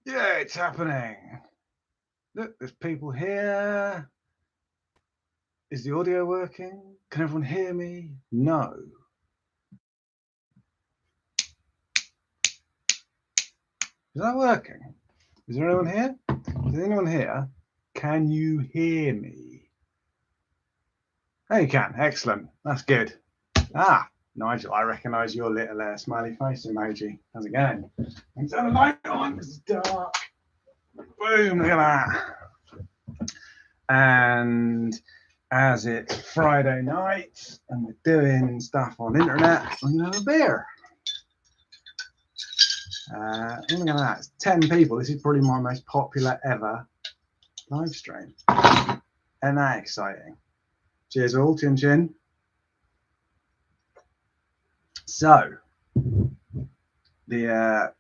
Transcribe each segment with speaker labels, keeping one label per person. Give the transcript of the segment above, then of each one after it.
Speaker 1: Yeah, it's happening. Look, there's people here. Is the audio working? Can everyone hear me? No. Is that working? Is there anyone here? Is there anyone here? Can you hear me? Oh, you can. Excellent. That's good. Ah, Nigel, I recognise your little smiley face emoji. How's it going? And turn the light on because it's dark. Boom, look at that. And as it's Friday night and we're doing stuff on the internet, I'm going to have a beer. Look at that. It's 10 people. This is probably my most popular ever live stream. Isn't that exciting? Cheers all. Chin chin. So, the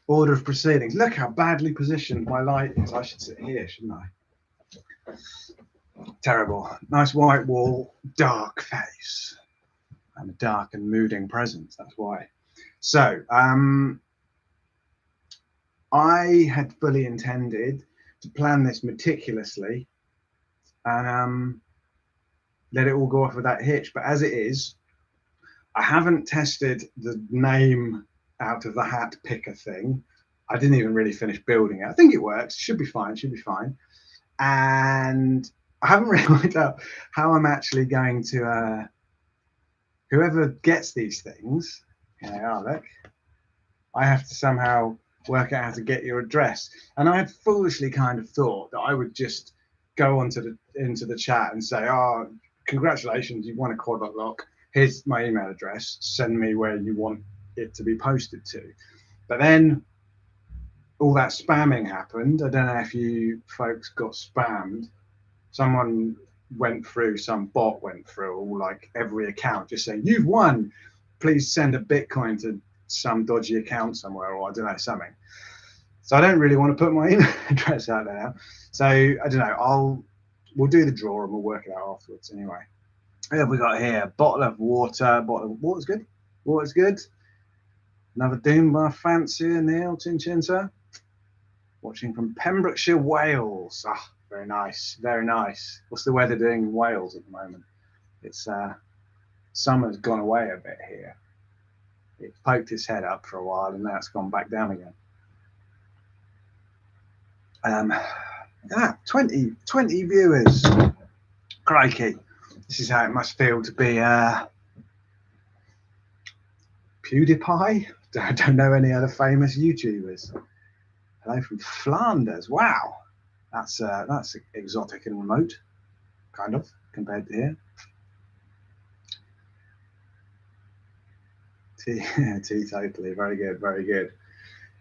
Speaker 1: order of proceedings. Look how badly positioned my light is. I should sit here, shouldn't I? Terrible. Nice white wall, dark face, and a dark and mooding presence. That's why. So, I had fully intended to plan this meticulously and let it all go off with that hitch. But as it is, I haven't tested the name out of the hat picker thing. I didn't even really finish building it. I think it works. Should be fine. Should be fine. And I haven't really worked out how I'm actually going to. Whoever gets these things, look. I have to somehow work out how to get your address. And I had foolishly kind of thought that I would just go into the chat and say, "Oh, congratulations, you've won a Quadlock lock. Here's my email address. Send me where you want it to be posted to." But then all that spamming happened. I don't know if you folks got spammed. Someone went through, some bot went through all like every account just saying, "You've won. Please send a Bitcoin to some dodgy account somewhere," or I don't know, something. So I don't really want to put my email address out there now. So I don't know. We'll do the draw and we'll work it out afterwards anyway. What have we got here? Bottle of water. Bottle of water's good. Water's good. Another Doom Bar fancier, Neil Chin Chin, sir. Watching from Pembrokeshire, Wales. Ah, very nice. Very nice. What's the weather doing in Wales at the moment? It's summer's gone away a bit here. It poked its head up for a while and now it's gone back down again. 20 viewers. Crikey. This is how it must feel to be PewDiePie. I don't know any other famous YouTubers. Hello from Flanders. Wow. That's exotic and remote, kind of, compared to here. Totally. Very good, very good.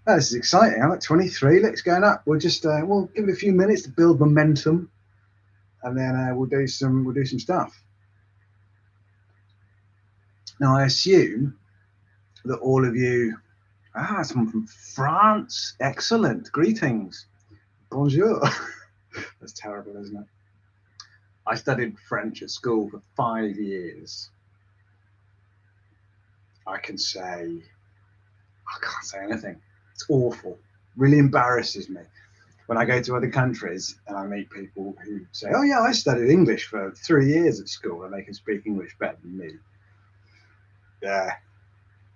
Speaker 1: Oh, this is exciting. I'm at 23. Let's go up. We'll just we'll give it a few minutes to build momentum, and then we'll do some stuff. Now I assume that all of you. Someone from France. Excellent. Greetings. Bonjour. That's terrible, isn't it? I studied French at school for 5 years. I can't say anything. It's awful. Really embarrasses me when I go to other countries and I meet people who say, "Oh yeah, I studied English for 3 years at school," and they can speak English better than me. Yeah,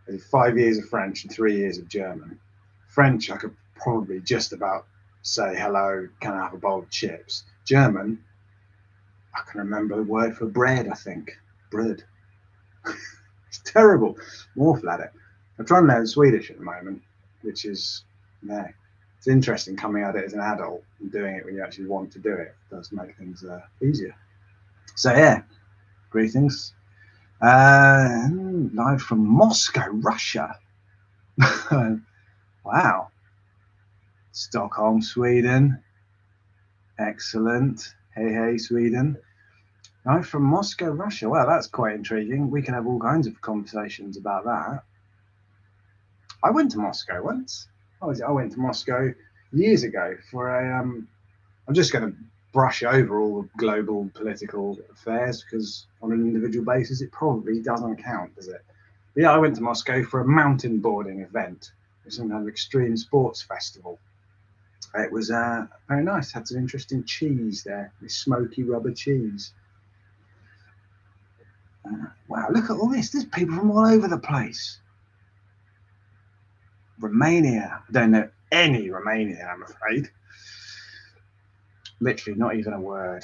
Speaker 1: I did 5 years of French and 3 years of German. French, I could probably just about say hello, can I have a bowl of chips? German, I can remember the word for bread, I think. Bread. It's terrible. I'm awful at it. I'm trying to learn Swedish at the moment, which is, it's interesting coming at it as an adult and doing it when you actually want to do it. It does make things easier. So yeah, greetings. Live from Moscow, Russia. Wow. Stockholm, Sweden. Excellent. Hey, Sweden. Live from Moscow, Russia. Well, that's quite intriguing. We can have all kinds of conversations about that. I went to Moscow once. I went to Moscow years ago for a. I'm just going to brush over all the global political affairs because on an individual basis it probably doesn't count, does it? But yeah, I went to Moscow for a mountain boarding event, some kind of extreme sports festival. It was very nice. Had some interesting cheese there, this smoky rubber cheese. Wow, look at all this. There's people from all over the place. Romania. I don't know any Romanian, I'm afraid. Literally not even a word.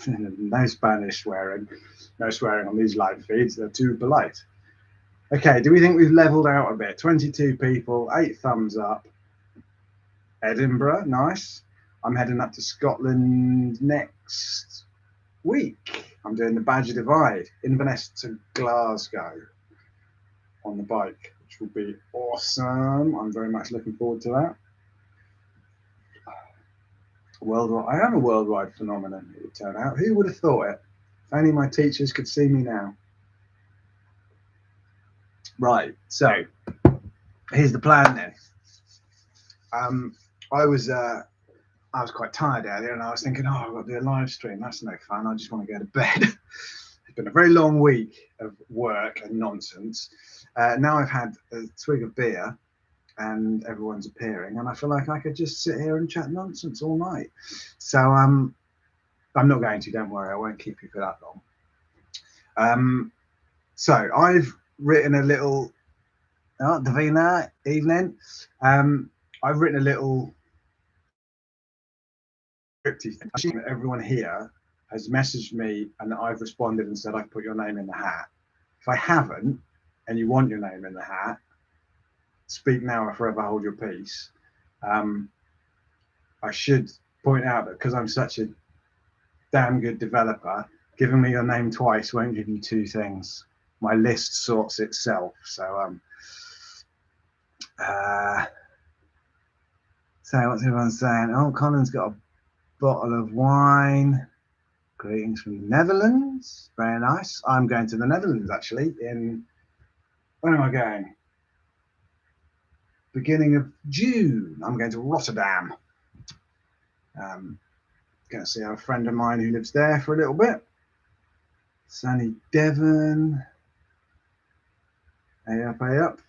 Speaker 1: No Spanish swearing. No swearing on these live feeds. They're too polite. Okay, do we think we've leveled out a bit? 22 people, 8 thumbs up. Edinburgh, nice. I'm heading up to Scotland next week. I'm doing the Badger Divide, Inverness to Glasgow on the bike, which will be awesome. I'm very much looking forward to that. Worldwide, I am a worldwide phenomenon, it would turn out. Who would have thought it? If only my teachers could see me now. Right, so here's the plan then. I was quite tired earlier, and I was thinking, oh, I've got to do a live stream. That's no fun. I just want to go to bed. It's been a very long week of work and nonsense. Now I've had a swig of beer, and everyone's appearing, and I feel like I could just sit here and chat nonsense all night. So I'm not going to. Don't worry, I won't keep you for that long. So I've written a little. Oh, Davina, evening. I've written a little scripty thing. Everyone here has messaged me, and I've responded and said I put your name in the hat. If I haven't, and you want your name in the hat, speak now or forever hold your peace. I should point out that because I'm such a damn good developer, giving me your name twice won't give you two things. My list sorts itself. So so what's everyone saying? Oh, Colin's got a bottle of wine. Greetings from the Netherlands. Very nice. I'm going to the Netherlands actually in, when am I going? Beginning of June. I'm going to Rotterdam. Going to see a friend of mine who lives there for a little bit. Sunny Devon. Hey up, hey up.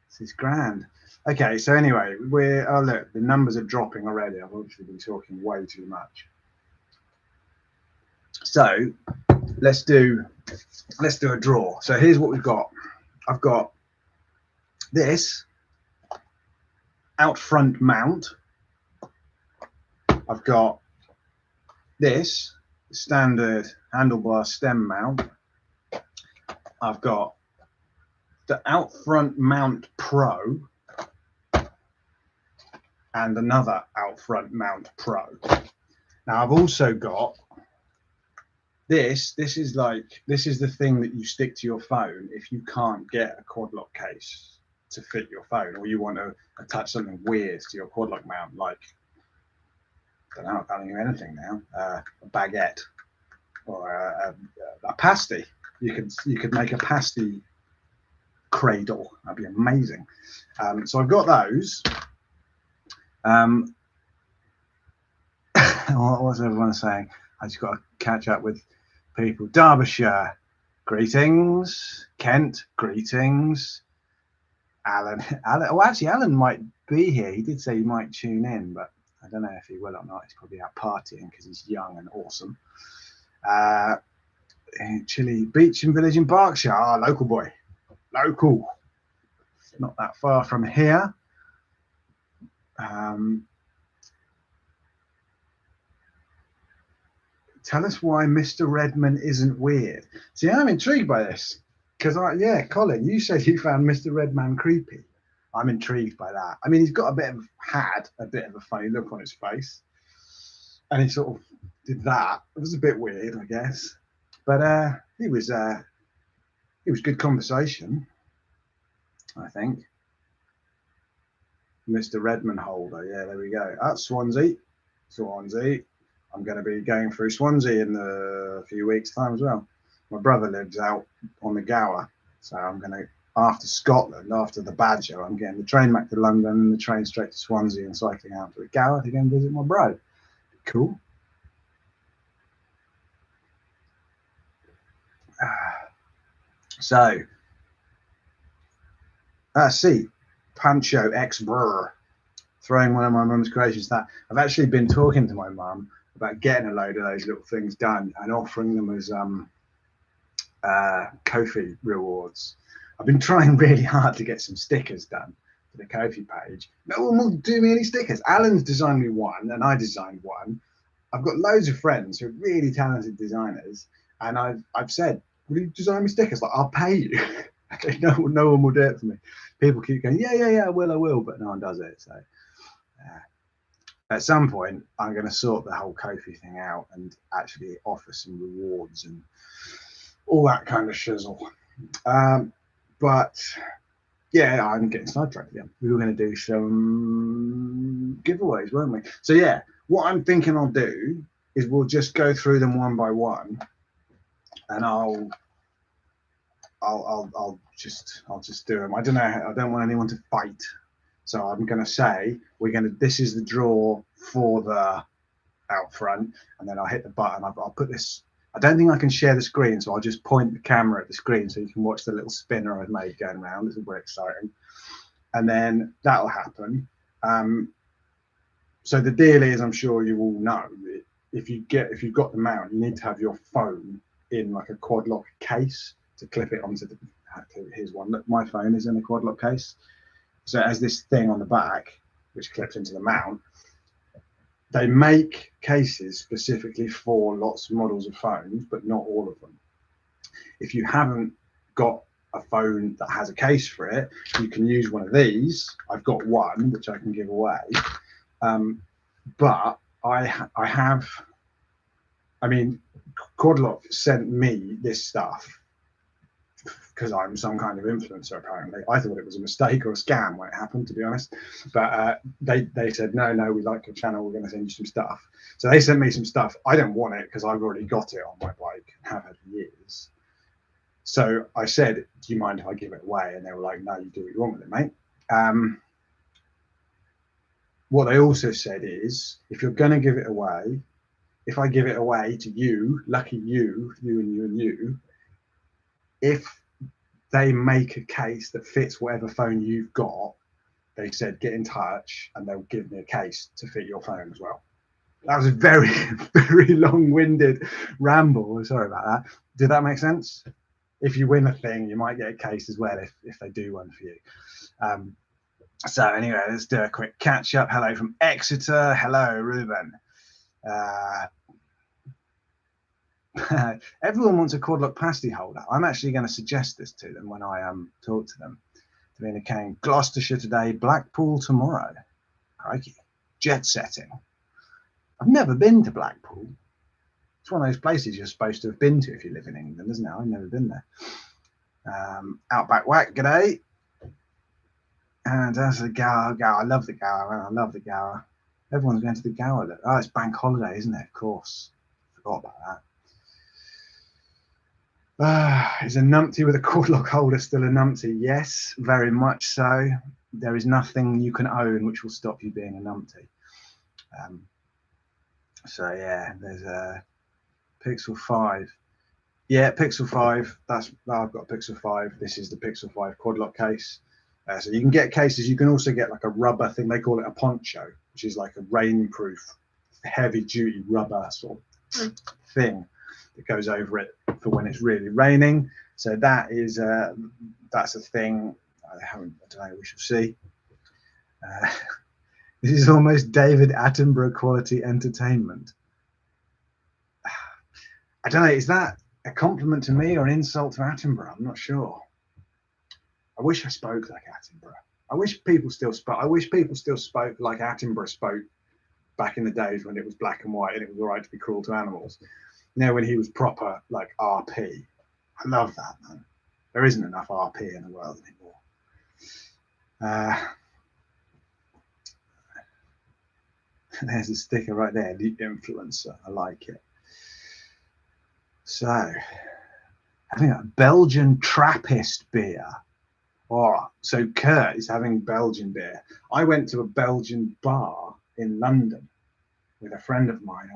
Speaker 1: This is grand. Okay, so anyway, oh look, the numbers are dropping already. I've obviously been talking way too much. So let's do a draw. So here's what we've got. I've got this out front mount. I've got this standard handlebar stem mount. I've got the out front mount pro and another out front mount pro. Now I've also got this is the thing that you stick to your phone if you can't get a Quadlock case to fit your phone, or you want to attach something weird to your Quadlock mount, like, I don't know, I can't think of anything now, a baguette or a pasty. You could make a pasty cradle. That'd be amazing. So I've got those. What's everyone saying? I just got to catch up with people. Derbyshire, greetings. Kent, greetings. Alan. Oh, actually, Alan might be here. He did say he might tune in, but I don't know if he will or not. He's probably out partying because he's young and awesome. Chilly Beach and Village in Berkshire. Ah, local boy. Local. Not that far from here. Tell us why Mr. Redman isn't weird. See, I'm intrigued by this because Colin, you said you found Mr. Redman creepy. I'm intrigued by that. I mean, he's got a bit of a funny look on his face, and he sort of did that. It was a bit weird, I guess, but it was good conversation, I think. Mr. Redman holder, yeah, there we go. That's Swansea. I'm going to be going through Swansea in a few weeks' time as well. My brother lives out on the Gower, so I'm going to, after Scotland, after the Badger, I'm getting the train back to London and the train straight to Swansea and cycling out to the Gower to go and visit my bro. Cool. So, see, Pancho X Brr. throwing one of my mum's creations. That I've actually been talking to my mum about getting a load of those little things done and offering them as Ko-fi rewards. I've been trying really hard to get some stickers done for the Ko-fi page. No one will do me any stickers. Alan's designed me one, and I designed one. I've got loads of friends who are really talented designers, and I've said, will you design me stickers? Like, I'll pay you. Okay, no one will do it for me. People keep going, yeah, I will, but no one does it. So at some point, I'm going to sort the whole Ko-fi thing out and actually offer some rewards and all that kind of shizzle. But yeah, I'm getting sidetracked again. We were going to do some giveaways, weren't we? So yeah, what I'm thinking I'll do is we'll just go through them one by one, and I'll just do them. I don't know. I don't want anyone to fight, so I'm going to say this is the draw for the out front, and then I'll hit the button. I'll put this. I don't think I can share the screen, so I'll just point the camera at the screen so you can watch the little spinner I've made going around. This is very exciting, and then that'll happen. So the deal is, I'm sure you all know, if you've got the mount, you need to have your phone in like a Quadlock case to clip it onto the. Here's one. Look, my phone is in a Quadlock case, so it has this thing on the back which clips into the mount. They make cases specifically for lots of models of phones, but not all of them. If you haven't got a phone that has a case for it, you can use one of these. I've got one which I can give away, but Quadlock sent me this stuff because I'm some kind of influencer, apparently. I thought it was a mistake or a scam when it happened, to be honest. But they said, no, we like your channel, we're going to send you some stuff. So they sent me some stuff. I don't want it because I've already got it on my bike and have had for years. So I said, do you mind if I give it away? And they were like, no, you do what you want with it, mate. What they also said is, if you're going to give it away, if I give it away to you, lucky you and you, if they make a case that fits whatever phone you've got, they said get in touch and they'll give me a case to fit your phone as well. That was a very, very long-winded ramble. Sorry about that. Did that make sense? If you win a thing, you might get a case as well if they do one for you. So anyway, let's do a quick catch up. Hello from Exeter. Hello, Ruben. Everyone wants a Quadlock pasty holder. I'm actually going to suggest this to them when I talk to them. Davina Kane, Gloucestershire today, Blackpool tomorrow. Crikey, jet setting. I've never been to Blackpool. It's one of those places you're supposed to have been to if you live in England, isn't it? I've never been there. Outback Whack, g'day. And that's the Gower. I love the Gower. I love the Gower. Everyone's going to the Gower. Oh, it's bank holiday, isn't it? Of course. Forgot about that. Is a numpty with a Quadlock holder still a numpty? Yes, very much so. There is nothing you can own which will stop you being a numpty. So yeah, there's a Pixel 5. Yeah, Pixel 5. I've got a Pixel 5. This is the Pixel 5 Quadlock case. So you can get cases. You can also get like a rubber thing. They call it a poncho, which is like a rainproof, heavy-duty rubber sort of thing that goes over it for when it's really raining. So that is that's a thing. I don't know. We shall see. This is almost David Attenborough quality entertainment. I don't know. Is that a compliment to me or an insult to Attenborough? I'm not sure. I wish I spoke like Attenborough. I wish people still spoke like Attenborough spoke back in the days when it was black and white and it was all right to be cruel to animals. You know, when he was proper like RP. I love that, man. There isn't enough RP in the world anymore. There's a sticker right there, the influencer. I like it. So, having a Belgian Trappist beer. All right, so Kurt is having Belgian beer. I went to a Belgian bar in London with a friend of mine.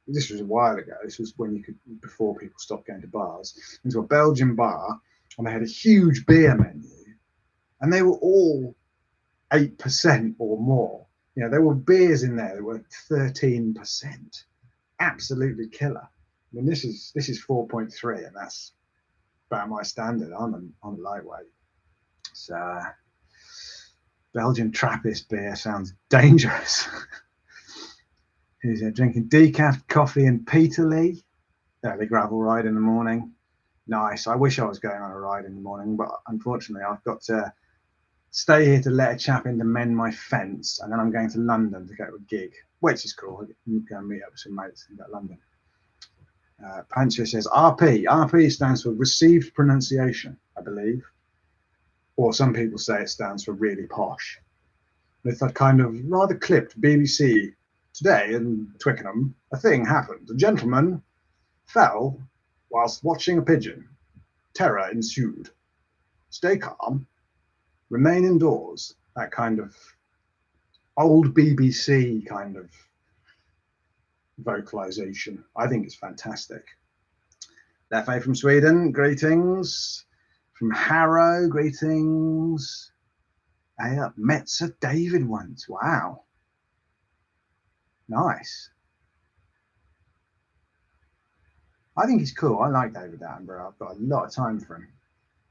Speaker 1: This was a while ago. This was when before people stopped going to bars. Into a Belgian bar, and they had a huge beer menu, and they were all 8% or more. You know, there were beers in there that were 13%. Absolutely killer. I mean, this is 4.3, and that's about my standard. I'm a lightweight. So Belgian Trappist beer sounds dangerous. Who's drinking decaf coffee and Peterlee? Early gravel ride in the morning. Nice. I wish I was going on a ride in the morning, but unfortunately I've got to stay here to let a chap in to mend my fence, and then I'm going to London to go to a gig, which is cool. I'm going to meet up with some mates and go to London. Pancho says RP. RP stands for received pronunciation, I believe. Or some people say it stands for really posh. It's that kind of rather clipped BBC. Today in Twickenham, a thing happened. A gentleman fell whilst watching a pigeon. Terror ensued. Stay calm. Remain indoors. That kind of old BBC kind of vocalization. I think it's fantastic. Lefe from Sweden, greetings. From Harrow, greetings. Hey up, Metzer David once. Wow. Nice. I think he's cool. I like David Attenborough. I've got a lot of time for him.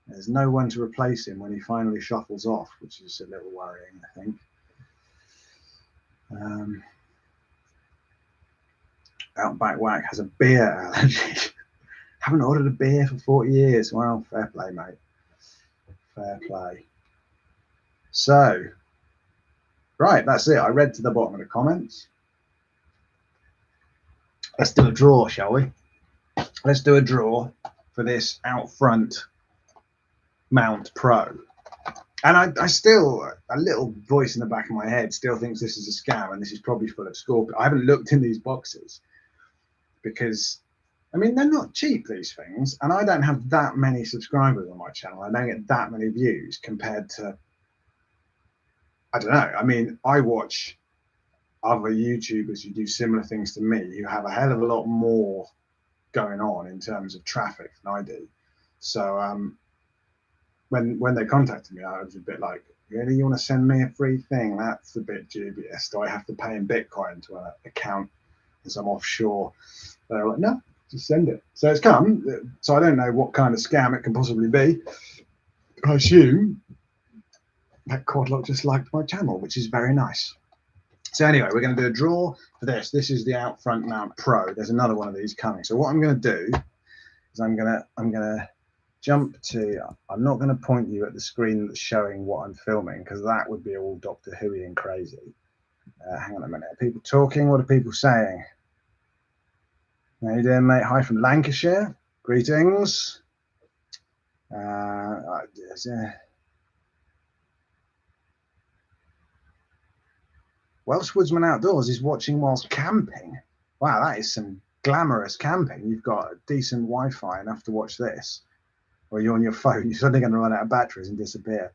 Speaker 1: There's no one to replace him when he finally shuffles off, which is a little worrying, I think. Outback Whack has a beer allergy. Haven't ordered a beer for 40 years. Well, fair play, mate. Fair play. So, right, that's it. I read to the bottom of the comments. Let's do a draw, shall we? Let's do a draw for this out front Mount Pro. And I still, a little voice in the back of my head still thinks this is a scam and this is probably full of scorpion. I haven't looked in these boxes because, I mean, they're not cheap, these things. And I don't have that many subscribers on my channel. I don't get that many views compared to, I don't know. I mean, I watch other YouTubers who do similar things to me who have a hell of a lot more going on in terms of traffic than I do. So when they contacted me, I was a bit like, really, you want to send me a free thing? That's a bit dubious. Do I have to pay in Bitcoin to an account in some offshore? They're like, no, just send it. So it's come. So I don't know what kind of scam it can possibly be. I assume that Quadlock just liked my channel, which is very nice. So anyway, we're going to do a draw for this. This is the Out Front Mount Pro. There's another one of these coming. So what I'm going to do is I'm going to jump to, I'm not going to point you at the screen that's showing what I'm filming because that would be all Doctor Who-y and crazy. Hang on a minute. Are people talking? What are people saying? How you doing, mate? Hi from Lancashire. Greetings. Welsh Woodsman Outdoors is watching whilst camping. Wow, that is some glamorous camping. You've got decent Wi-Fi enough to watch this. Or you're on your phone, you're suddenly going to run out of batteries and disappear.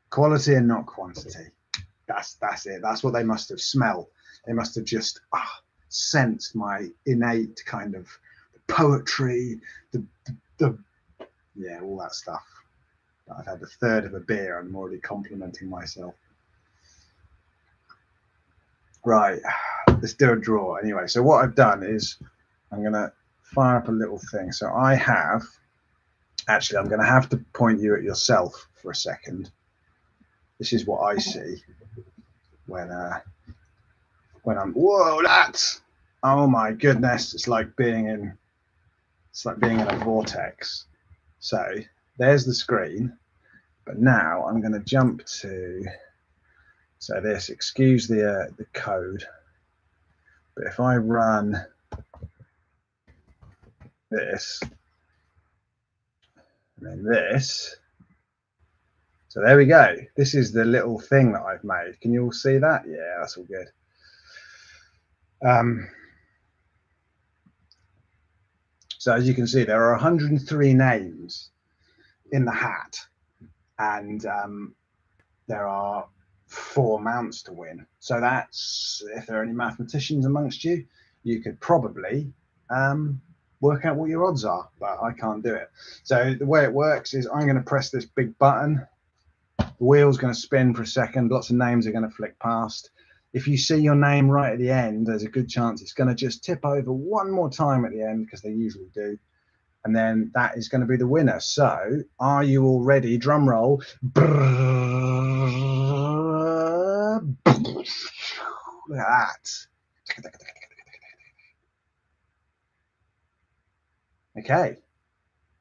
Speaker 1: Quality and not quantity. That's it. That's what they must have smelled. They must have just sensed my innate kind of poetry, the yeah, all that stuff. I've had a third of a beer and I'm already complimenting myself. Right, let's do a draw. Anyway, so what I've done is I'm going to fire up a little thing. So I have, actually, I'm going to have to point you at yourself for a second. This is what I see when I'm, whoa, that's, oh my goodness, it's like being in a vortex. So there's the screen, but now I'm going to jump to, so this, excuse the code, but if I run this, and then this, so there we go. This is the little thing that I've made. Can you all see that? Yeah, that's all good. So as you can see, there are 103 names in the hat, and there are 4 mounts to win. So that's, if there are any mathematicians amongst you, you could probably work out what your odds are, but I can't do it. So the way it works is I'm going to press this big button. The wheel's going to spin for a second. Lots of names are going to flick past. If you see your name right at the end, there's a good chance it's going to just tip over one more time at the end, because they usually do. And then that is going to be the winner. So are you all ready? Drum roll. Look at that. Okay.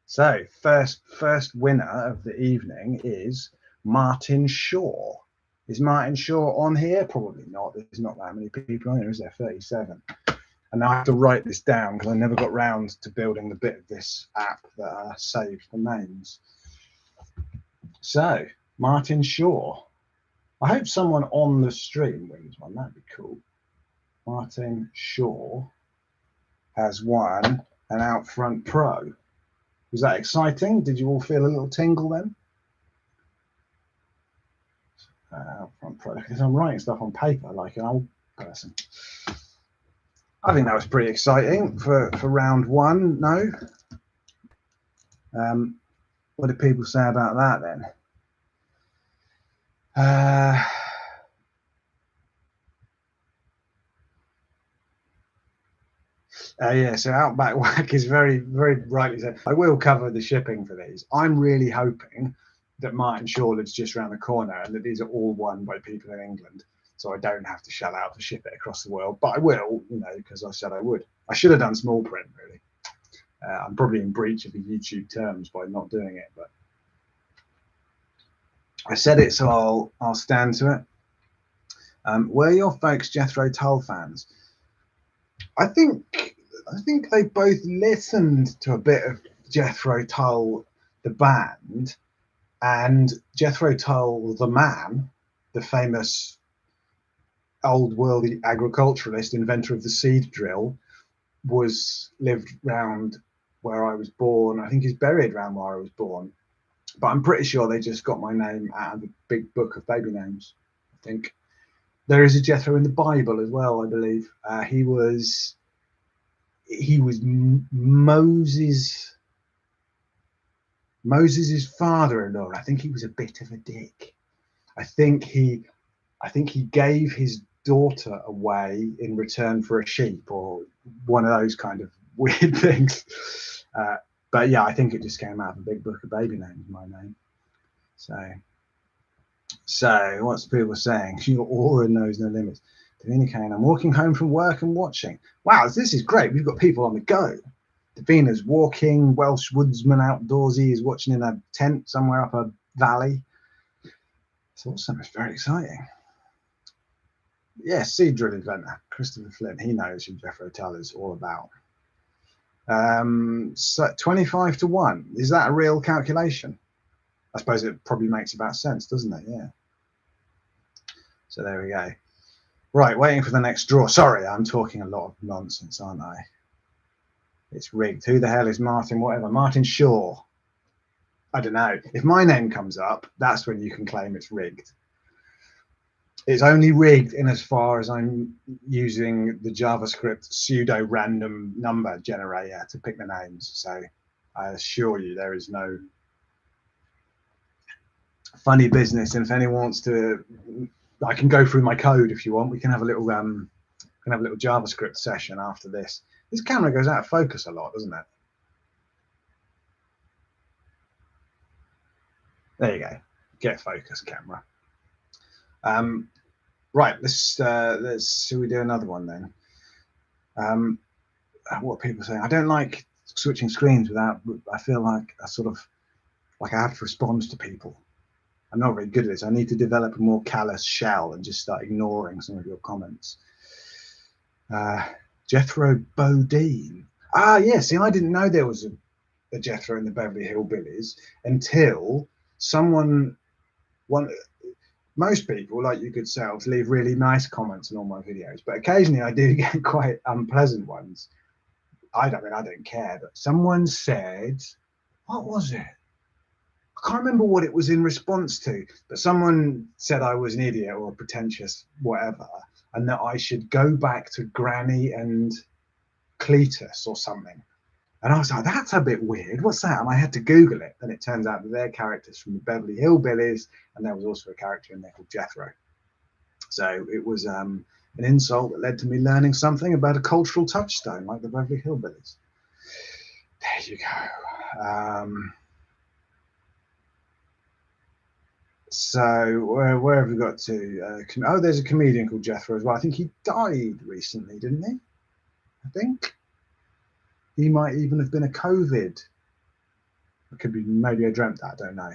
Speaker 1: So first winner of the evening is Martin Shaw. Is Martin Shaw on here? Probably not. There's not that many people on here, is there? 37. And now I have to write this down because I never got round to building the bit of this app that saves the names. So, Martin Shaw. I hope someone on the stream wins one. That'd be cool. Martin Shaw has won an Outfront Pro. Was that exciting? Did you all feel a little tingle then? Outfront Pro. Because I'm writing stuff on paper like an old person. I think that was pretty exciting for round one. No? What did people say about that then? Yeah, so Outback Whack is very, very rightly said. I will cover the shipping for these. I'm really hoping that Martin Shaw lives just around the corner and that these are all won by people in England, so I don't have to shell out to ship it across the world. But I will, you know, because I said I would. I should have done small print, really. I'm probably in breach of the YouTube terms by not doing it, but I said it, so I'll stand to it. Were your folks Jethro Tull fans? I think they both listened to a bit of Jethro Tull, the band, and Jethro Tull, the man, the famous old worldly agriculturalist, inventor of the seed drill, lived round where I was born. I think he's buried around where I was born. But I'm pretty sure they just got my name out of the big book of baby names. I think there is a Jethro in the Bible as well, I believe. He was Moses's father-in-law. I think he was a bit of a dick. I think he gave his daughter away in return for a sheep, or one of those kind of weird things. But yeah, I think it just came out of a big book of baby names, my name. So what's people saying? Your aura knows no limits. Davina, I'm walking home from work and watching. Wow, this is great. We've got people on the go. Davina's walking. Welsh woodsman outdoorsy is watching in a tent somewhere up a valley. It's awesome. It's very exciting. Yeah, seed drill inventor Christopher Flynn. He knows who Jethro Tull is all about. So 25 to 1. Is that a real calculation? I suppose it probably makes about sense, doesn't it? Yeah. So there we go. Right, waiting for the next draw. Sorry, I'm talking a lot of nonsense, aren't I? It's rigged. Who the hell is Martin? Whatever. Martin Shaw. I don't know. If my name comes up, that's when you can claim it's rigged. It's only rigged in as far as I'm using the JavaScript pseudo random number generator to pick the names. So I assure you there is no funny business. And if anyone wants to, I can go through my code if you want. We can have a little JavaScript session after this. This camera goes out of focus a lot, doesn't it? There you go. Get focus, camera. Right, should we do another one then? What are people saying? I don't like switching screens without. I feel like I have to respond to people. I'm not very good at this. I need to develop a more callous shell and just start ignoring some of your comments. Jethro Bodine. Yeah. See, I didn't know there was a Jethro in the Beverly Hillbillies until most people, like you good selves, leave really nice comments on all my videos, but occasionally I do get quite unpleasant ones. I don't care, but someone said, what was it? I can't remember what it was in response to, but someone said I was an idiot or a pretentious whatever, and that I should go back to Granny and Cletus or something. And I was like, that's a bit weird. What's that? And I had to Google it. And it turns out that they're characters from the Beverly Hillbillies. And there was also a character in there called Jethro. So it was an insult that led to me learning something about a cultural touchstone like the Beverly Hillbillies. There you go. So where have we got to? Oh, there's a comedian called Jethro as well. I think he died recently, didn't he? I think he might even have been a COVID. It could be, maybe I dreamt that, I don't know.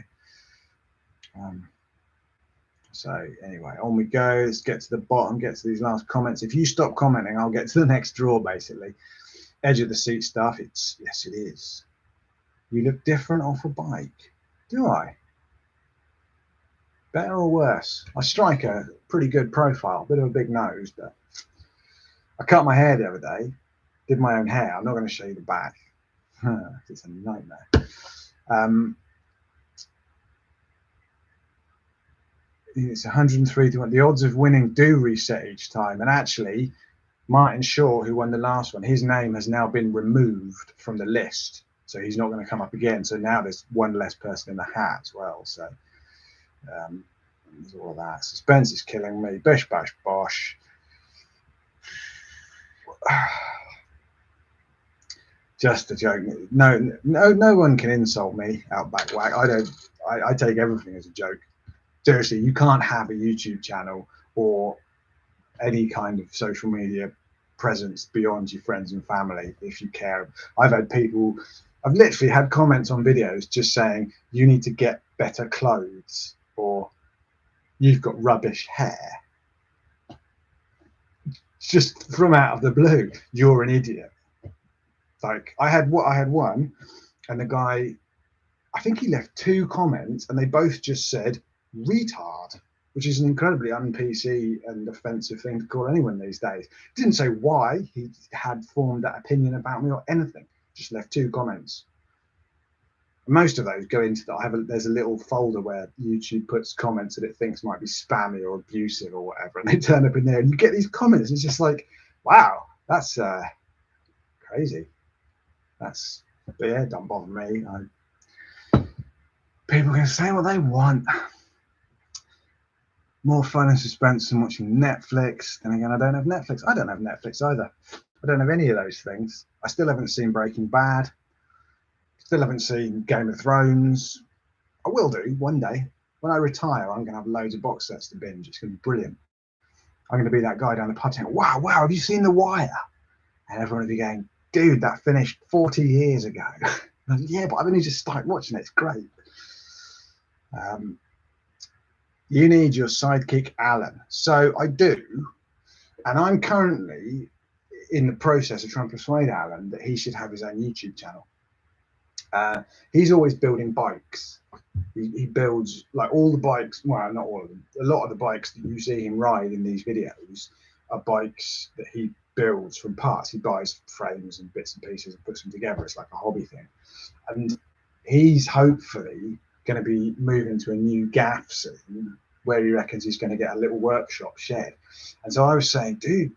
Speaker 1: So anyway, on we go. Let's get to the bottom, get to these last comments. If you stop commenting, I'll get to the next draw, basically. Edge of the seat stuff. Yes, it is. You look different off a bike. Do I? Better or worse? I strike a pretty good profile, bit of a big nose, but I cut my hair the other day, did my own hair. I'm not going to show you the back. It's a nightmare. It's 103 to 1. The odds of winning do reset each time. And actually, Martin Shaw, who won the last one, his name has now been removed from the list. So he's not going to come up again. So now there's one less person in the hat as well. So there's all of that. Suspense is killing me. Bish, bash, bosh. Just a joke. No one can insult me, Outback Whack. I take everything as a joke. Seriously, you can't have a YouTube channel or any kind of social media presence beyond your friends and family if you care. I've literally had comments on videos just saying you need to get better clothes or you've got rubbish hair. Just from out of the blue, you're an idiot. Like I had one, and the guy, I think he left 2 comments, and they both just said retard, which is an incredibly un-PC and offensive thing to call anyone these days. Didn't say why he had formed that opinion about me or anything. Just left 2 comments. Most of those go into that. There's a little folder where YouTube puts comments that it thinks might be spammy or abusive or whatever, and they turn up in there, and you get these comments. It's just like, wow, that's crazy. But yeah, don't bother me. People can say what they want. More fun and suspense than watching Netflix. Then again, I don't have Netflix. I don't have Netflix either. I don't have any of those things. I still haven't seen Breaking Bad. Still haven't seen Game of Thrones. I will do one day. When I retire, I'm going to have loads of box sets to binge. It's going to be brilliant. I'm going to be that guy down the pub saying, wow, have you seen The Wire? And everyone will be going, dude, that finished 40 years ago. Yeah, but I've only just started watching it. It's great. You need your sidekick, Alan. So I do. And I'm currently in the process of trying to persuade Alan that he should have his own YouTube channel. He's always building bikes. He builds like all the bikes. Well, not all of them. A lot of the bikes that you see him ride in these videos are bikes that he builds from parts. He buys frames and bits and pieces and puts them together. It's like a hobby thing. And he's hopefully going to be moving to a new gaff soon where he reckons he's going to get a little workshop shed. And so I was saying, dude,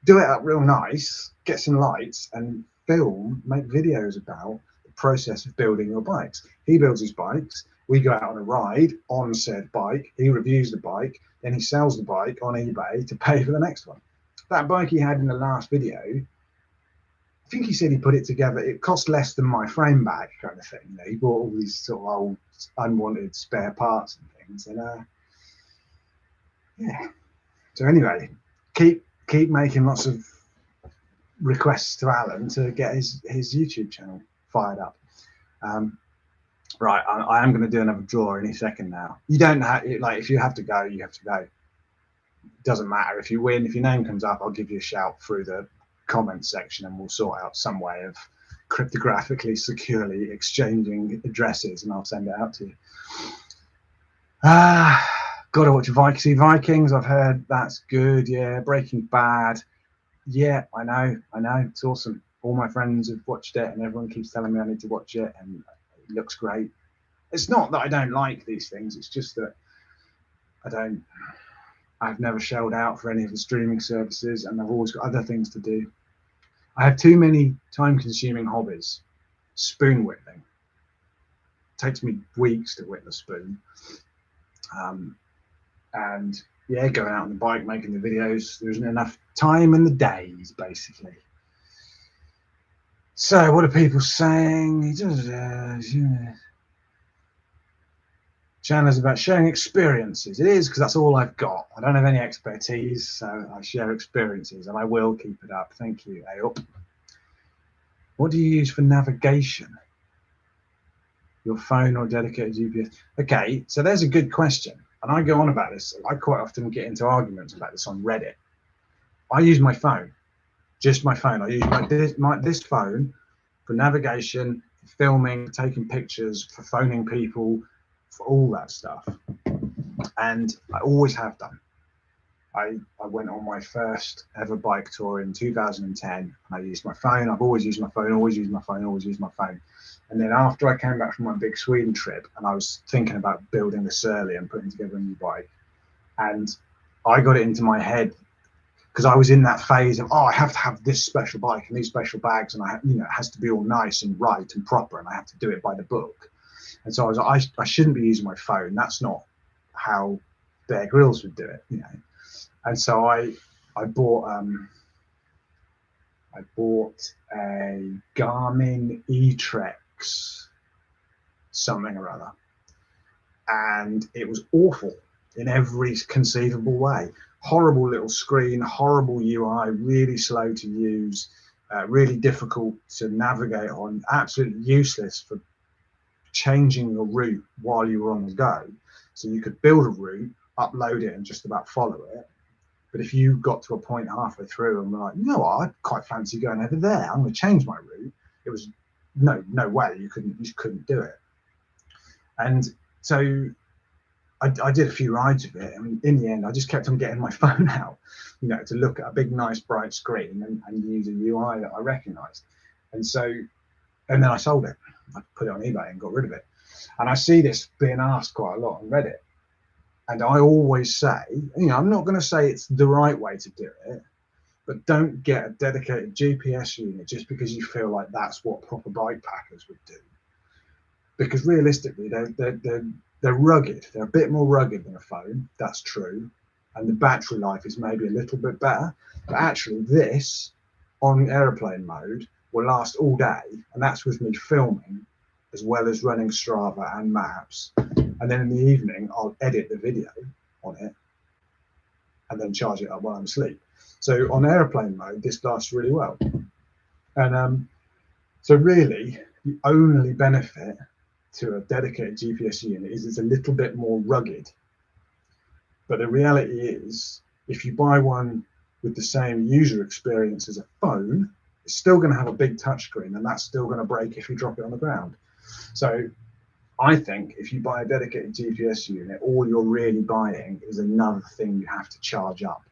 Speaker 1: do it up real nice, get some lights and film, make videos about the process of building your bikes. He builds his bikes. We go out on a ride on said bike. He reviews the bike. Then he sells the bike on eBay to pay for the next one. That bike he had in the last video, I think he said he put it together. It cost less than my frame bag kind of thing. You know, he bought all these sort of old unwanted spare parts and things. And yeah. So anyway, keep making lots of requests to Alan to get his YouTube channel fired up. Right, I am going to do another draw any second now. You don't have, like, if you have to go, you have to go. It doesn't matter if you win. If your name comes up, I'll give you a shout through the comments section and we'll sort out some way of cryptographically securely exchanging addresses and I'll send it out to you. Gotta watch Vikings. I've heard that's good. Yeah, Breaking Bad. Yeah, I know. It's awesome. All my friends have watched it and everyone keeps telling me I need to watch it and it looks great. It's not that I don't like these things. It's just that I've never shelled out for any of the streaming services and I've always got other things to do. I have too many time-consuming hobbies. Spoon whittling. It takes me weeks to whittle a spoon. And yeah, going out on the bike, making the videos. There isn't enough time in the days, basically. So what are people saying? Channel is about sharing experiences. It is, because that's all I've got. I don't have any expertise, so I share experiences, and I will keep it up. Thank you, Aop. What do you use for navigation? Your phone or dedicated GPS? Okay, so there's a good question, and I go on about this. I quite often get into arguments about this on Reddit. I use my phone, just my phone. I use this phone for navigation, for filming, for taking pictures, for phoning people, for all that stuff, and I always have done. I went on my first ever bike tour in 2010, and I used my phone. I've always used my phone, always used my phone, always used my phone. And then after I came back from my big Sweden trip, and I was thinking about building the Surly and putting together a new bike, and I got it into my head, because I was in that phase of, oh, I have to have this special bike and these special bags, and it has to be all nice and right and proper, and I have to do it by the book. And so I was like, I shouldn't be using my phone. That's not how Bear Grylls would do it, And so I bought a Garmin eTrex something or other, and it was awful in every conceivable way. Horrible little screen, horrible UI, really slow to use, really difficult to navigate on, absolutely useless for changing your route while you were on the go. So you could build a route, upload it, and just about follow it. But if you got to a point halfway through and were like, no, I'd quite fancy going over there, I'm going to change my route, it was no way, you couldn't do it. And so I did a few rides of it, and in the end I just kept on getting my phone out, to look at a big nice bright screen and use a UI that I recognized. And then I sold it. I put it on eBay and got rid of it. And I see this being asked quite a lot on Reddit. And I always say, I'm not going to say it's the right way to do it, but don't get a dedicated GPS unit just because you feel like that's what proper bike packers would do. Because realistically, they're rugged. They're a bit more rugged than a phone. That's true. And the battery life is maybe a little bit better. But actually, this on airplane mode will last all day. And that's with me filming as well as running Strava and maps. And then in the evening, I'll edit the video on it and then charge it up while I'm asleep. So on airplane mode, this lasts really well. And so really, the only benefit to a dedicated GPS unit is it's a little bit more rugged. But the reality is, if you buy one with the same user experience as a phone, it's still going to have a big touchscreen, and that's still going to break if you drop it on the ground. So I think if you buy a dedicated GPS unit, all you're really buying is another thing you have to charge up.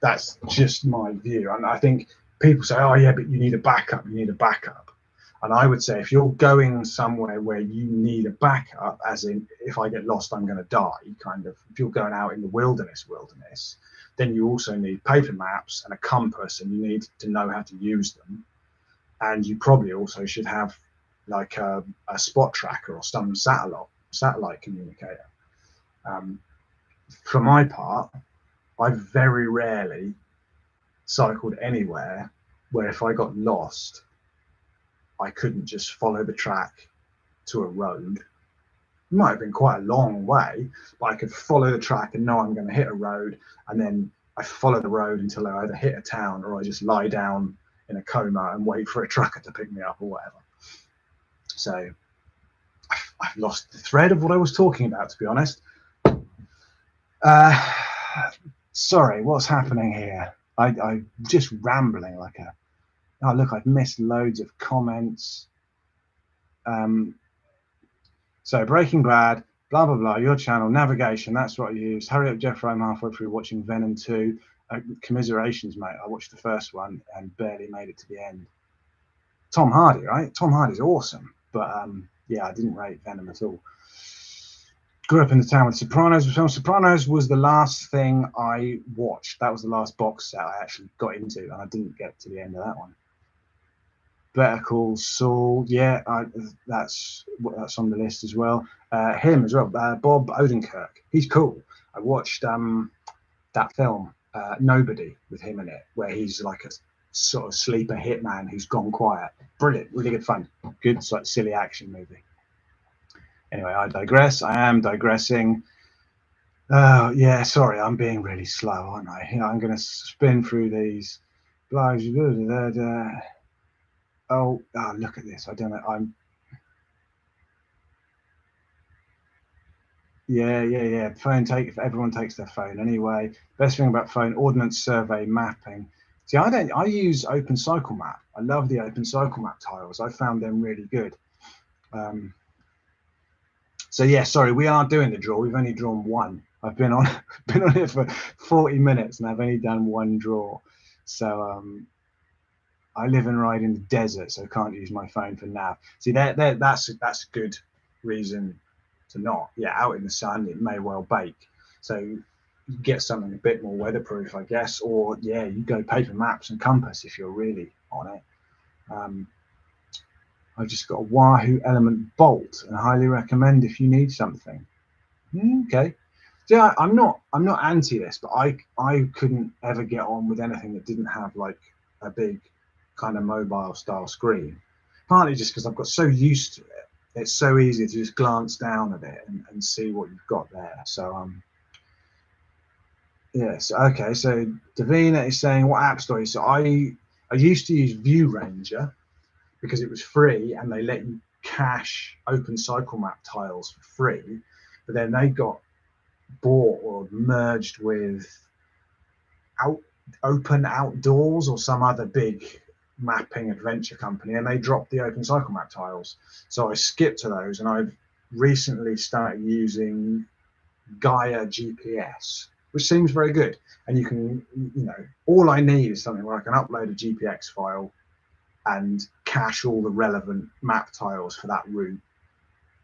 Speaker 1: That's just my view. And I think people say, oh yeah, but you need a backup, And I would say if you're going somewhere where you need a backup, as in if I get lost, I'm going to die, kind of, if you're going out in the wilderness, then you also need paper maps and a compass, and you need to know how to use them. And you probably also should have like a spot tracker or some satellite communicator. For my part, I very rarely cycled anywhere where if I got lost, I couldn't just follow the track to a road. It might have been quite a long way, but I could follow the track and know I'm going to hit a road, and then I follow the road until I either hit a town or I just lie down in a coma and wait for a trucker to pick me up or whatever. So I've lost the thread of what I was talking about, to be honest. Sorry, what's happening here? I'm just rambling like a... Oh, look, I've missed loads of comments. So Breaking Bad, blah, blah, blah, your channel, navigation, that's what I use. Hurry up, Jeffrey, I'm halfway through watching Venom 2. Commiserations, mate. I watched the first one and barely made it to the end. Tom Hardy, right? Tom Hardy's awesome. But yeah, I didn't rate Venom at all. Grew up in the town with Sopranos. Sopranos was the last thing I watched. That was the last box set I actually got into, and I didn't get to the end of that one. Better Call Saul, yeah, that's on the list as well. Him as well, Bob Odenkirk. He's cool. I watched that film, Nobody, with him in it, where he's like a sort of sleeper hitman who's gone quiet. Brilliant, really good fun. Good, like silly action movie. Anyway, I digress. I am digressing. Oh, yeah, sorry, I'm being really slow, aren't I? I'm going to spin through these. Oh, look at this. I don't know. Yeah. Everyone takes their phone anyway. Best thing about phone, ordnance survey mapping. See, I use Open Cycle Map. I love the Open Cycle Map tiles. I found them really good. So yeah, sorry, we are doing the draw. We've only drawn one. I've been on it for 40 minutes and I've only done one draw. So I live and ride in the desert, so I can't use my phone for nav. See, that's a good reason to not. Yeah, out in the sun, it may well bake. So you get something a bit more weatherproof, I guess, or yeah, you go paper maps and compass if you're really on it. I've just got a Wahoo Element Bolt, and highly recommend if you need something. Okay. Yeah, I'm not anti this, but I couldn't ever get on with anything that didn't have like a big kind of mobile style screen. Partly just because I've got so used to it. It's so easy to just glance down a bit and see what you've got there. So yes, okay. So Davina is saying what app store? So I used to use View Ranger because it was free and they let you cache Open Cycle Map tiles for free, but then they got bought or merged with Open Outdoors or some other big mapping adventure company, and they dropped the Open Cycle Map tiles. So I skipped to those, and I've recently started using Gaia GPS, which seems very good. And you can, all I need is something where I can upload a GPX file and cache all the relevant map tiles for that route.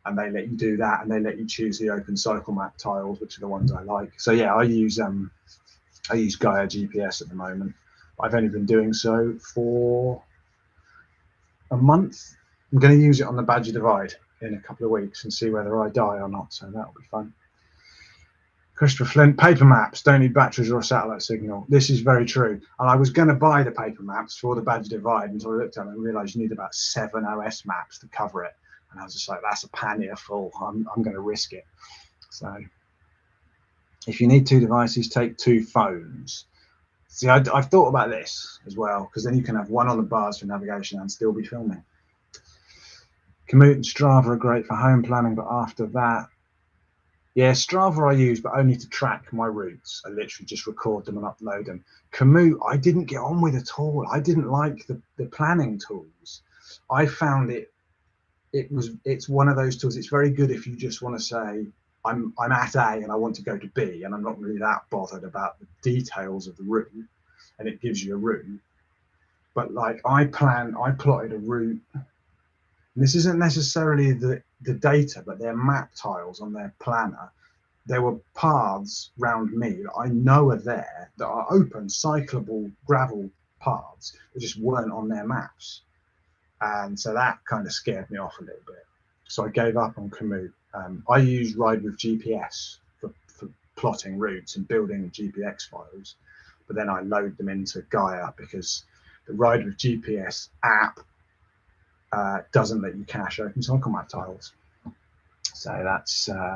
Speaker 1: And they let you do that, and they let you choose the Open Cycle Map tiles, which are the ones I like. So yeah, I use Gaia GPS at the moment. I've only been doing so for a month. I'm going to use it on the Badger Divide in a couple of weeks and see whether I die or not. So that'll be fun. Christopher Flint, paper maps don't need batteries or a satellite signal. This is very true. And I was going to buy the paper maps for the Badger Divide until I looked at them and realised you need about 7 OS maps to cover it. And I was just like, that's a pannier full. I'm going to risk it. So if you need 2 devices, take 2 phones. See, I've thought about this as well, because then you can have one on the bars for navigation and still be filming. Komoot and Strava are great for home planning, but after that, yeah, Strava I use, but only to track my routes. I literally just record them and upload them. Komoot, I didn't get on with at all. I didn't like the planning tools. I found it's one of those tools. It's very good if you just want to say, I'm at A and I want to go to B, and I'm not really that bothered about the details of the route, and it gives you a route. But like I plotted a route. This isn't necessarily the data, but they're map tiles on their planner. There were paths round me that I know are there that are open, cyclable gravel paths that just weren't on their maps. And so that kind of scared me off a little bit. So I gave up on Komoot. I use Ride with GPS for plotting routes and building GPX files, but then I load them into Gaia because the Ride with GPS app doesn't let you cache Open Cycle Map tiles. So that's that.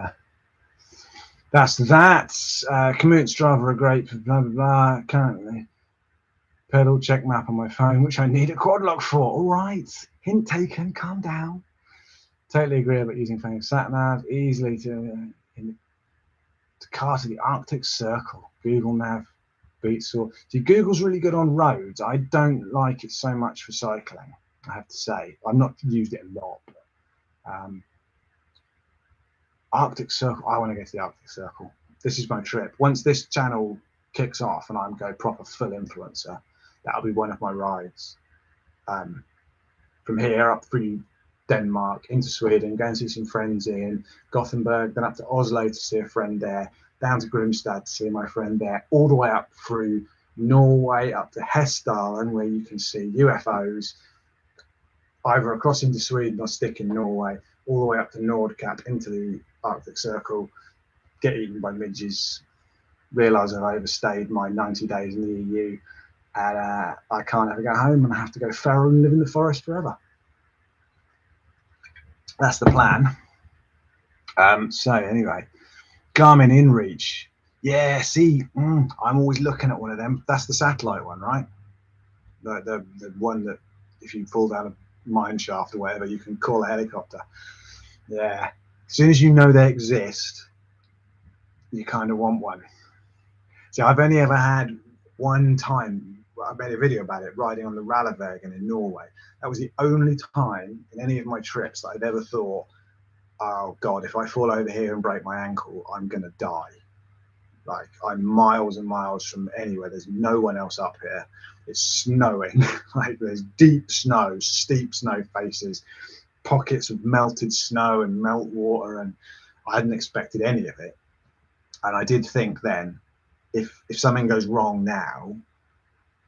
Speaker 1: Komoot and Strava are great for blah blah blah. Currently, pedal check map on my phone, which I need a Quadlock for. All right, hint taken. Calm down. Totally agree about using phone sat nav easily to car to the Arctic Circle. Google Nav beats all. See, Google's really good on roads. I don't like it so much for cycling, I have to say. I've not used it a lot. But, Arctic Circle. I want to go to the Arctic Circle. This is my trip. Once this channel kicks off and I'm go proper full influencer, that'll be one of my rides. From here up through Denmark, into Sweden, go and see some friends in Gothenburg, then up to Oslo to see a friend there, down to Grimstad to see my friend there, all the way up through Norway, up to Hessdalen, where you can see UFOs, either across into Sweden or stick in Norway, all the way up to Nordkapp, into the Arctic Circle, get eaten by midges, realise I've overstayed my 90 days in the EU, and I can't ever go home, and I have to go feral and live in the forest forever. That's the plan. So anyway, Garmin InReach. Yeah, see, I'm always looking at one of them. That's the satellite one, right? The one that if you fall down a mine shaft or whatever, you can call a helicopter. Yeah. As soon as you know they exist, you kind of want one. See, I've only ever had one time, I made a video about it, riding on the Rallebergen in Norway. That was the only time in any of my trips that I've ever thought, oh God, if I fall over here and break my ankle, I'm going to die. Like, I'm miles and miles from anywhere. There's no one else up here. It's snowing. Like, there's deep snow, steep snow faces, pockets of melted snow and melt water, and I hadn't expected any of it. And I did think then, if something goes wrong now,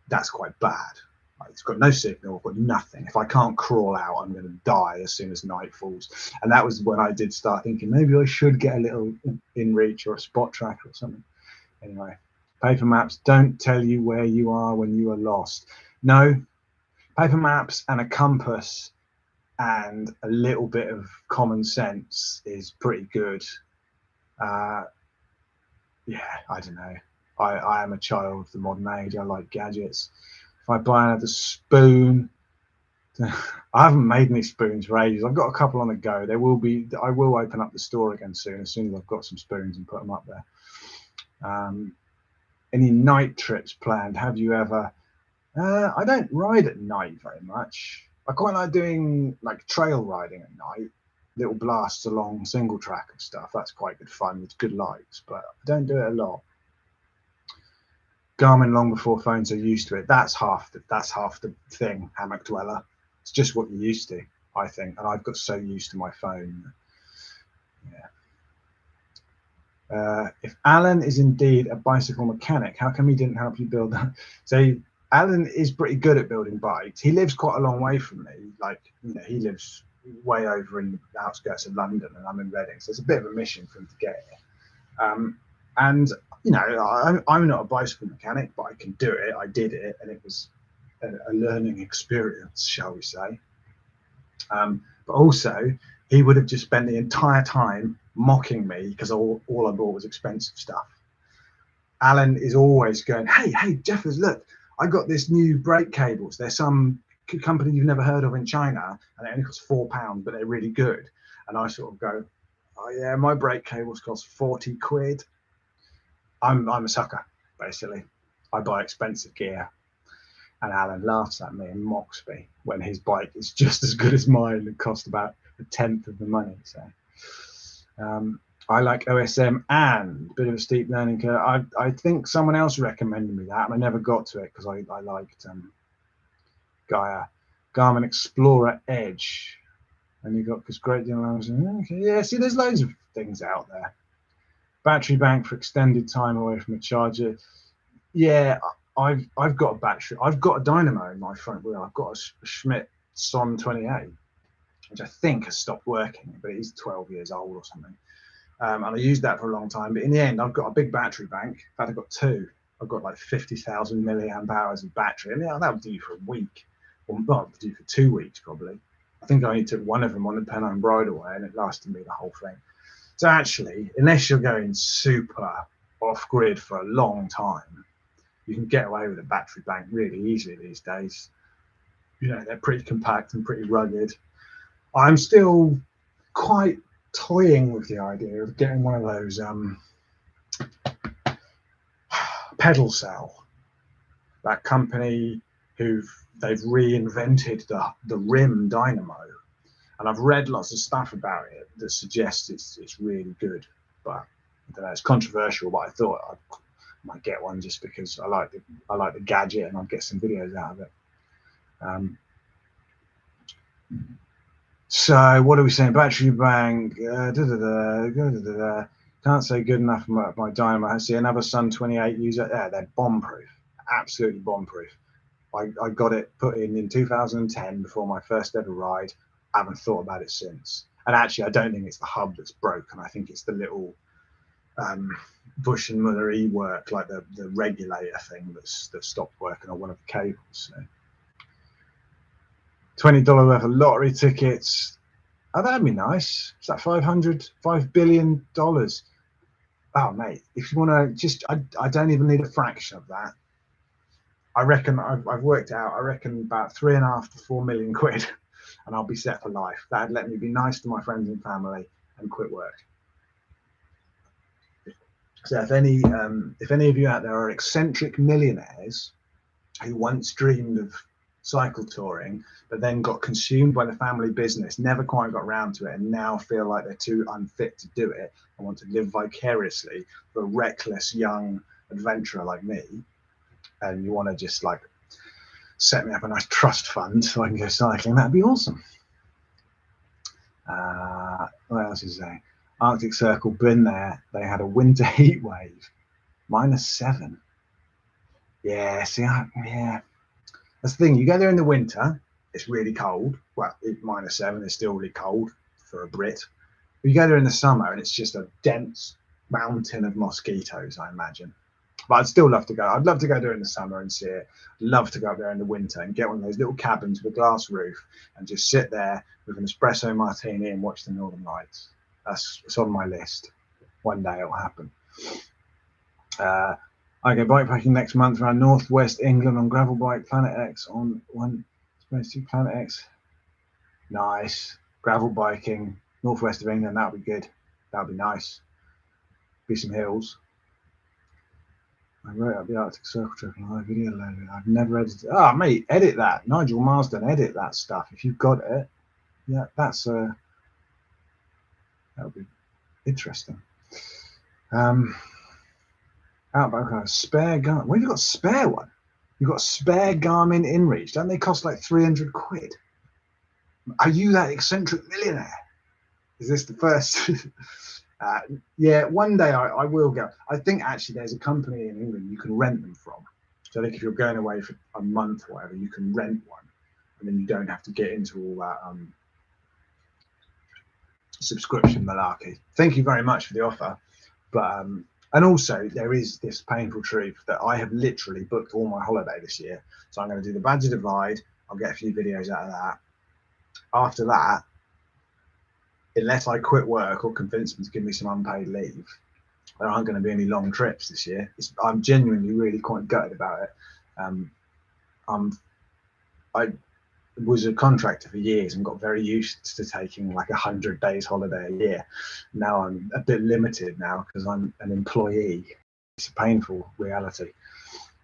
Speaker 1: that's quite bad. Like, it's got no signal, I've got nothing. If I can't crawl out, I'm going to die as soon as night falls. And that was when I did start thinking maybe I should get a little InReach or a spot tracker or something. Anyway, paper maps don't tell you where you are when you are lost. No, paper maps and a compass and a little bit of common sense is pretty good. Yeah, I don't know. I am a child of the modern age. I like gadgets. If I buy another spoon, I haven't made any spoons for ages. I've got a couple on the go. There will be. I will open up the store again soon, as soon as I've got some spoons and put them up there. Any night trips planned? Have you ever? I don't ride at night very much. I quite like doing like trail riding at night, little blasts along single track and stuff. That's quite good fun with good lights, but I don't do it a lot. Garmin long before phones are used to it. That's half the thing, hammock dweller. It's just what you're used to, I think. And I've got so used to my phone. Yeah. If Alan is indeed a bicycle mechanic, how come he didn't help you build that? So Alan is pretty good at building bikes. He lives quite a long way from me. Like, you know, he lives way over in the outskirts of London, and I'm in Reading, so it's a bit of a mission for him to get here. And you know, I'm not a bicycle mechanic, but I can do it. I did it, and it was a learning experience, shall we say. But also, he would have just spent the entire time mocking me because all I bought was expensive stuff. Alan is always going, hey, Jeffers, look, I got this new brake cables. There's some company you've never heard of in China, and it only costs £4, but they're really good. And I sort of go, oh yeah, my brake cables cost 40 quid. I'm a sucker, basically. I buy expensive gear, and Alan laughs at me and mocks me when his bike is just as good as mine and cost about a tenth of the money. So I like OSM and a bit of a steep learning curve. I think someone else recommended me that, and I never got to it because I liked Gaia. Garmin Explorer Edge, and you got this great deal. Okay, yeah. See, there's loads of things out there. Battery bank for extended time away from a charger. Yeah, I've got a battery. I've got a dynamo in my front wheel. I've got a Schmidt Son 28, which I think has stopped working, but it is 12 years old or something. And I used that for a long time. But in the end, I've got a big battery bank. In fact, I've got two. I've got like 50,000 milliamp hours of battery. And yeah, that would do you for a week. Well, that would do you for 2 weeks, probably. I think I only took one of them on the Pennine Bridleway, and it lasted me the whole thing. So actually, unless you're going super off-grid for a long time, you can get away with a battery bank really easily these days. You know, they're pretty compact and pretty rugged. I'm still quite toying with the idea of getting one of those pedal cell. That company they've reinvented the rim dynamo. And I've read lots of stuff about it that suggests it's really good, but I don't know, it's controversial. But I thought I might get one just because I like the gadget, and I'll get some videos out of it. So what are we saying? Battery bank. Can't say good enough for my Dynamo. I see another Sun 28 user. Yeah, they're bomb proof. Absolutely bomb proof. I got it put in 2010 before my first ever ride. I haven't thought about it since. And actually, I don't think it's the hub that's broken. I think it's the little Bush and Muller work, like the regulator thing that stopped working on one of the cables. So. $20 worth of lottery tickets. Oh, that'd be nice. Is that $5 billion? Oh, mate, if you want to just, I don't even need a fraction of that. I reckon I've worked out, I reckon about 3.5 to 4 million quid, and I'll be set for life. That'd let me be nice to my friends and family and quit work. So if any of you out there are eccentric millionaires who once dreamed of cycle touring, but then got consumed by the family business, never quite got around to it, and now feel like they're too unfit to do it and want to live vicariously for a reckless young adventurer like me, and you want to just like set me up a nice trust fund so I can go cycling, that'd be awesome. What else is there? Arctic Circle, been there. They had a winter heat wave, -7. Yeah, see, yeah. That's the thing. You go there in the winter, it's really cold. Well, -7 is still really cold for a Brit. But you go there in the summer, and it's just a dense mountain of mosquitoes, I imagine. But I'd still love to go. I'd love to go there in the summer and see it. I'd love to go up there in the winter and get one of those little cabins with a glass roof and just sit there with an espresso martini and watch the Northern Lights. It's on my list. One day it'll happen. I go bikepacking next month around northwest England on gravel bike. Planet X on one. Planet X. Nice. Gravel biking northwest of England. That'll be good. That'll be nice. Be some hills. I wrote up the Arctic Circle trip and live video loaded. I've never edited. Oh, mate, edit that. Nigel Marsden, edit that stuff if you've got it. Yeah, that'll be interesting. Outback, spare Garmin. Where have you got a spare one? You've got a spare Garmin InReach. Don't they cost like 300 quid? Are you that eccentric millionaire? Is this the first? Yeah, one day I will go. I think actually there's a company in England you can rent them from. So I think if you're going away for a month or whatever, you can rent one, and then you don't have to get into all that subscription malarkey. Thank you very much for the offer, but and also there is this painful truth that I have literally booked all my holiday this year. So I'm going to do the Badger Divide. I'll get a few videos out of that. After that, unless I quit work or convince them to give me some unpaid leave, there aren't going to be any long trips this year. I'm genuinely really quite gutted about it. I was a contractor for years and got very used to taking like 100 days holiday a year. Now I'm a bit limited now because I'm an employee. It's a painful reality,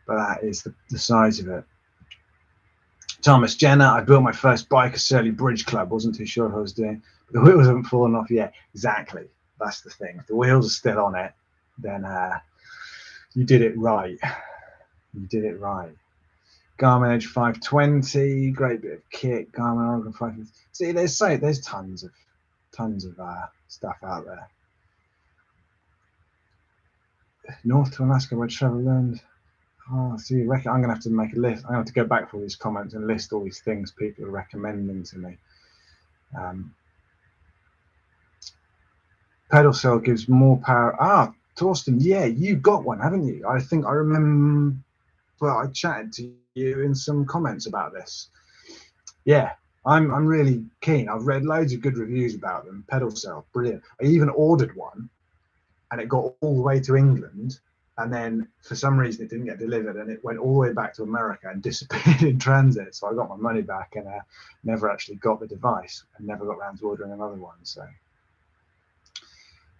Speaker 1: but that is the size of it. Thomas Jenner, I built my first bike at Surly Bridge Club. Wasn't too sure if I was doing. The wheels haven't fallen off yet. Exactly. That's the thing. If the wheels are still on it, then you did it right. You did it right. Garmin Edge 520, great bit of kit. Garmin Oracle 550. See, there's tons of stuff out there. North to Alaska, where travel learned. Oh, so you reckon I'm gonna have to make a list? I'm gonna have to go back for all these comments and list all these things people are recommending to me. Pedal cell gives more power. Torsten, yeah, you got one, haven't you? I think I remember. Well, I chatted to you in some comments about this. Yeah, I'm really keen. I've read loads of good reviews about them. Pedal cell, brilliant. I even ordered one, and it got all the way to England, and then for some reason it didn't get delivered, and it went all the way back to America and disappeared in transit. So I got my money back and never actually got the device, and never got around to ordering another one. So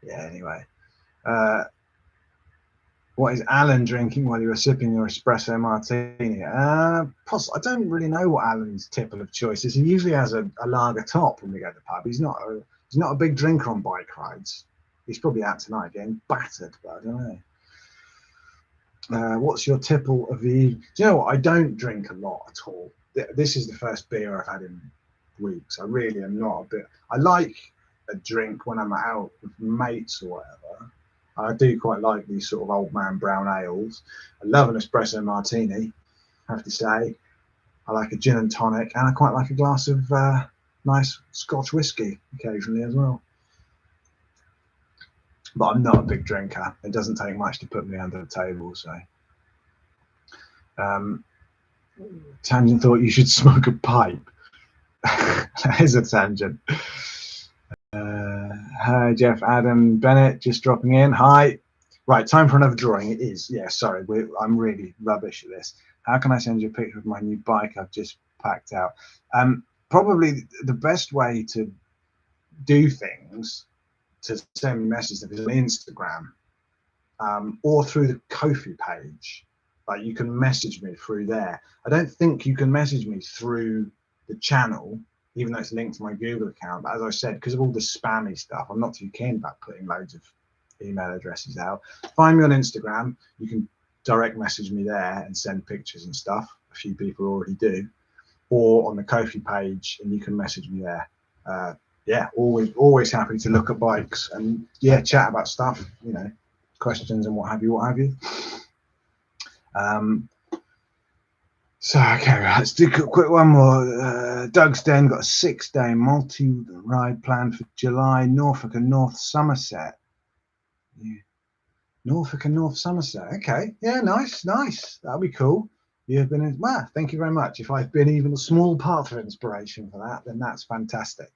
Speaker 1: yeah, anyway. What is Alan drinking while you were sipping your espresso martini? I don't really know what Alan's tipple of choice is. He usually has a lager top when we go to the pub. He's not a big drinker on bike rides. He's probably out tonight getting battered, but I don't know. What's your tipple of the evening? Do you know what? I don't drink a lot at all. This is the first beer I've had in weeks. I really am not a bit. I like a drink when I'm out with mates or whatever. I do quite like these sort of old man brown ales. I love an espresso martini, I have to say. I like a gin and tonic, and I quite like a glass of nice Scotch whiskey occasionally as well. But I'm not a big drinker. It doesn't take much to put me under the table. So, Tangent thought you should smoke a pipe. That is a tangent. Hi, Jeff, Adam, Bennett, just dropping in. Hi. Right, time for another drawing. It is. Yeah, sorry, I'm really rubbish at this. How can I send you a picture of my new bike I've just packed out? Probably the best way to do things, to send me messages, is on Instagram or through the Ko-fi page. Like, you can message me through there. I don't think you can message me through the channel, even though it's linked to my Google account. But as I said, because of all the spammy stuff, I'm not too keen about putting loads of email addresses out. Find me on Instagram. You can direct message me there and send pictures and stuff. A few people already do. Or on the Ko-fi page, and you can message me there. Yeah, always happy to look at bikes and yeah, chat about stuff, you know, questions and what have you. So okay, let's do a quick one more. Doug's Den got a 6-day multi-ride planned for July. Norfolk and North Somerset. Yeah. Norfolk and North Somerset. Okay, yeah, nice. That'll be cool. You've been in. Well, thank you very much. If I've been even a small part of inspiration for that, then that's fantastic.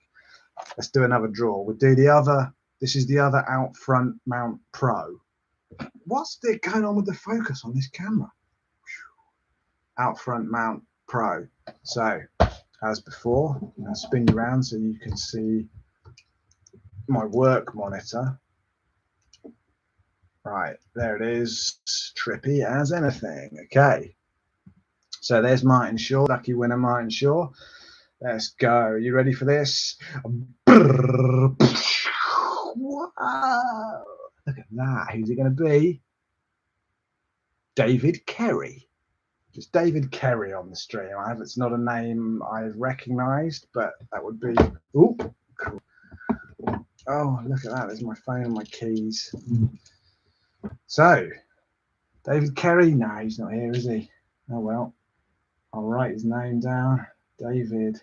Speaker 1: Let's do another draw. We'll do the other. This is the other out front mount Pro. What's going on with the focus on this camera? Out front mount Pro. So, as before, I'll spin you around so you can see my work monitor. Right, there it is. Trippy as anything. Okay. So there's Martin Shaw. Lucky winner, Martin Shaw. Let's go. Are you ready for this? Wow. Look at that. Who's it going to be? David Kerry. Just David Kerry on the stream. It's not a name I've recognised, but that would be. Ooh, cool. Oh, look at that. There's my phone and my keys. So, David Kerry. No, he's not here, is he? Oh, well. I'll write his name down. David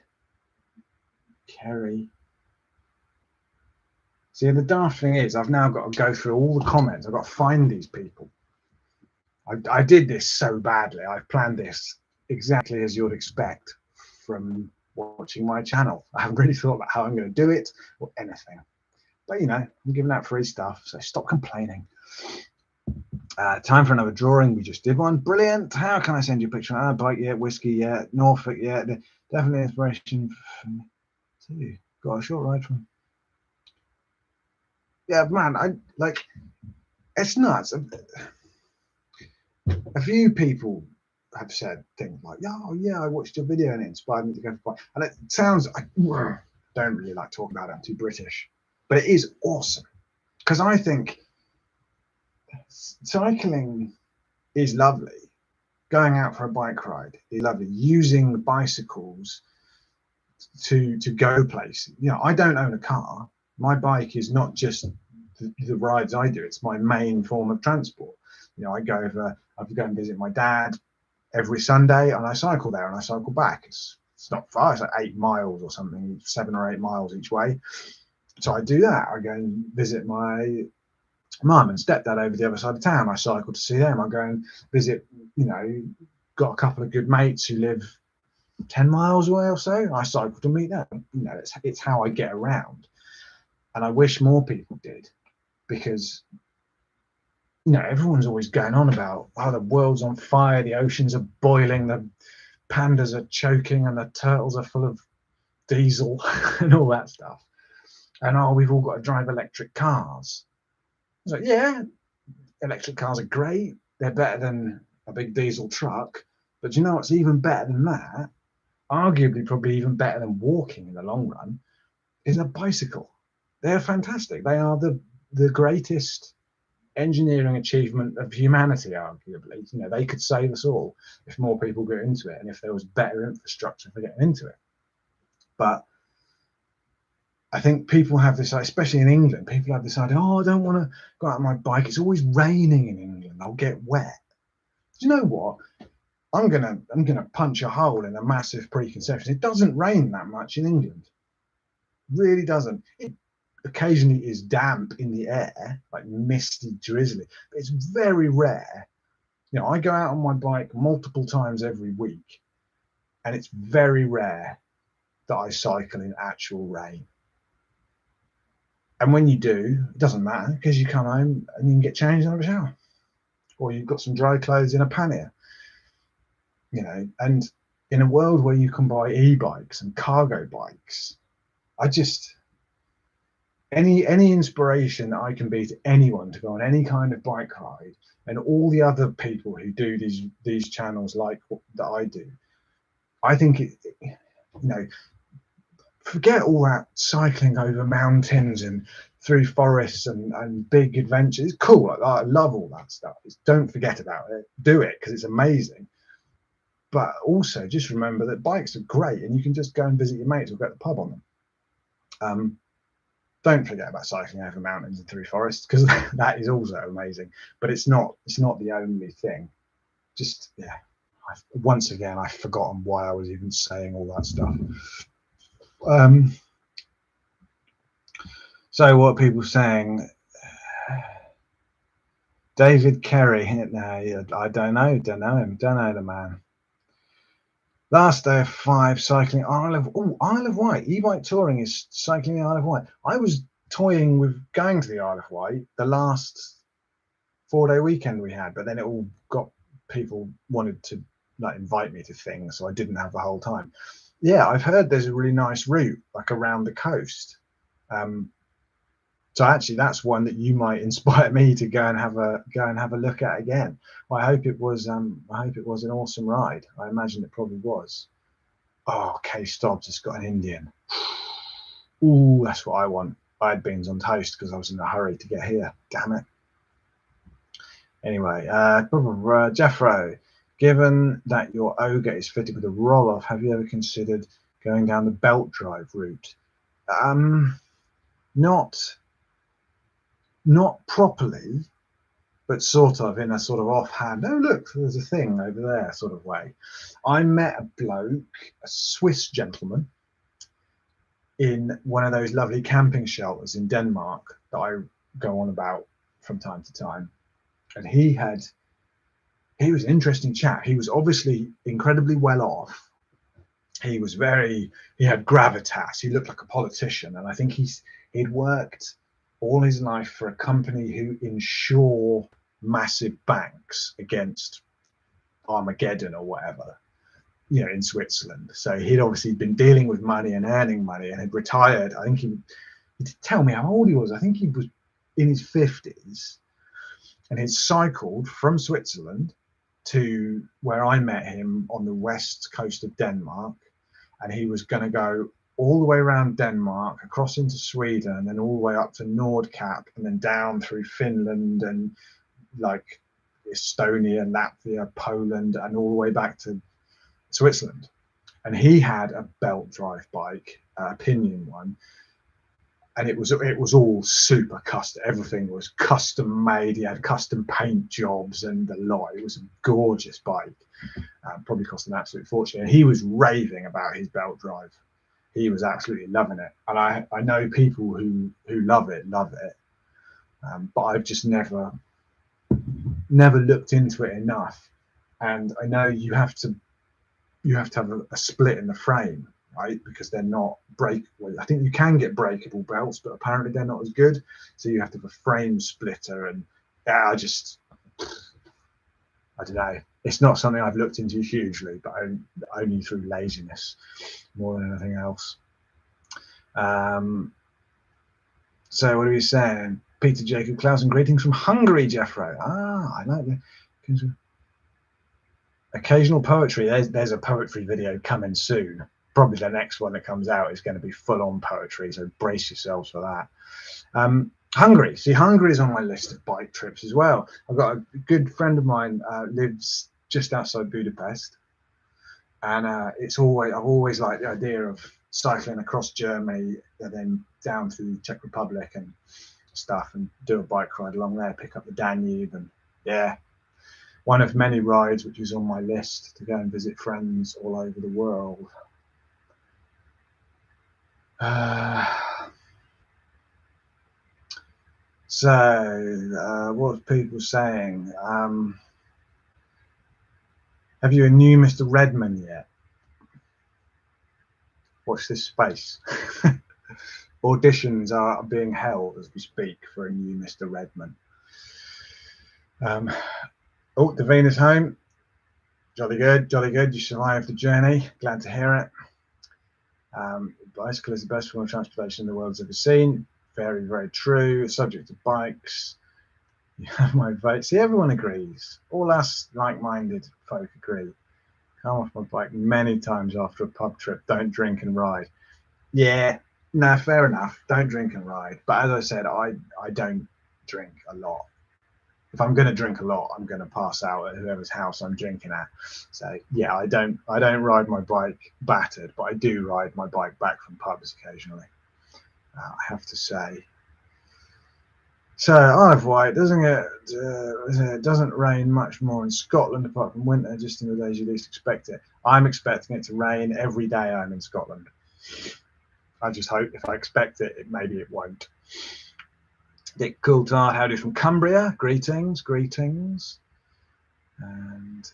Speaker 1: Kerry. See, the daft thing is, I've now got to go through all the comments. I've got to find these people. I did this so badly. I've planned this exactly as you'd expect from watching my channel. I haven't really thought about how I'm going to do it or anything. But, you know, I'm giving out free stuff, so stop complaining. Time for another drawing. We just did one. Brilliant. How can I send you a picture? Bike, yeah. Whiskey, yeah. Norfolk, yeah. Definitely inspiration for me too. Got a short ride from. Yeah, man. It's nuts. A few people have said things like, "Oh, yeah, I watched your video and it inspired me to go for bike." And it sounds. I don't really like talking about it. I'm too British, but it is awesome because I think cycling is lovely. Going out for a bike ride is lovely. Using bicycles to go places. You know, I don't own a car. My bike is not just the rides I do. It's my main form of transport. You know, I go and visit my dad every Sunday, and I cycle there and I cycle back. It's not far. It's like 8 miles or something, 7 or 8 miles each way. So I do that. I go and visit my mum and stepdad over the other side of town. I cycle to see them. I go and visit, you know, got a couple of good mates who live 10 miles away or so. I cycle to meet them. You know, it's how I get around. And I wish more people did, because, you know, everyone's always going on about, oh, the world's on fire, the oceans are boiling, the pandas are choking, and the turtles are full of diesel and all that stuff. And, oh, we've all got to drive electric cars. I was like, yeah, electric cars are great. They're better than a big diesel truck. But you know what's even better than that? Arguably, probably even better than walking in the long run, is a bicycle. They're fantastic. They are the greatest engineering achievement of humanity, arguably. You know, they could save us all if more people got into it and if there was better infrastructure for getting into it. But I think people have this, especially in England, people have this idea, oh, I don't want to go out on my bike. It's always raining in England. I'll get wet. Do you know what? I'm gonna punch a hole in a massive preconception. It doesn't rain that much in England. Really doesn't. It occasionally is damp in the air, like misty, drizzly, but it's very rare. You know, I go out on my bike multiple times every week, and it's very rare that I cycle in actual rain. And when you do, it doesn't matter because you come home and you can get changed and have a shower, or you've got some dry clothes in a pannier. You know, and in a world where you can buy e-bikes and cargo bikes, I just any inspiration that I can be to anyone to go on any kind of bike ride, and all the other people who do these channels like that I do, I think you know, forget all that cycling over mountains and through forests and big adventures. It's cool. I love all that stuff. Don't forget about it. Do it because it's amazing. But also just remember that bikes are great and you can just go and visit your mates or go to the pub on them. Don't forget about cycling over mountains and through forests because that is also amazing. But it's not the only thing. Just, yeah. Once again, I've forgotten why I was even saying all that stuff. So what are people saying? David Kerry, no, I don't know him, don't know the man. Last day of 5 cycling Isle of Wight. E-bike touring is cycling the Isle of Wight. I was toying with going to the Isle of Wight the last 4-day weekend we had, but then it all got, people wanted to like invite me to things, so I didn't have the whole time. Yeah, I've heard there's a really nice route like around the coast. So actually, that's one that you might inspire me to go and have a look at again. Well, I hope it was an awesome ride. I imagine it probably was. Oh, Kay Stobbs has got an Indian. Ooh, that's what I want. I had beans on toast because I was in a hurry to get here. Damn it. Anyway, Jeffro, given that your Ogre is fitted with a roll-off, have you ever considered going down the belt drive route? Not properly, but sort of in a sort of offhand, oh look, there's a thing over there sort of way. I met a bloke, a Swiss gentleman, in one of those lovely camping shelters in Denmark that I go on about from time to time. And he was an interesting chap. He was obviously incredibly well off. He had gravitas. He looked like a politician. And I think he'd worked all his life for a company who insure massive banks against Armageddon or whatever, you know, in Switzerland. So he'd obviously been dealing with money and earning money and had retired. I think he did tell me how old he was. I think he was in his 50s and he'd cycled from Switzerland to where I met him on the west coast of Denmark. And he was going to go all the way around Denmark, across into Sweden, and then all the way up to Nordkap, and then down through Finland and like Estonia, Latvia, Poland, and all the way back to Switzerland. And he had a belt drive bike, a pinion one, and it was all super custom. Everything was custom made. He had custom paint jobs and the lot. It was a gorgeous bike. Probably cost an absolute fortune. And he was raving about his belt drive. He was absolutely loving it, and I know people who love it, but I've just never looked into it enough. And I know you have to have a split in the frame, right? Because they're not breakable. I think you can get breakable belts, but apparently they're not as good. So you have to have a frame splitter, and I don't know. It's not something I've looked into hugely, but only through laziness more than anything else. So what are we saying? Peter Jacob Clausen, greetings from Hungary, Jeffro. I know. Occasional poetry. There's a poetry video coming soon. Probably the next one that comes out is going to be full-on poetry, so brace yourselves for that. Hungary. See, Hungary is on my list of bike trips as well. I've got a good friend of mine lives just outside Budapest, and I've always liked the idea of cycling across Germany and then down through Czech Republic and stuff, and do a bike ride along there, pick up the Danube. And yeah, one of many rides which is on my list to go and visit friends all over the world. So what are people saying? Have you a new Mr. Redman yet? Watch this space. Auditions are being held as we speak for a new Mr. Redman. Oh, Davina's home. Jolly good, jolly good. You survived the journey. Glad to hear it. Bicycle is the best form of transportation the world's ever seen. Very, very true. Subject of bikes. You have my vote. See, everyone agrees. All us like-minded folk agree. Come off my bike many times after a pub trip. Don't drink and ride. Yeah, no, fair enough. Don't drink and ride. But as I said, I don't drink a lot. If I'm going to drink a lot, I'm going to pass out at whoever's house I'm drinking at. So yeah, I don't ride my bike battered, but I do ride my bike back from pubs occasionally. I have to say. So Isle of Wight doesn't rain much more in Scotland apart from winter, just in the days you least expect it. I'm expecting it to rain every day I'm in Scotland. I just hope if I expect it, maybe it won't. Dick Coulthard, howdy from Cumbria. Greetings, greetings. And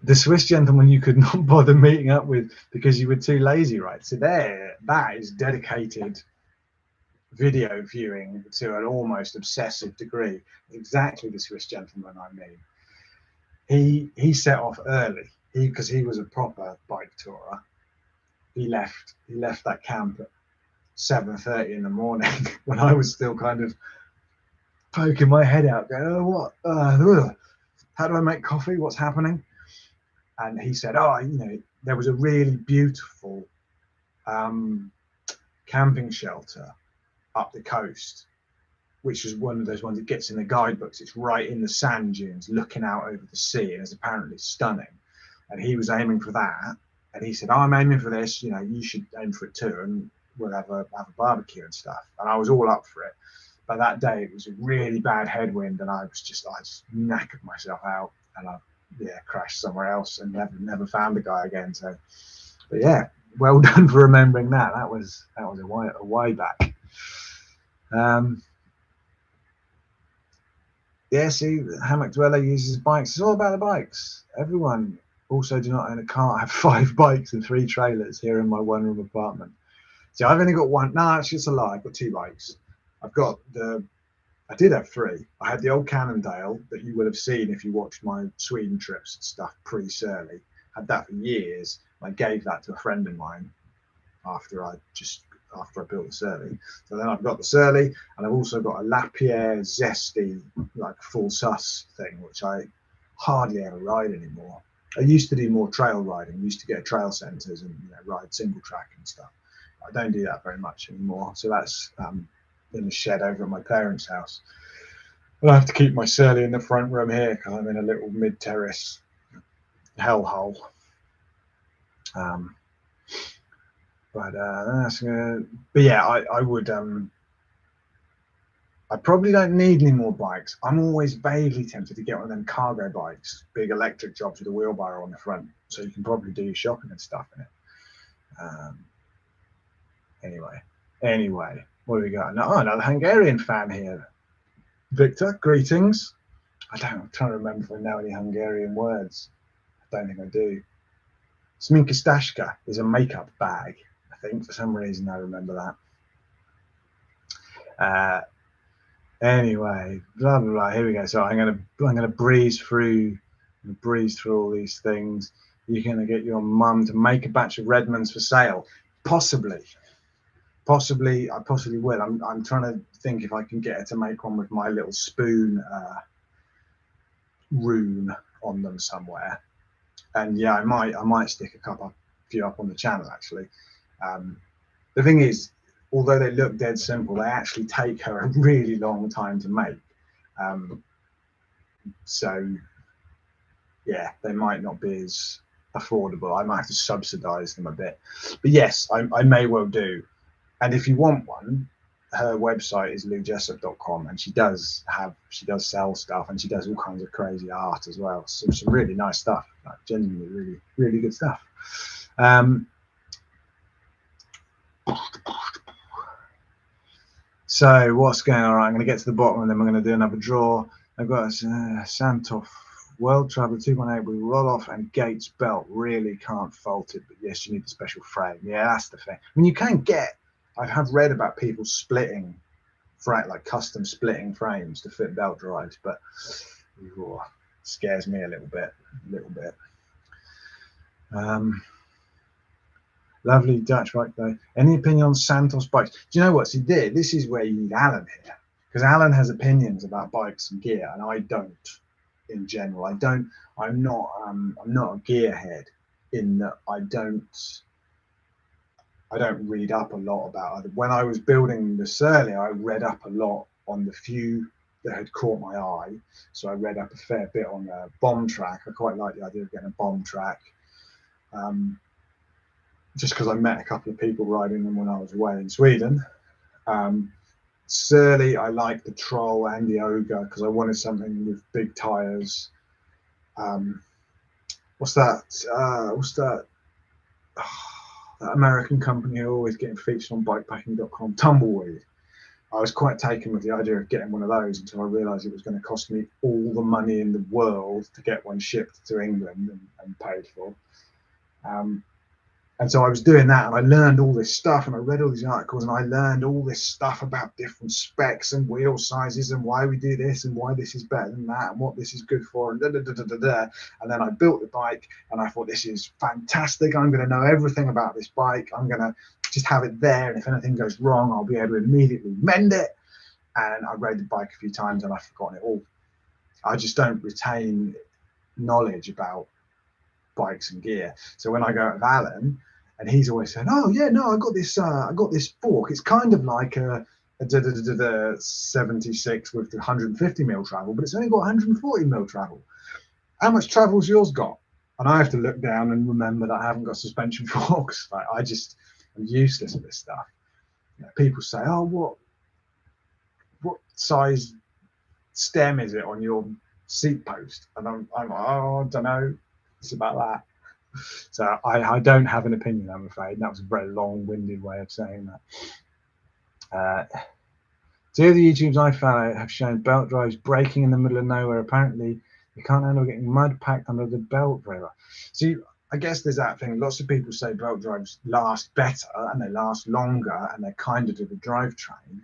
Speaker 1: the Swiss gentleman you could not bother meeting up with because you were too lazy, right? So that is dedicated video viewing to an almost obsessive degree. Exactly the Swiss gentleman I mean. He set off early because he was a proper bike tourer. He left that camp at 7:30 in the morning when I was still kind of poking my head out, going, "Oh, what? How do I make coffee? What's happening?" And he said, "Oh, there was a really beautiful camping shelter up the coast, which is one of those ones that gets in the guidebooks. It's right in the sand dunes, looking out over the sea, and is apparently stunning." And he was aiming for that. And he said, "Oh, I'm aiming for this. You should aim for it too, and we'll have a barbecue and stuff." And I was all up for it. But that day it was a really bad headwind, and I just knackered myself out, and I crashed somewhere else and never found the guy again. So, but yeah, well done for remembering that. That was a way back. Yeah, see, Hammock Dweller uses bikes. It's all about the bikes. Everyone also do not own a car. I have 5 bikes and 3 trailers here in my one-room apartment. See, I've only got one. No, it's just a lie. I've got 2 bikes. I did have 3. I had the old Cannondale that you would have seen if you watched my Sweden trips and stuff pre-Surly. Had that for years. I gave that to a friend of mine after I built the Surly. So then I've got the Surly, and I've also got a Lapierre Zesty, like full sus thing, which I hardly ever ride anymore. I used to do more trail riding. I used to get trail centres and ride single track and stuff. I don't do that very much anymore. So that's in the shed over at my parents' house. But I have to keep my Surly in the front room here because I'm in a little mid-terrace hellhole. But yeah, I would. I probably don't need any more bikes. I'm always vaguely tempted to get one of them cargo bikes, big electric jobs with a wheelbarrow on the front, so you can probably do your shopping and stuff in it. Anyway, what do we got? Another Hungarian fan here. Victor, greetings. I'm trying to remember if I know any Hungarian words. I don't think I do. Sminka Stashka is a makeup bag. I think for some reason I remember that. Anyway, blah blah blah. Here we go. So I'm gonna breeze through all these things. You're gonna get your mum to make a batch of Redmonds for sale. Possibly. I possibly will. I'm trying to think if I can get her to make one with my little spoon rune on them somewhere. And yeah, I might stick a few up on the channel actually. The thing is, although they look dead simple, they actually take her a really long time to make. So yeah, they might not be as affordable. I might have to subsidize them a bit, but yes, I may well do. And if you want one, her website is loujessup.com, and she does sell stuff, and she does all kinds of crazy art as well. Some really nice stuff, like genuinely really, really good stuff. So what's going on? I'm going to get to the bottom, and then we're going to do another draw. I've got Santoff World Traveller 2.8 with roll off and Gates belt. Really can't fault it, but yes, you need a special frame. Yeah, that's the thing. I mean, you can get. I have read about people splitting, like custom splitting frames to fit belt drives, but scares me a little bit. Lovely Dutch bike though. Any opinion on Santos bikes? Do you know what? See, this is where you need Alan here, because Alan has opinions about bikes and gear, and I don't. In general, I'm not a gearhead in that I don't read up a lot about it. When I was building this earlier, I read up a lot on the few that had caught my eye. So I read up a fair bit on a bomb track. I quite like the idea of getting a bomb track. Just because I met a couple of people riding them when I was away in Sweden. Surly, I like the Troll and the Ogre because I wanted something with big tires. What's that? That American company who are always getting featured on bikepacking.com, Tumbleweed. I was quite taken with the idea of getting one of those until I realised it was going to cost me all the money in the world to get one shipped to England and paid for. And so I was doing that, and I learned all this stuff, and I read all these articles, and I learned all this stuff about different specs and wheel sizes and why we do this and why this is better than that and what this is good for and And then I built the bike, and I thought, this is fantastic. I'm going to know everything about this bike. I'm going to just have it there, and if anything goes wrong, I'll be able to immediately mend it. And I rode the bike a few times, and I've forgotten it all. I just don't retain knowledge about bikes and gear. So when I go with Alan, and he's always saying, "Oh yeah, no, I got this fork. It's kind of like a 76 with the 150 mil travel, but it's only got 140 mil travel. How much travel's yours got?" And I have to look down and remember that I haven't got suspension forks. Like, I'm useless at this stuff. You know, people say, "Oh, what size stem is it on your seat post?" And I'm like, "Oh, I don't know. It's about that." So I don't have an opinion, I'm afraid. That was a very long-winded way of saying that. Two of the YouTubes I follow have shown belt drives breaking in the middle of nowhere. Apparently, you can't handle getting mud packed under the belt very well. So I guess there's that thing. Lots of people say belt drives last better and they last longer and they're kinder to the drivetrain.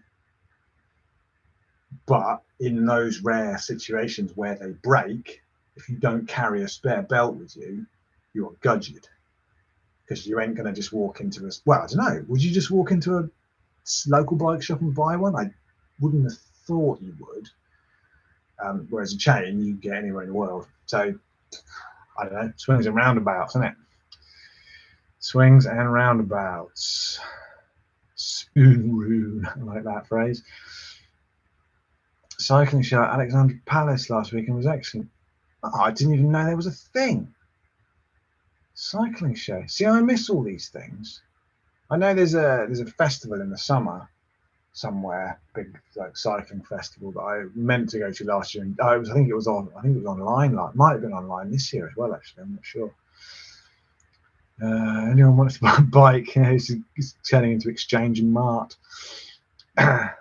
Speaker 1: But in those rare situations where they break, if you don't carry a spare belt with you, you're gudgeted, because you ain't going to just walk into I don't know, would you just walk into a local bike shop and buy one? I wouldn't have thought you would. Whereas a chain, you can get anywhere in the world. So, I don't know, swings and roundabouts, isn't it? Swings and roundabouts. Spoon-roon, I like that phrase. Cycling show at Alexandra Palace last weekend was excellent. Oh, I didn't even know there was a thing. Cycling show. See, I miss all these things. I know there's a festival in the summer somewhere, big like cycling festival that I meant to go to last year. And I think it was online. Like, might have been online this year as well. Actually, I'm not sure. Anyone wants to buy a bike? It's turning into Exchange and Mart. To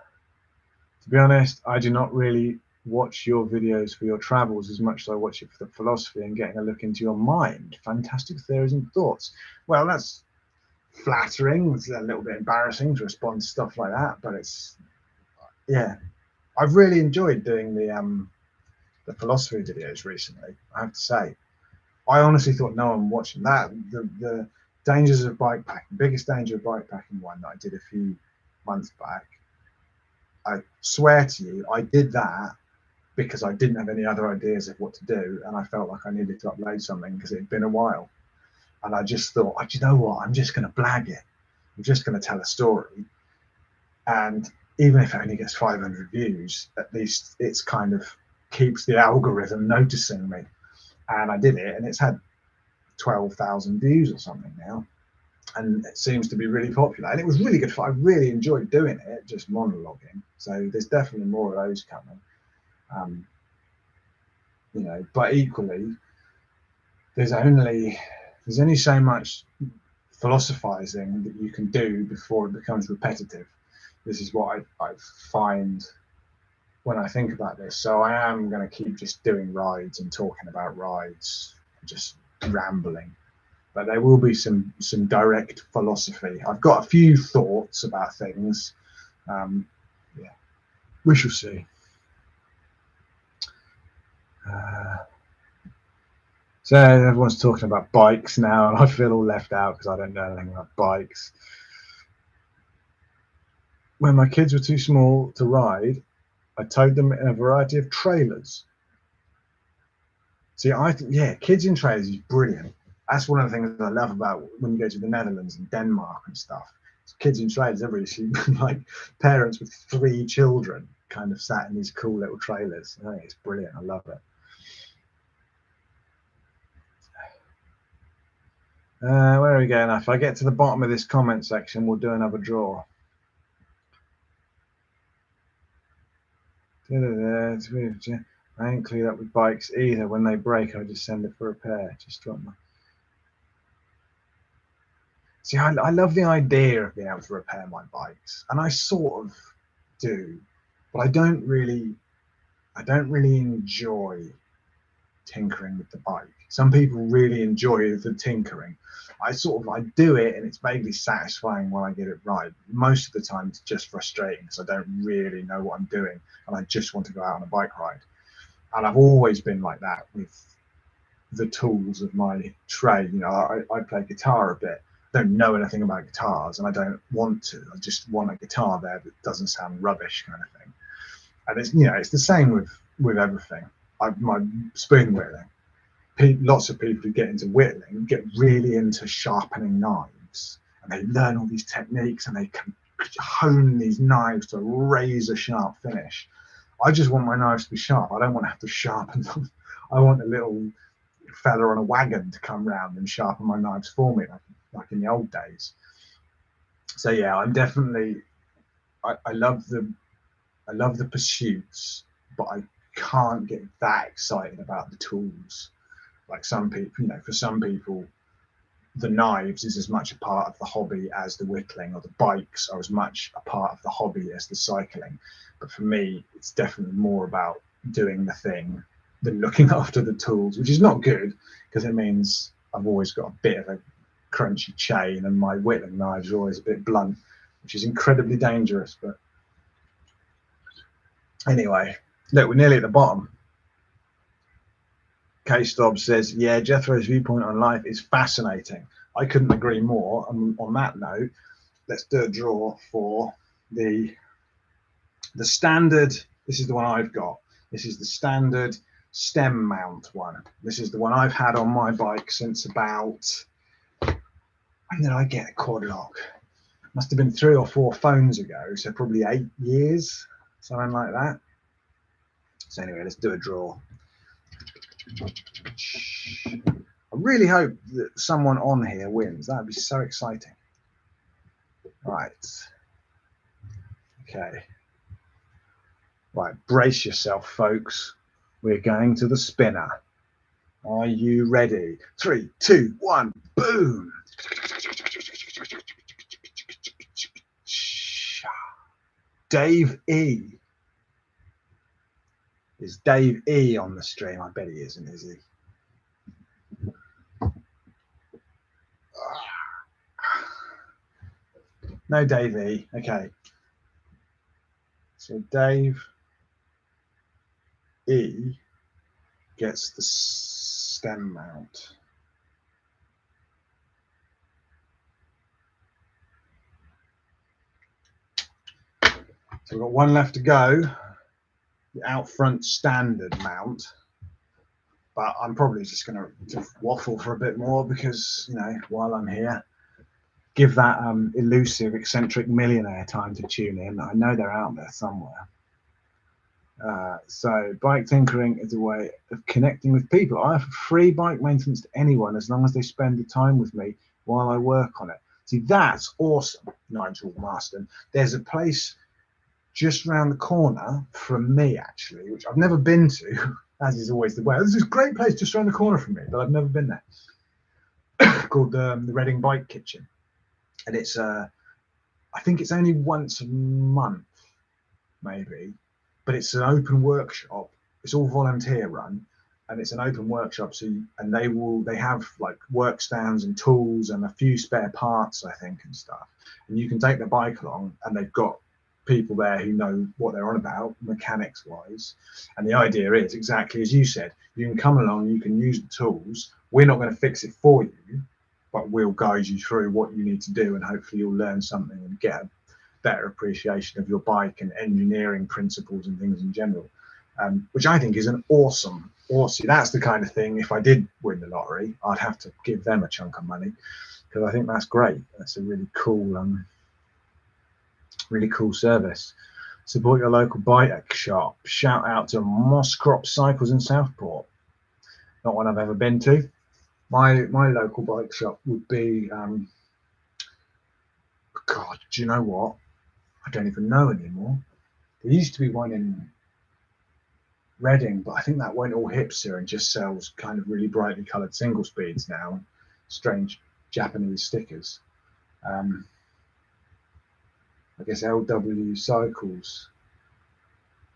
Speaker 1: be honest, I do not really watch your videos for your travels as much as I watch it for the philosophy and getting a look into your mind. Fantastic theories and thoughts. Well, that's flattering. It's a little bit embarrassing to respond to stuff like that, but yeah, I've really enjoyed doing the philosophy videos recently, I have to say. I honestly thought no one watching that. The dangers of bikepacking, biggest danger of bikepacking one that I did a few months back, I swear to you, I did that because I didn't have any other ideas of what to do, and I felt like I needed to upload something because it had been a while. And I just thought, you know what, I'm just going to blag it. I'm just going to tell a story. And even if it only gets 500 views, at least it's kind of keeps the algorithm noticing me. And I did it, and it's had 12,000 views or something now, and it seems to be really popular. And it was really good fun. I really enjoyed doing it, just monologuing. So there's definitely more of those coming. You know, but equally, there's only so much philosophizing that you can do before it becomes repetitive. This is what I find when I think about this. So I am going to keep just doing rides and talking about rides, just rambling. But there will be some direct philosophy. I've got a few thoughts about things. Yeah, we shall see. So everyone's talking about bikes now, and I feel all left out because I don't know anything about bikes. When my kids were too small to ride, I towed them in a variety of trailers. See, I think, yeah, kids in trailers is brilliant. That's one of the things I love about when you go to the Netherlands and Denmark and stuff. Kids in trailers, everybody see like parents with 3 children kind of sat in these cool little trailers. I think it's brilliant. I love it. Where are we going? If I get to the bottom of this comment section, we'll do another draw. I ain't cleared up with bikes either. When they break, I just send it for repair. Just drop my. See, I love the idea of being able to repair my bikes, and I sort of do, but I don't really enjoy tinkering with the bike. Some people really enjoy the tinkering. I do it, and it's vaguely satisfying when I get it right. Most of the time, it's just frustrating because I don't really know what I'm doing, and I just want to go out on a bike ride. And I've always been like that with the tools of my trade. You know, I play guitar a bit. Don't know anything about guitars, and I don't want to. I just want a guitar there that doesn't sound rubbish, kind of thing. And it's, you know, it's the same with everything. My spoon whittling. Lots of people who get into whittling get really into sharpening knives, and they learn all these techniques, and they can hone these knives to a razor sharp finish. I just want my knives to be sharp. I don't want to have to sharpen them. I want a little fella on a wagon to come round and sharpen my knives for me, like in the old days. So yeah, I'm definitely. I love the pursuits, but I can't get that excited about the tools. Like some people, you know, for some people, the knives is as much a part of the hobby as the whittling, or the bikes are as much a part of the hobby as the cycling. But for me, it's definitely more about doing the thing than looking after the tools, which is not good because it means I've always got a bit of a crunchy chain, and my whittling knives are always a bit blunt, which is incredibly dangerous. But anyway, look, we're nearly at the bottom. K-Stob says, yeah, Jethro's viewpoint on life is fascinating. I couldn't agree more. And on that note, let's do a draw for the standard. This is the one I've got. This is the standard stem mount one. This is the one I've had on my bike since about, when did I get a Quadlock? Must have been 3 or 4 phones ago, so probably 8 years, something like that. So anyway, let's do a draw. I really hope that someone on here wins. That would be so exciting. Right. Okay. Right, brace yourself, folks. We're going to the spinner. Are you ready? 3, 2, 1, boom! Dave E. Is Dave E on the stream? I bet he isn't, is he? No Dave E. Okay. So Dave E gets the stem mount. So we've got one left to go. The out front standard mount. But I'm probably just going to waffle for a bit more because, you know, while I'm here, give that elusive eccentric millionaire time to tune in. I know they're out there somewhere. So bike tinkering is a way of connecting with people. I offer free bike maintenance to anyone as long as they spend the time with me while I work on it. See, that's awesome, Nigel Marston. There's a place just round the corner from me, actually, which I've never been to, as is always the way. There's this great place just around the corner from me, but I've never been there, called the Reading Bike Kitchen. And it's, I think it's only once a month, maybe, but it's an open workshop. It's all volunteer run, and it's an open workshop. So they have like work stands and tools and a few spare parts, I think, and stuff. And you can take the bike along, and they've got people there who know what they're on about, mechanics wise. And the idea is exactly as you said. You can come along, you can use the tools. We're not going to fix it for you, but we'll guide you through what you need to do, and hopefully you'll learn something and get a better appreciation of your bike and engineering principles and things in general, which I think is an awesome. That's the kind of thing, if I did win the lottery, I'd have to give them a chunk of money, because I think that's great. That's a really cool service. Support your local bike shop. Shout out to Mosscrop Cycles in Southport. Not one I've ever been to. My local bike shop would be, God, do you know what? I don't even know anymore. There used to be one in Reading, but I think that went all hipster and just sells kind of really brightly coloured single speeds now. Strange Japanese stickers. I guess LW Cycles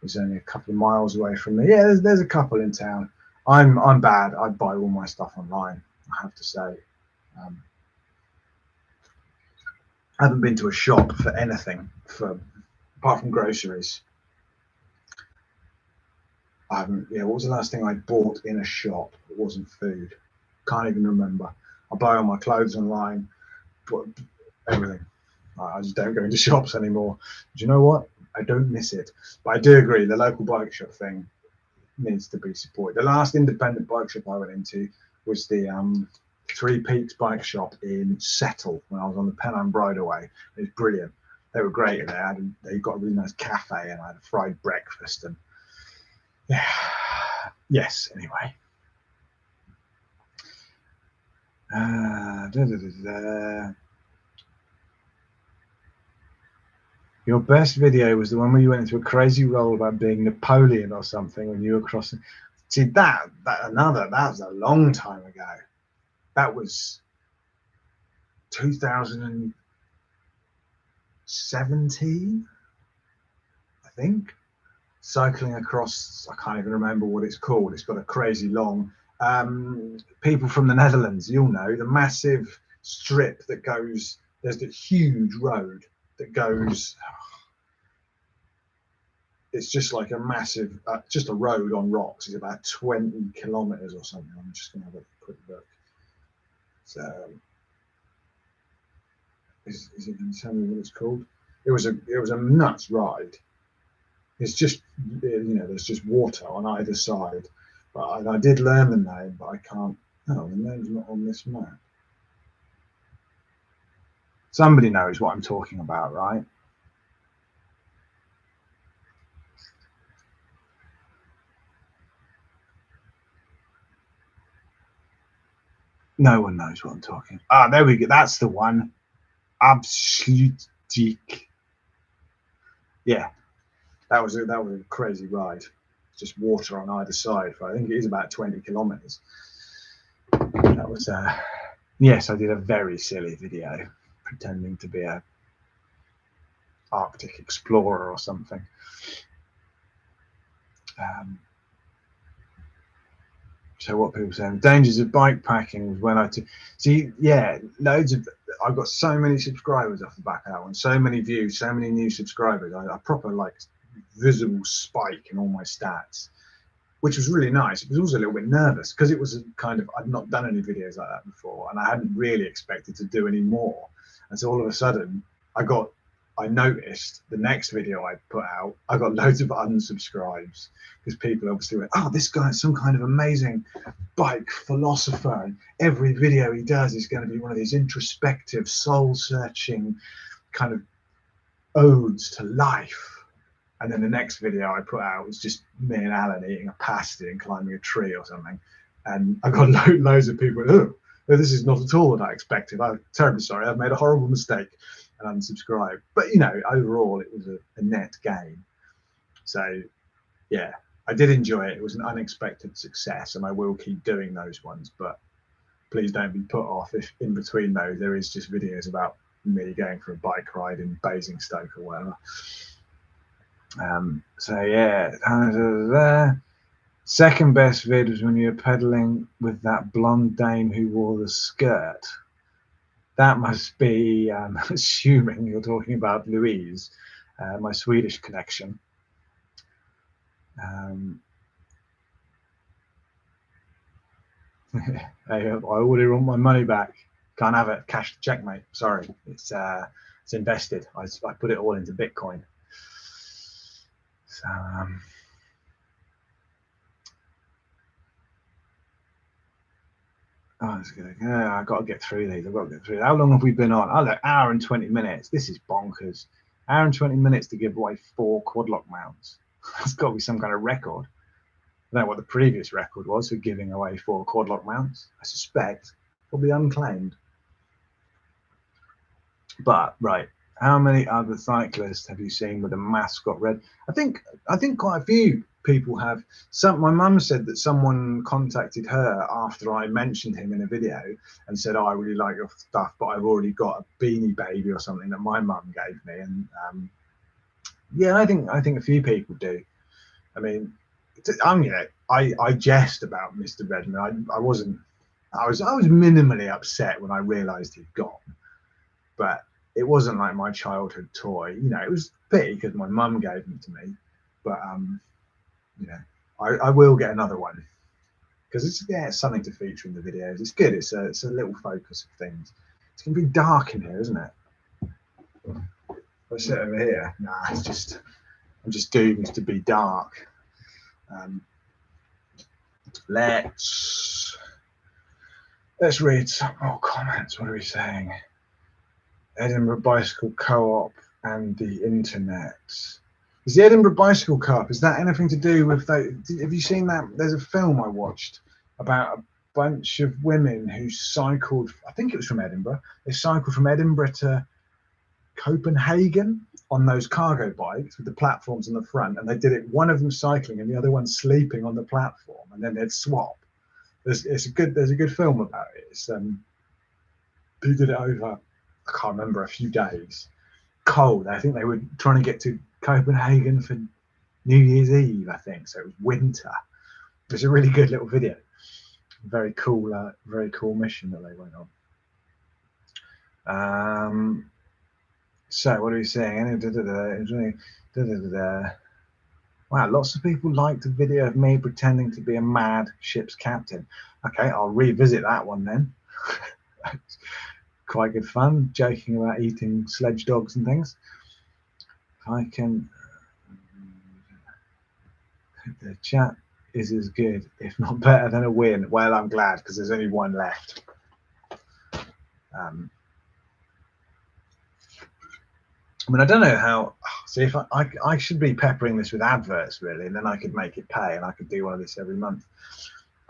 Speaker 1: is only a couple of miles away from me. Yeah, there's a couple in town. I'm bad. I buy all my stuff online, I have to say. I haven't been to a shop for anything apart from groceries. I haven't. Yeah, what was the last thing I bought in a shop that wasn't food? Can't even remember. I buy all my clothes online, but everything. I just don't go into shops anymore. Do you know what? I don't miss it. But I do agree, the local bike shop thing needs to be supported. The last independent bike shop I went into was the Three Peaks bike shop in Settle when I was on the Pennine Bridleway. It was brilliant. They were great. They got a really nice cafe, and I had a fried breakfast. And yeah, yes. Anyway, Your best video was the one where you went into a crazy role about being Napoleon or something when you were crossing. See, that was a long time ago. That was 2017, I think. Cycling across, I can't even remember what it's called. It's got a crazy long. People from the Netherlands, you'll know, the massive strip that goes, there's the huge road that goes, it's just like a massive, just a road on rocks. It's about 20 kilometers or something. I'm just going to have a quick look. So, is it going to tell me what it's called? It was a nuts ride. It's just, there's just water on either side. But I did learn the name, but I can't. No, the name's not on this map. Somebody knows what I'm talking about, right? No one knows what I'm talking about. Ah, there we go. That's the one. Absolute. Yeah, that was a crazy ride. Just water on either side. I think it is about 20 kilometers. That was yes, I did a very silly video pretending to be a Arctic explorer or something. So what people say, the dangers of bike packing was when I see, yeah, I got so many subscribers off the back of that one, so many views, so many new subscribers. I proper like visible spike in all my stats, which was really nice. It was also a little bit nervous because it was a kind of, I'd not done any videos like that before, and I hadn't really expected to do any more. And so all of a sudden I noticed the next video I put out, I got loads of unsubscribes because people obviously went, oh, this guy's some kind of amazing bike philosopher, and every video he does is going to be one of these introspective, soul-searching kind of odes to life. And then the next video I put out was just me and Alan eating a pasty and climbing a tree or something. And I got loads of people, oh, this is not at all what I expected. I'm terribly sorry. I've made a horrible mistake and unsubscribed. But, you know, overall, it was a net gain. So, yeah, I did enjoy it. It was an unexpected success, and I will keep doing those ones. But please don't be put off if in between those there is just videos about me going for a bike ride in Basingstoke or whatever. So yeah, second best vid was when you were pedaling with that blonde dame who wore the skirt. That must be assuming you're talking about Louise, my Swedish connection. I already want my money back. Can't have it. Cash the check, mate. Sorry, it's invested. I put it all into Bitcoin. So oh, that's good. Yeah, I got to get through these. I've got to get through. How long have we been on? Oh, look, hour and 20 minutes. This is bonkers. Hour and 20 minutes to give away 4 Quadlock mounts. That's got to be some kind of record. I don't know what the previous record was for giving away 4 Quadlock mounts. I suspect probably unclaimed. But right, how many other cyclists have you seen with a mascot red? I think quite a few people have. My mum said that someone contacted her after I mentioned him in a video and said, oh, I really like your stuff, but I've already got a Beanie Baby or something that my mum gave me. And yeah, I think a few people do. I mean, I jest about Mr. Redman. I was minimally upset when I realised he'd gone, but it wasn't like my childhood toy. You know, it was a pity because my mum gave them to me. But you know, I will get another one because it's something to feature in the videos. It's good. It's a little focus of things. It's gonna be dark in here, isn't it? If I sit over here, nah, I'm just doomed to be dark. Let's read some more comments. What are we saying? Edinburgh Bicycle Co-op and the internet. Is the Edinburgh Bicycle Co-op, is that anything to do with that? Have you seen that? There's a film I watched about a bunch of women who cycled, I think it was from Edinburgh. They cycled from Edinburgh to Copenhagen on those cargo bikes with the platforms on the front, and they did it, one of them cycling and the other one sleeping on the platform, and then they'd swap. There's a good film about it. It's they did it over, I can't remember, a few days. Cold. I think they were trying to get to Copenhagen for New Year's Eve, I think. So it was winter. It was a really good little video. Very cool mission that they went on. So what are we saying? Wow, lots of people liked the video of me pretending to be a mad ship's captain. Okay, I'll revisit that one then. Quite good fun, joking about eating sledge dogs and things. I can. The chat is as good, if not better, than a win. Well, I'm glad because there's only one left. I mean, I don't know how. See, if I should be peppering this with adverts really, and then I could make it pay, and I could do one of this every month.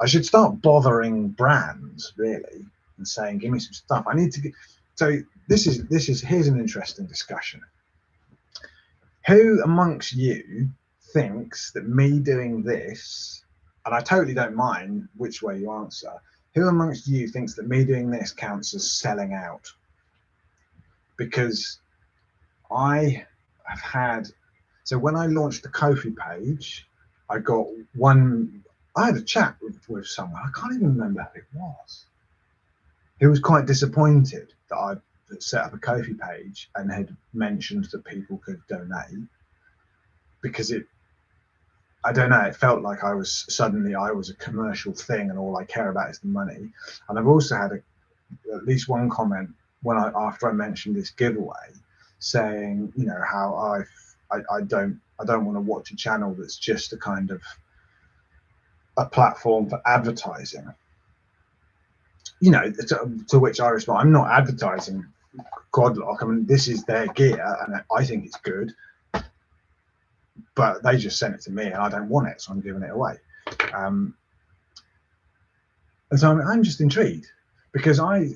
Speaker 1: I should start bothering brands really and saying, "Give me some stuff." I need to get. So here's an interesting discussion. Who amongst you thinks that me doing this, and I totally don't mind which way you answer, who amongst you thinks that me doing this counts as selling out? Because I have had, so when I launched the Ko-fi page, I had a chat with someone, I can't even remember who it was, who was quite disappointed that I set up a Ko-fi page and had mentioned that people could donate, because I don't know, it felt like I was a commercial thing and all I care about is the money. And I've also had at least one comment after I mentioned this giveaway saying, you know, how I don't want to watch a channel that's just a kind of a platform for advertising. You know, to which I respond, I'm not advertising Quadlock. I mean, this is their gear and I think it's good. but they just sent it to me and I don't want it, so I'm giving it away. And so I'm just intrigued because I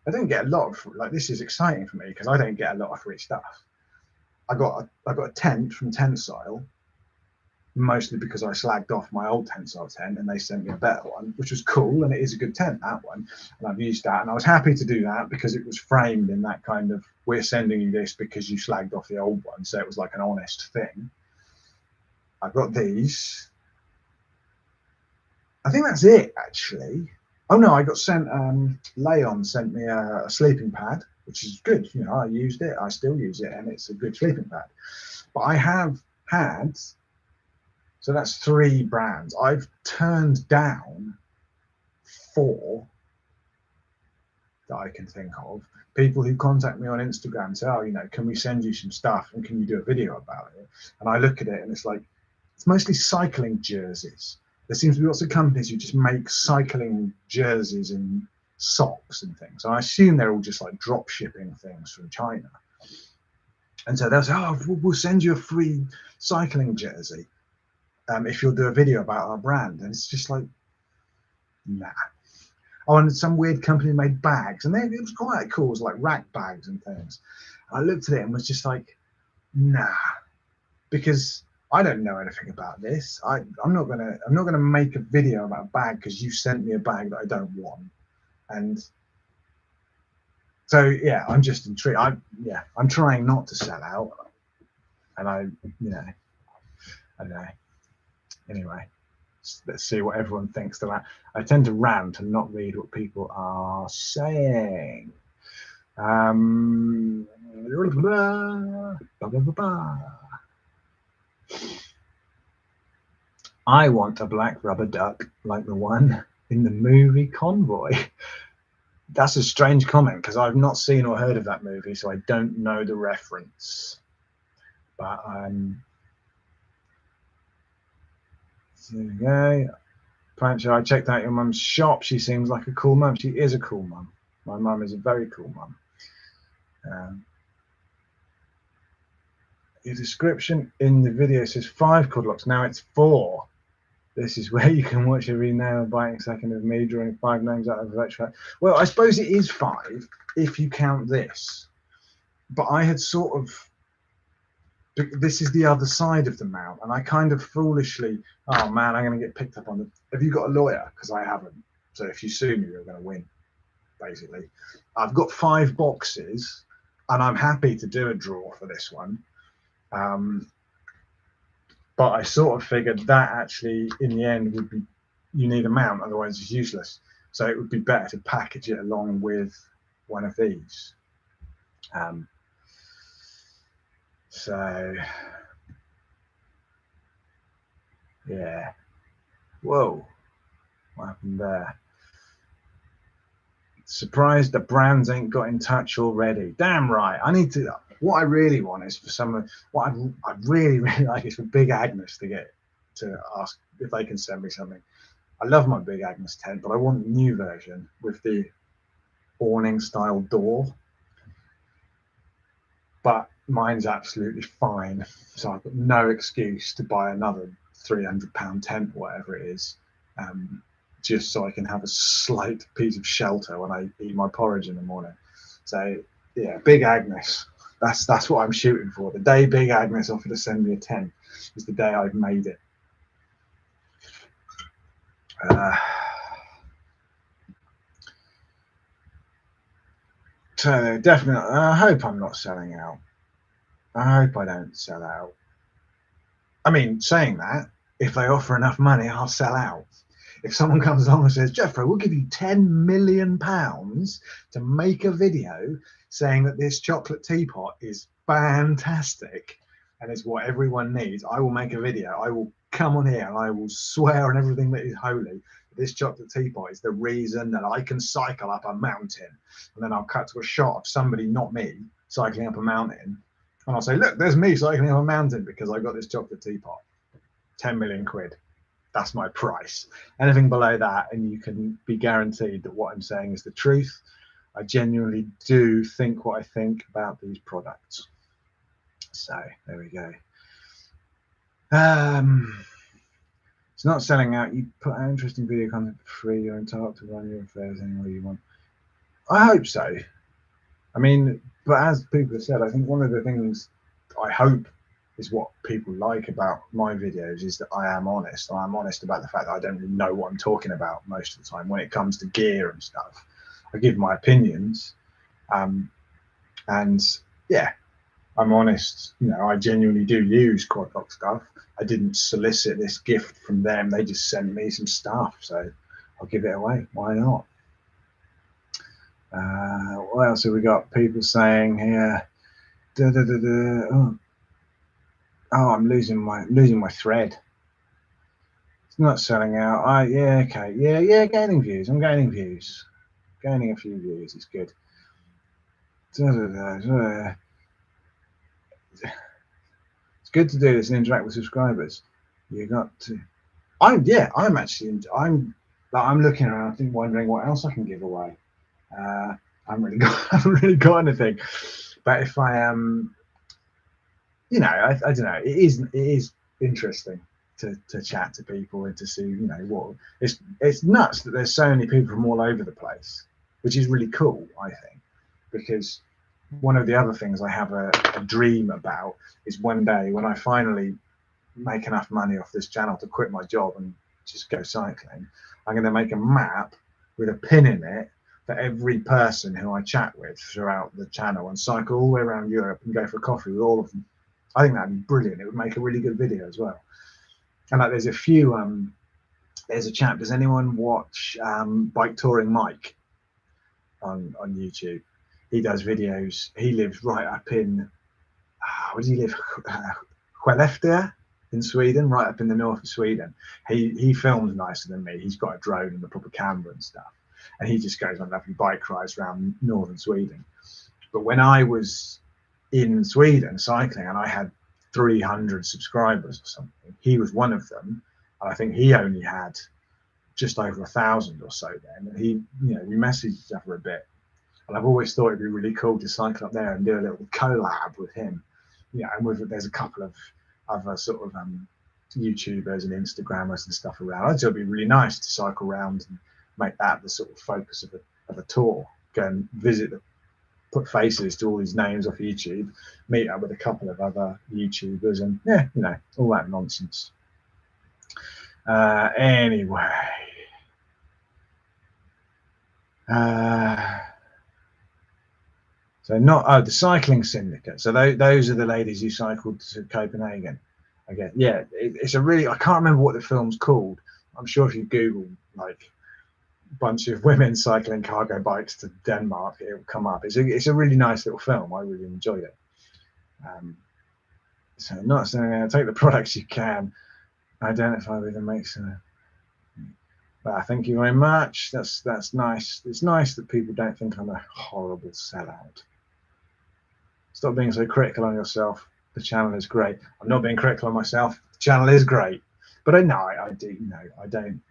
Speaker 1: don't get a lot of, like, this is exciting for me because I don't get a lot of free stuff. I got a tent from Tensile, mostly because I slagged off my old Tensile tent and they sent me a better one, which was cool, and it is a good tent, that one, and I've used that, and I was happy to do that because it was framed in that kind of, we're sending you this because you slagged off the old one, so it was like an honest thing. I've got these. I think that's it, actually. Oh no, I got sent, Leon sent me a sleeping pad, which is good. You know, I used it, I still use it, and it's a good sleeping pad. But I have had, so that's 3 brands. I've turned down 4 that I can think of. People who contact me on Instagram say, oh, you know, can we send you some stuff and can you do a video about it? And I look at it and it's like, it's mostly cycling jerseys. There seems to be lots of companies who just make cycling jerseys and socks and things. So I assume they're all just like drop shipping things from China. And so they'll say, oh, we'll send you a free cycling jersey if you'll do a video about our brand. And it's just like, nah. Oh, and some weird company made bags, and it was quite cool. It was like rack bags and things. I looked at it and was just like, nah, because I don't know anything about this. I'm not gonna make a video about a bag because you sent me a bag that I don't want. And so yeah, I'm just intrigued. I'm trying not to sell out, and I don't know. Anyway, let's see what everyone thinks to that. I tend to rant and not read what people are saying. Blah, blah, blah. I want a black rubber duck like the one in the movie Convoy. That's a strange comment because I've not seen or heard of that movie, so I don't know the reference. But there we go. Pancho, I checked out your mum's shop. She seems like a cool mum. She is a cool mum. My mum is a very cool mum. Your description in the video says 5 Quadlocks. Now it's 4. This is where you can watch every nail biting second of me drawing 5 names out of a virtual. Well, I suppose it is 5 if you count this. But I had sort of, this is the other side of the mount, and I kind of foolishly, oh man, I'm going to get picked up on the, have you got a lawyer? Because I haven't. So if you sue me, you're going to win, basically. I've got 5 boxes, and I'm happy to do a draw for this one. But I sort of figured that actually, in the end, would be, you need a mount, otherwise it's useless. So it would be better to package it along with one of these. So, yeah. Whoa, what happened there? Surprised the brands ain't got in touch already. Damn right. I need to. What I really want is for someone. What I'd really like is for Big Agnes to get to ask if they can send me something. I love my Big Agnes tent, but I want the new version with the awning style door. But mine's absolutely fine, so I've got no excuse to buy another £300 tent, whatever it is. Just so I can have a slight piece of shelter when I eat my porridge in the morning. So yeah, Big Agnes, that's what I'm shooting for. The day Big Agnes offered to send me a tent is the day I've made it. So definitely, I hope I'm not selling out. I hope I don't sell out. I mean, saying that, if they offer enough money, I'll sell out. If someone comes along and says, Jeffrey, we'll give you £10 million to make a video saying that this chocolate teapot is fantastic and is what everyone needs, I will make a video. I will come on here and I will swear on everything that is holy. This chocolate teapot is the reason that I can cycle up a mountain. And then I'll cut to a shot of somebody, not me, cycling up a mountain. And I'll say, look, there's me cycling up a mountain because I got this chocolate teapot. 10 million quid. That's my price. Anything below that, and you can be guaranteed that what I'm saying is the truth. I genuinely do think what I think about these products. So there we go. It's not selling out. You put out interesting video content for free. You're entitled to run your affairs any way you want. I hope so. I mean, but as people have said, I think one of the things I hope is what people like about my videos is that I am honest. I'm honest about the fact that I don't really know what I'm talking about most of the time when it comes to gear and stuff. I give my opinions, and yeah, I'm honest. You know, I genuinely do use Quadlock stuff. I didn't solicit this gift from them. They just sent me some stuff, so I'll give it away. Why not? What else have we got? People saying here, oh, I'm losing my thread. It's not selling out. Yeah, okay, yeah, gaining views. I'm gaining views, gaining a few views. It's good. It's good to do this and interact with subscribers. You got to. I'm looking around, I think, wondering what else I can give away. I haven't really got anything. But if I I don't know. It is interesting to chat to people and to see, what it's nuts that there's so many people from all over the place, which is really cool, I think, because one of the other things I have a dream about is one day when I finally make enough money off this channel to quit my job and just go cycling, I'm going to make a map with a pin in it for every person who I chat with throughout the channel and cycle all the way around Europe and go for coffee with all of them. I think that'd be brilliant. It would make a really good video as well. And like, there's a chap. Does anyone watch Bike Touring Mike on YouTube? He does videos. He lives right up in where does he live? Skellefteå in Sweden, right up in the north of Sweden. He films nicer than me. He's got a drone and a proper camera and stuff, and he just goes on lovely bike rides around northern Sweden. But when I was in Sweden cycling and I had 300 subscribers or something, he was one of them, and I think he only had just over 1,000 or so then. And he, we messaged each other a bit, and I've always thought it'd be really cool to cycle up there and do a little collab with him. And there's a couple of other sort of YouTubers and Instagrammers and stuff around. I think it'd be really nice to cycle around and make that the sort of focus of a tour. Go and visit put faces to all these names off YouTube, meet up with a couple of other YouTubers, and all that nonsense. Anyway. So the cycling syndicate. So those are the ladies who cycled to Copenhagen. I guess. Yeah, it's a really. I can't remember what the film's called. I'm sure if you Google like bunch of women cycling cargo bikes to Denmark, it will come up. It's a really nice little film. I really enjoyed it. So not saying take the products you can, identify with and make some. Well, thank you very much. That's nice. It's nice that people don't think I'm a horrible sellout. Stop being so critical on yourself. The channel is great. I'm not being critical on myself. The channel is great. But I don't.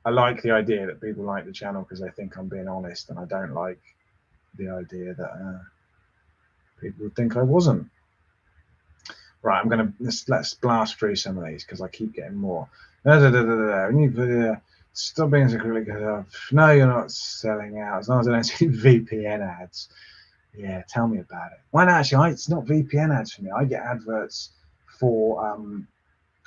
Speaker 1: I like the idea that people like the channel because they think I'm being honest, and I don't like the idea that people would think I wasn't. Right, let's blast through some of these because I keep getting more. Stop being so critical. No, you're not selling out. As long as I don't see VPN ads. Yeah, tell me about it. Well, actually, it's not VPN ads for me. I get adverts for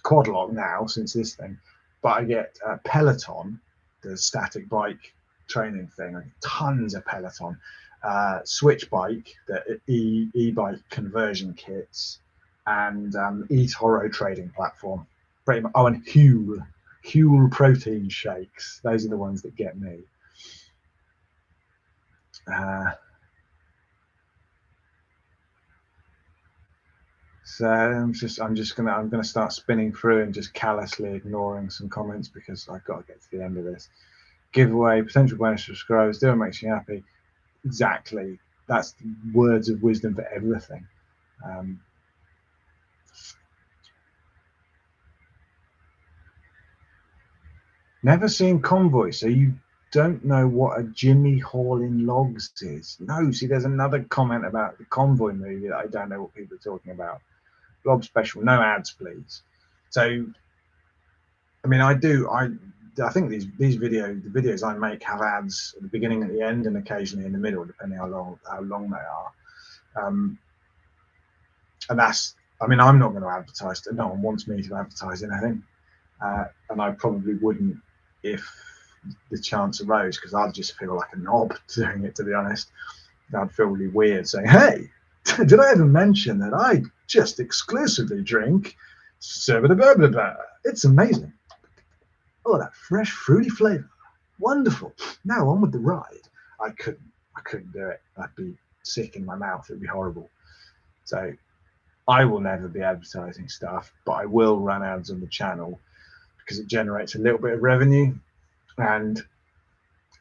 Speaker 1: Quadlock now since this thing, but I get Peloton, the static bike training thing. I get tons of Peloton, Switch Bike, the e-bike conversion kits, and eToro trading platform. Pretty much. Oh, and Huel protein shakes. Those are the ones that get me. So I'm gonna start spinning through and just callously ignoring some comments because I've got to get to the end of this. Giveaway, potential bonus subscribers, do what makes you happy. Exactly. That's words of wisdom for everything. Never seen Convoy, so you don't know what a Jimmy hauling logs is. No, see, there's another comment about the Convoy movie that I don't know what people are talking about. blob special, no ads, please. So, I mean, I think the videos I make have ads at the beginning, at the end, and occasionally in the middle, depending how long they are. And that's, I mean, I'm not going to advertise. No one wants me to advertise anything, and I probably wouldn't if the chance arose, because I'd just feel like a knob doing it, to be honest. I'd feel really weird saying, hey, did I ever mention that I just exclusively drink it's amazing. Oh, that fresh fruity flavor, wonderful. Now on with the ride. I couldn't do it. I'd be sick in my mouth. It'd be horrible. So I will never be advertising stuff, but I will run ads on the channel because it generates a little bit of revenue. And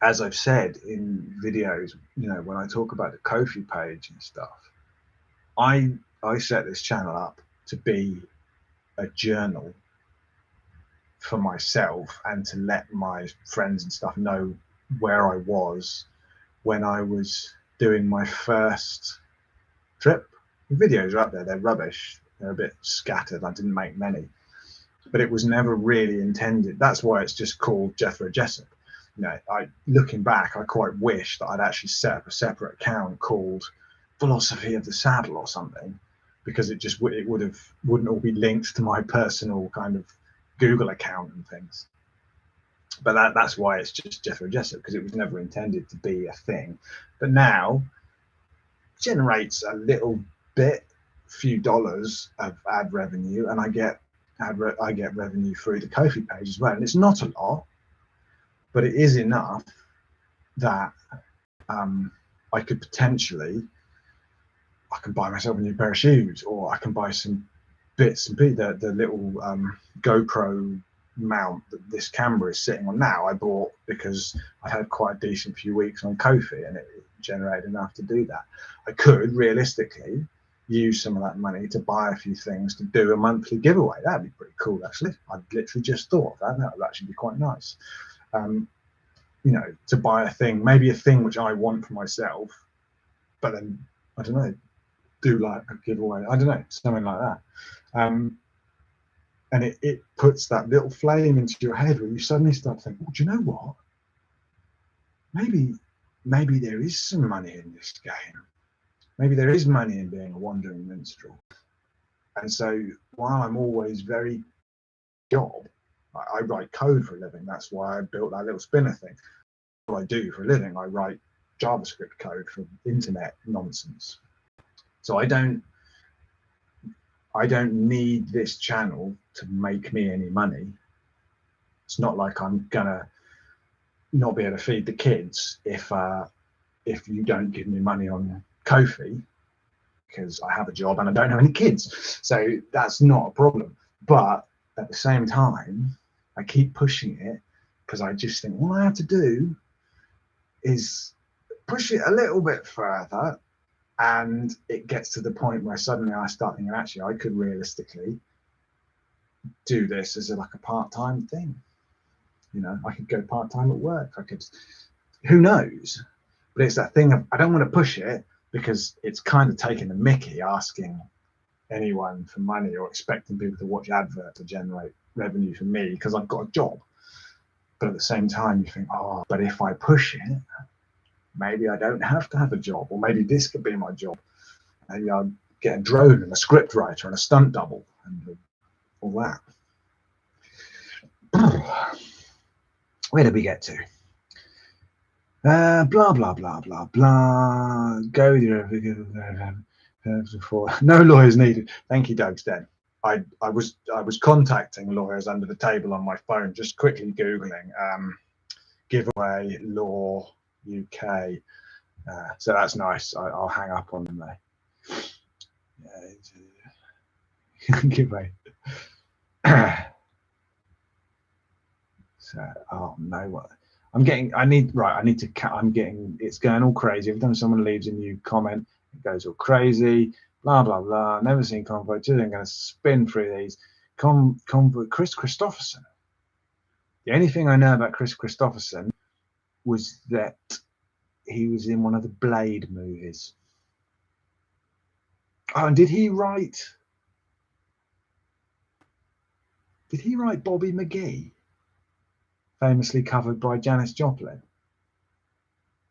Speaker 1: as I've said in videos, you know, when I talk about the Ko-fi page and stuff, I set this channel up to be a journal for myself and to let my friends and stuff know where I was when I was doing my first trip. The videos are up there, they're rubbish, they're a bit scattered, I didn't make many, but it was never really intended. That's why it's just called Jethro Jessup. You know, looking back, I quite wish that I'd actually set up a separate account called Philosophy of the Saddle or something, because it wouldn't all be linked to my personal kind of Google account and things. But that's why it's just Jethro Jessup, because it was never intended to be a thing. But now it generates a little bit, few dollars of ad revenue, and I get revenue through the Ko-fi page as well. And it's not a lot, but it is enough that I could potentially, I can buy myself a new pair of shoes, or I can buy some bits and pieces. The little GoPro mount that this camera is sitting on now, I bought because I had quite a decent few weeks on Ko-fi, and it generated enough to do that. I could realistically use some of that money to buy a few things to do a monthly giveaway. That'd be pretty cool, actually. I literally just thought of that. That would actually be quite nice. You know, to buy a thing, maybe a thing which I want for myself, but then, I don't know, do like a giveaway. I don't know, something like that. And it puts that little flame into your head where you suddenly start thinking, oh, do you know what? Maybe there is some money in this game. Maybe there is money in being a wandering minstrel. And so while I'm always very job, I write code for a living. That's why I built that little spinner thing. What I do for a living, I write JavaScript code for internet nonsense. So I don't need this channel to make me any money. It's not like I'm gonna not be able to feed the kids if you don't give me money on Ko-fi, because I have a job and I don't have any kids. So that's not a problem. But at the same time, I keep pushing it because I just think all I have to do is push it a little bit further, and it gets to the point where suddenly I start thinking, actually, I could realistically do this as like a part-time thing. You know, I could go part-time at work. I could, who knows? But it's that thing of, I don't want to push it because it's kind of taking the mickey asking anyone for money or expecting people to watch adverts to generate revenue for me because I've got a job. But at the same time, you think, oh, but if I push it, maybe I don't have to have a job, or maybe this could be my job. Maybe I'll get a drone and a script writer and a stunt double and all that. Where did we get to? Blah, blah, blah, blah, blah. Go there. No lawyers needed. Thank you, Doug Stead. I was contacting lawyers under the table on my phone, just quickly Googling giveaway law UK. So that's nice. I'll hang up on them there. Giveaway. So, oh no, what? I'm getting, it's going all crazy. Every time someone leaves a new comment, it goes all crazy, blah, blah, blah. Never seen Convoy 2. I'm going to spin through these. Chris Christopherson. The only thing I know about Chris Christopherson was that he was in one of the Blade movies. Oh, and did he write Did he write Bobby McGee? Famously covered by Janis Joplin.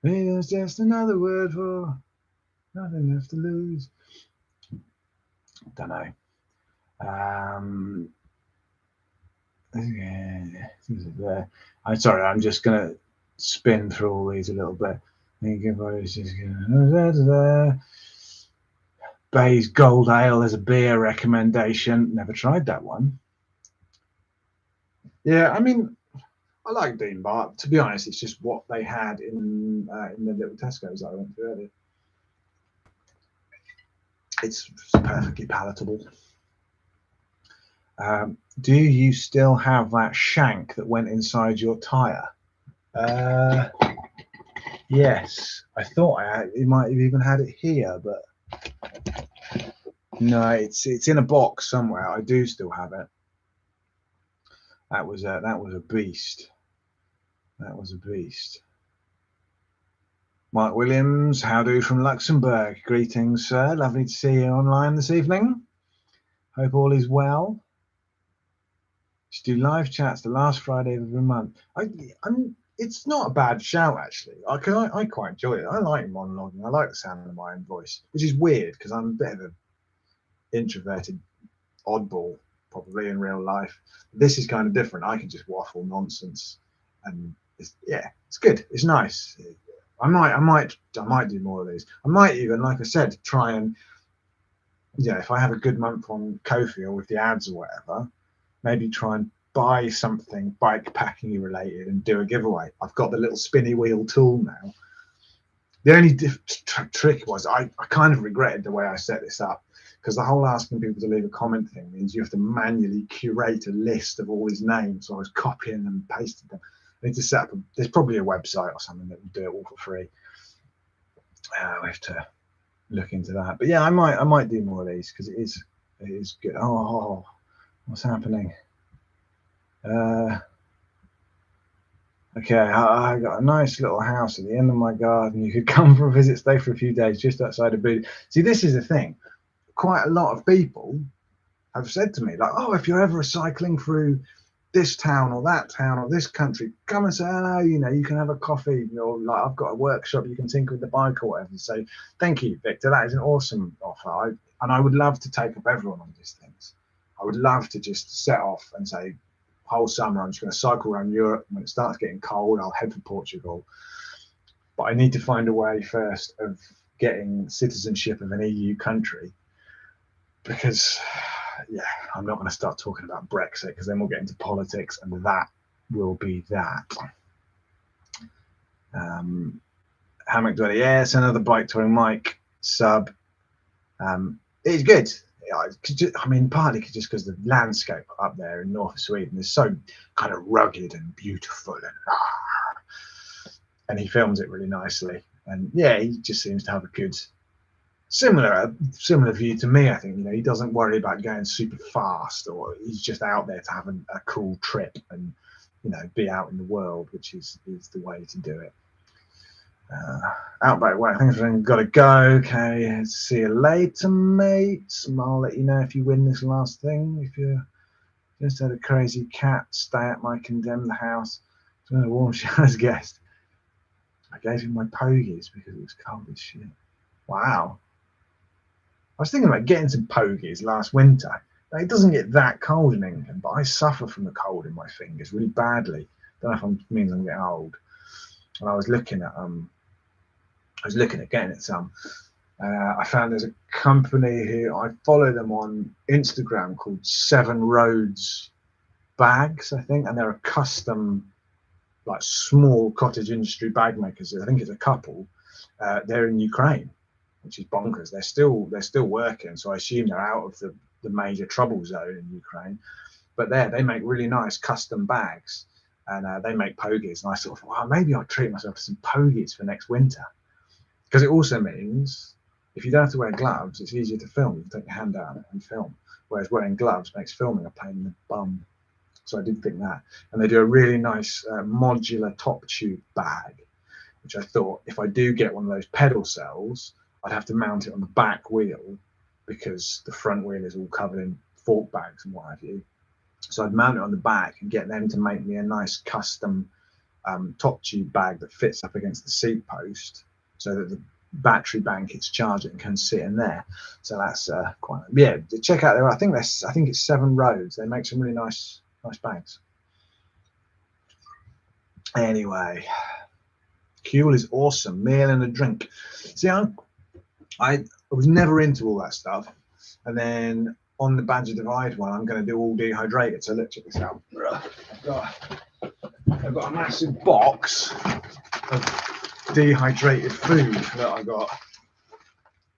Speaker 1: It's just another word for nothing left to lose. Don't know. I'm sorry, I'm just going to spin through all these a little bit. Bayes Gold Ale is a beer recommendation. Never tried that one. Yeah, I mean, I like Dean Bar. To be honest, it's just what they had in the little Tesco's that I went to earlier. It's perfectly palatable. Do you still have that shank that went inside your tyre? Yes, I thought you might have even had it here, but no, it's in a box somewhere. I do still have it. That was a beast. That was a beast. Mark Williams, how do from Luxembourg? Greetings, sir. Lovely to see you online this evening. Hope all is well. Just do live chats the last Friday of every month. It's not a bad shout, actually. I quite enjoy it. I like monologuing. I like the sound of my own voice, which is weird because I'm a bit of an introverted oddball, probably in real life. This is kind of different. I can just waffle nonsense, and it's good. It's nice. I might do more of these. I might even, like I said, try and if I have a good month on Ko-fi or with the ads or whatever, maybe try and buy something bike packing related and do a giveaway. I've got the little spinny wheel tool now. The only trick was I kind of regretted the way I set this up, because the whole asking people to leave a comment thing means you have to manually curate a list of all his names. So I was copying and pasting them. I need to set up there's probably a website or something that will do it all for free. We have to look into that. But yeah, I might do more of these because it is good. Oh, what's happening? Okay, I got a nice little house at the end of my garden. You could come for a visit, stay for a few days just outside of Booth. See, this is the thing. Quite a lot of people have said to me, like, oh, if you're ever cycling through this town or that town or this country, come and say hello, you can have a coffee, or like I've got a workshop, you can tinker with the bike or whatever. So thank you, Victor. That is an awesome offer. And I would love to take up everyone on these things. I would love to just set off and say, whole summer I'm just going to cycle around Europe. When it starts getting cold, I'll head for Portugal. But I need to find a way first of getting citizenship of an EU country, because I'm not going to start talking about Brexit, because then we'll get into politics and that will be that. Hammock Dwelly, yes, another bike touring Mike sub. It's good. Partly just because the landscape up there in north of Sweden is so kind of rugged and beautiful, and he films it really nicely. And yeah, he just seems to have a good similar view to me. I think he doesn't worry about going super fast, or he's just out there to have a cool trip and be out in the world, which is the way to do it. Outback way, things have got to go. Okay, see you later, mates. I'll let you know if you win this last thing. If you just had a crazy cat stay at my condemned house, so a warm shower's guest. I gave him my pogies because it was cold as shit. Wow. I was thinking about getting some pogies last winter. Now, it doesn't get that cold in England, but I suffer from the cold in my fingers really badly. Don't know if it means I'm getting old. And I was looking at getting it some. I found there's a company who I follow them on Instagram called 7 Roads Bags, I think, and they're a custom, like, small cottage industry bag makers. I think it's a couple. They're in Ukraine, which is bonkers. They're still working, so I assume they're out of the major trouble zone in Ukraine. But they make really nice custom bags, and they make pogies. And I sort of thought, well, maybe I'll treat myself to some pogies for next winter. Because it also means if you don't have to wear gloves, it's easier to film. You can take your hand out and film. Whereas wearing gloves makes filming a pain in the bum. So I did think that. And they do a really nice modular top tube bag, which I thought if I do get one of those pedal cells, I'd have to mount it on the back wheel because the front wheel is all covered in fork bags and what have you. So I'd mount it on the back and get them to make me a nice custom top tube bag that fits up against the seat post, so that the battery bank it's charged and can sit in there. So that's quite, yeah, check out there. I think it's 7 rows. They make some really nice bags. Anyway, Kuehl is awesome. Meal and a drink. See, I was never into all that stuff, and then on the Badger Divide one, I'm going to do all dehydrated. So let's check this out. I've got a massive box of dehydrated food that I got.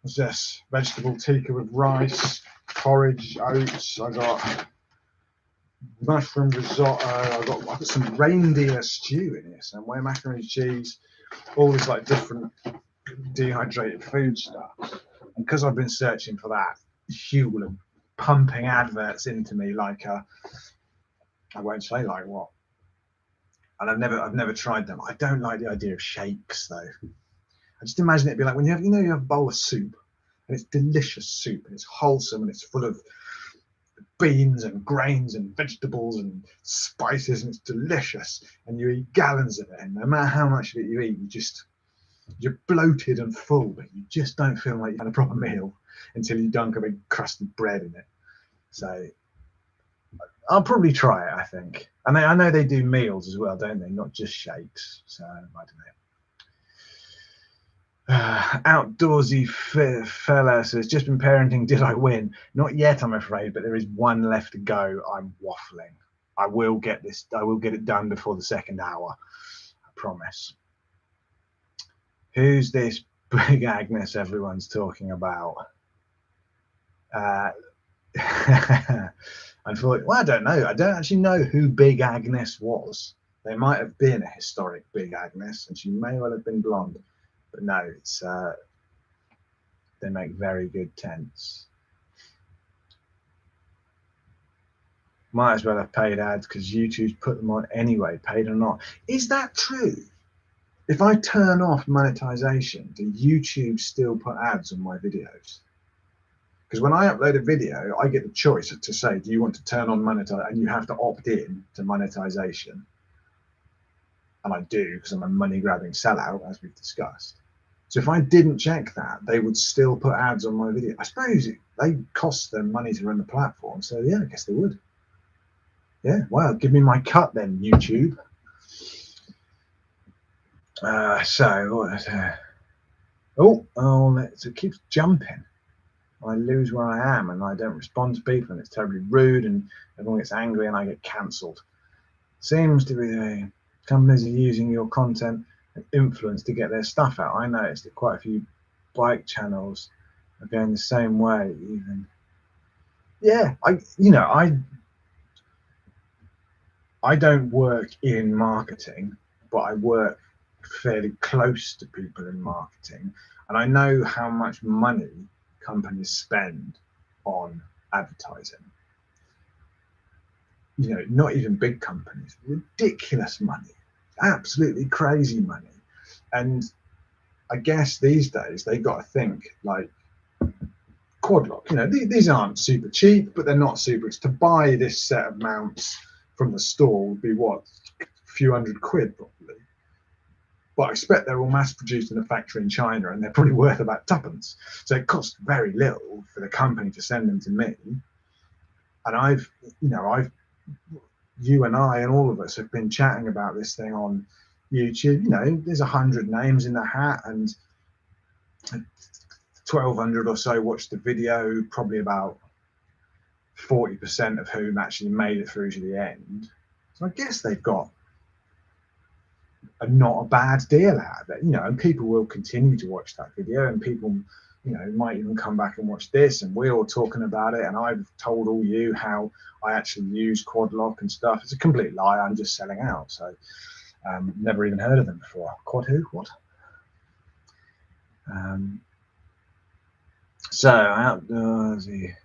Speaker 1: What's this? Vegetable tikka with rice, porridge, oats. I got mushroom risotto. I've got some reindeer stew in here somewhere, macaroni and cheese, all this like different dehydrated food stuff. And because I've been searching for that, Hugh will have pumping adverts into me like I won't say like what. And I've never tried them. I don't like the idea of shakes though. I just imagine it'd be like when you have a bowl of soup, and it's delicious soup, and it's wholesome, and it's full of beans and grains and vegetables and spices, and it's delicious, and you eat gallons of it, and no matter how much of it you eat, you're bloated and full, but you just don't feel like you had a proper meal until you dunk a big crusted bread in it. So I'll probably try it, I think. And I know they do meals as well, don't they? Not just shakes. So I don't know. Outdoorsy fella says, just been parenting, did I win? Not yet, I'm afraid, but there is one left to go. I'm waffling. I will get it done before the second hour. I promise. Who's this Big Agnes everyone's talking about? Unfortunately, well, I don't know. I don't actually know who Big Agnes was. There might have been a historic Big Agnes, and she may well have been blonde. But no, it's they make very good tents. Might as well have paid ads because YouTube's put them on anyway, paid or not. Is that true? If I turn off monetization, do YouTube still put ads on my videos? Because when I upload a video, I get the choice to say, do you want to turn on monetization? And you have to opt in to monetization. And I do, because I'm a money-grabbing sellout, as we've discussed. So if I didn't check that, they would still put ads on my video. I suppose they cost them money to run the platform. So yeah, I guess they would. Yeah, well, give me my cut then, YouTube. It keeps jumping. I lose where I am and I don't respond to people and it's terribly rude and everyone gets angry and I get cancelled. Seems to be the companies are using your content and influence to get their stuff out. I noticed that quite a few bike channels are going the same way even. Yeah, I don't work in marketing, but I work fairly close to people in marketing and I know how much money companies spend on advertising. Not even big companies, ridiculous money, absolutely crazy money. And I guess these days they got to think like Quadlock, these aren't super cheap, but they're not super. To buy this set of mounts from the store would be what, a few £100 probably. But I expect they're all mass produced in a factory in China and they're probably worth about tuppence. So it costs very little for the company to send them to me. And you and I and all of us have been chatting about this thing on YouTube. There's 100 names in the hat and 1,200 or so watched the video, probably about 40% of whom actually made it through to the end. So I guess they've got not a bad deal out of it, and people will continue to watch that video and people, might even come back and watch this and we're all talking about it and I've told all you how I actually use Quadlock and stuff. It's a complete lie. I'm just selling out. So never even heard of them before. Quad who? What? So outdoorsy.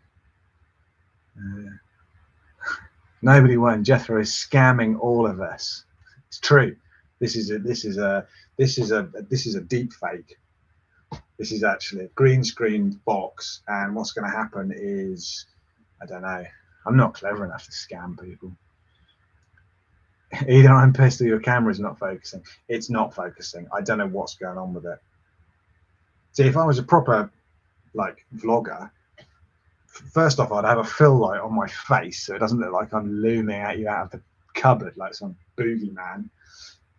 Speaker 1: Nobody won. Jethro is scamming all of us. It's true. This is a deep fake. This is actually a green screened box, and what's going to happen is, I don't know. I'm not clever enough to scam people. Either I'm pissed or your camera's not focusing. It's not focusing. I don't know what's going on with it. See, if I was a proper like vlogger, first off, I'd have a fill light on my face so it doesn't look like I'm looming at you out of the cupboard like some boogeyman,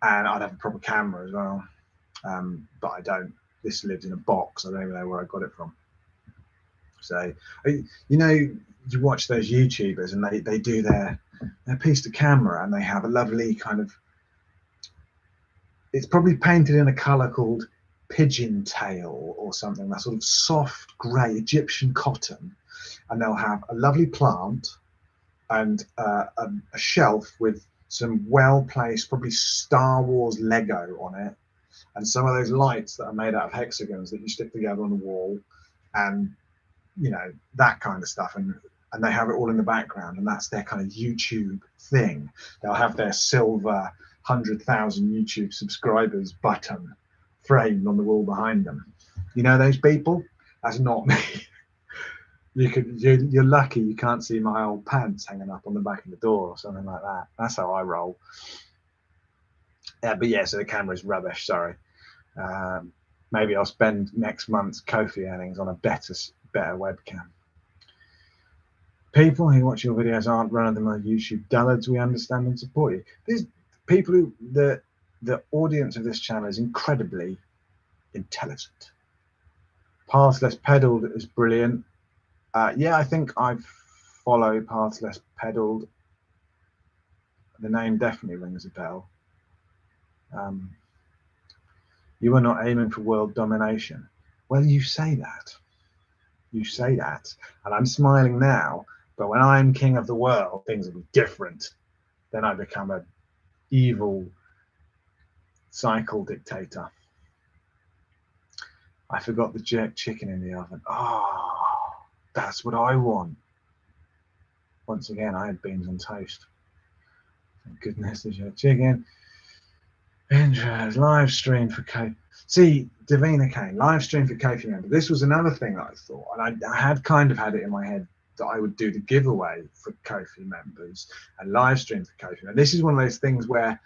Speaker 1: and I'd have a proper camera as well. But I don't. This lives in a box. I don't even know where I got it from. So, you know, you watch those YouTubers and they do their piece to camera, and they have a lovely kind of, it's probably painted in a colour called pigeon tail or something, that sort of soft grey Egyptian cotton, and they'll have a lovely plant and a shelf with some well-placed, probably Star Wars Lego on it, and some of those lights that are made out of hexagons that you stick together on the wall, and you know, that kind of stuff, and they have it all in the background, and that's their kind of YouTube thing. They'll have their silver 100,000 YouTube subscribers button framed on the wall behind them. You know those people? That's not me. You're lucky you can't see my old pants hanging up on the back of the door or something like that. That's how I roll. Yeah, but yeah, so the camera's rubbish. Sorry. Maybe I'll spend next month's Kofi earnings on a better webcam. People who watch your videos aren't run-of-the-mill YouTube dullards. We understand and support you. These people who the audience of this channel is incredibly intelligent. Paths Less Pedaled is brilliant. Yeah, I think I follow Paths Less Pedaled. The name definitely rings a bell. You are not aiming for world domination. Well, you say that. You say that, and I'm smiling now. But when I'm king of the world, things will be different. Then I become an evil cycle dictator. I forgot the jerk chicken in the oven. Oh, that's what I want. Once again, I had beans on toast. Thank goodness there's your chicken. Intros, live stream for Kofi. See, Davina Kane, live stream for Kofi member. This was another thing that I thought, and I had kind of had it in my head that I would do the giveaway for Kofi members and live stream for Kofi. And this is one of those things where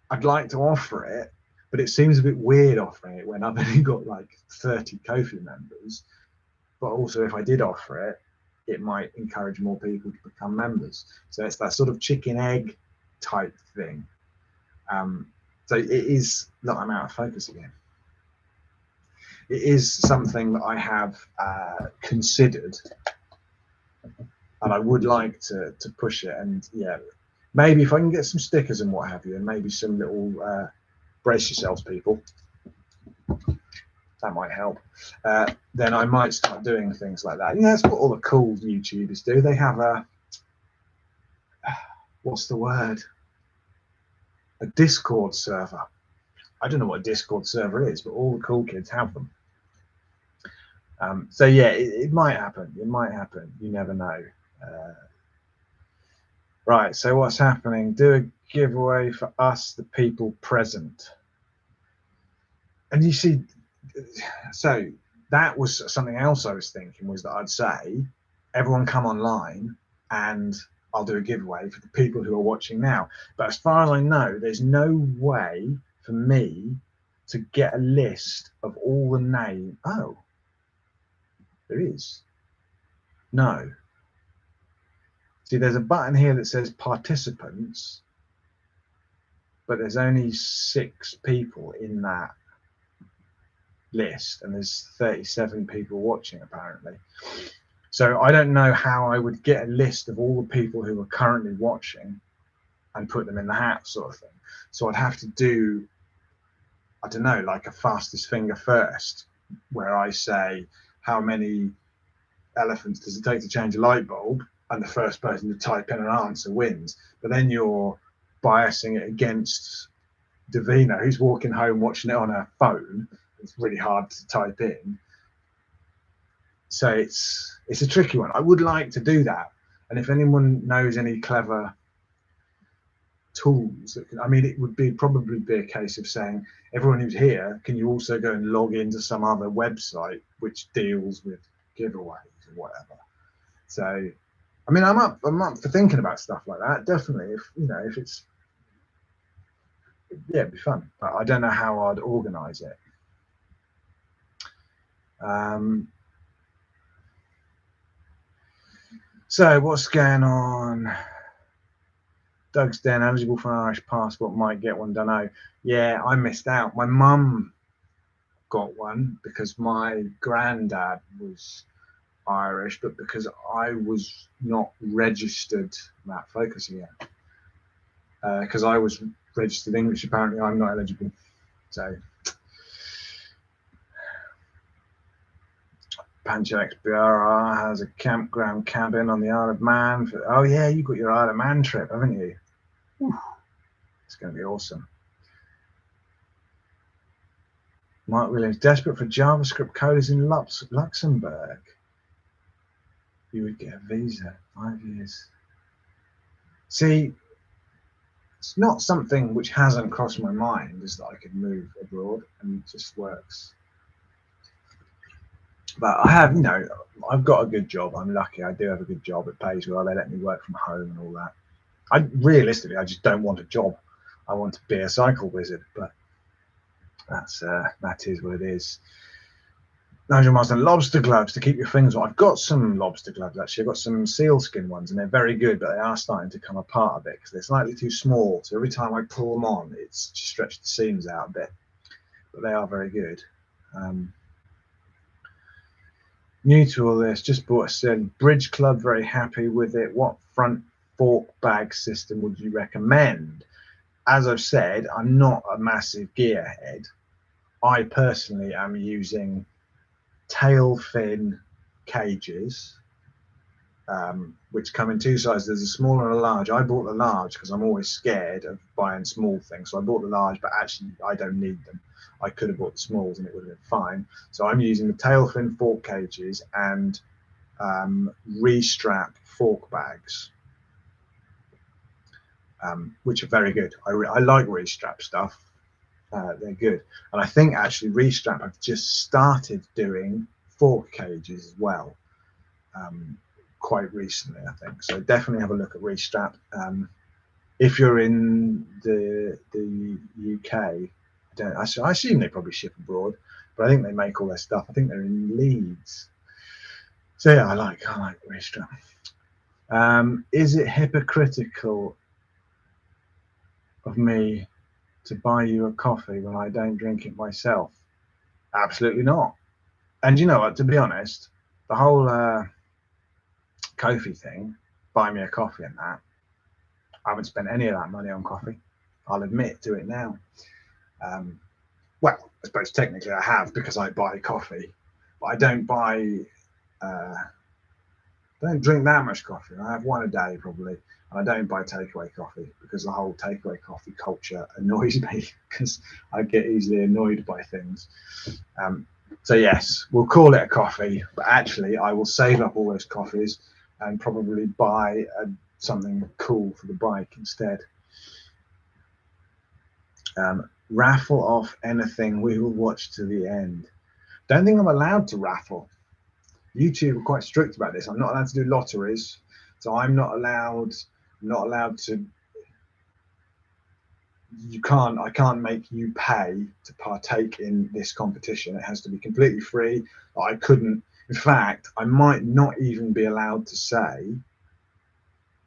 Speaker 1: I'd like to offer it, but it seems a bit weird offering it when I've only got like 30 Kofi members. But also, if I did offer it, it might encourage more people to become members. So it's that sort of chicken egg type thing. So it is, look, I'm out of focus again. It is something that I have considered, and I would like to push it. And yeah, maybe if I can get some stickers and what have you, and maybe some little brace yourselves, people, that might help. Then I might start doing things like that. You know, that's what all the cool YouTubers do. They have a, what's the word? A Discord server. I don't know what a Discord server is, but all the cool kids have them. So yeah, it might happen. It might happen. You never know. Right. So what's happening? Do a giveaway for us, the people present. And you see, so that was something else I was thinking, was that I'd say, everyone come online and I'll do a giveaway for the people who are watching now. But as far as I know, there's no way for me to get a list of all the names. Oh, there is. No. See, there's a button here that says participants, but there's only 6 people in that list, and there's 37 people watching apparently. So I don't know how I would get a list of all the people who are currently watching and put them in the hat, sort of thing. So I'd have to do, I don't know, like a fastest finger first, where I say how many elephants does it take to change a light bulb, and the first person to type in an answer wins. But then you're biasing it against Davina, who's walking home watching it on her phone. It's really hard to type in. So it's a tricky one. I would like to do that. And if anyone knows any clever tools that can, I mean, it would probably be a case of saying, everyone who's here, can you also go and log into some other website which deals with giveaways or whatever? So, I mean, I'm up for thinking about stuff like that. Definitely, if it's, yeah, it'd be fun. But I don't know how I'd organise it. So what's going on? Doug's then eligible for an Irish passport, might get one, don't know. Yeah, I missed out. My mum got one because my granddad was Irish, but because I was not registered, Matt, focus again. Because I was registered English, apparently I'm not eligible. So Pancho XBR has a campground cabin on the Isle of Man. Oh yeah, you got your Isle of Man trip, haven't you? Whew. It's going to be awesome. Mark Williams, desperate for JavaScript coders in Luxembourg. You would get a visa, 5 years. See, it's not something which hasn't crossed my mind, is that I could move abroad, and it just works. But I have, I've got a good job. I'm lucky. I do have a good job. It pays well. They let me work from home and all that. Realistically, I just don't want a job. I want to be a cycle wizard, but that is what it is. Nigel Marsden, lobster gloves to keep your fingers on. I've got some lobster gloves actually. I've got some sealskin ones, and they're very good, but they are starting to come apart a bit because they're slightly too small. So every time I pull them on, it's just stretched the seams out a bit. But they are very good. New to all this, just bought a certain Bridge Club, very happy with it. What front fork bag system would you recommend? As I've said, I'm not a massive gearhead. I personally am using tail fin cages, which come in two sizes. There's a small and a large. I bought the large because I'm always scared of buying small things. So I bought the large, but actually I don't need them. I could have bought the smalls and it would have been fine. So I'm using the tail fin fork cages and restrap fork bags, which are very good. I like restrap stuff. They're good. And I think actually restrap have just started doing fork cages as well, quite recently, I think. So definitely have a look at restrap. If you're in the UK, I assume they probably ship abroad, but I think they make all their stuff. I think they're in Leeds. So yeah, I like restrap. Is it hypocritical of me to buy you a coffee when I don't drink it myself? Absolutely not. And you know what, to be honest, the whole Kofi thing, buy me a coffee and that, I haven't spent any of that money on coffee. I'll admit to it now. Well, I suppose technically I have because I buy coffee, but I don't drink that much coffee. I have one a day probably, and I don't buy takeaway coffee because the whole takeaway coffee culture annoys me because I get easily annoyed by things. So yes, we'll call it a coffee, but actually I will save up all those coffees and probably buy something cool for the bike instead. Raffle off anything, we will watch to the end. Don't think I'm allowed to raffle. YouTube are quite strict about this. I'm not allowed to do lotteries, so I'm not allowed to. I can't make you pay to partake in this competition. It has to be completely free. I couldn't. In fact, I might not even be allowed to say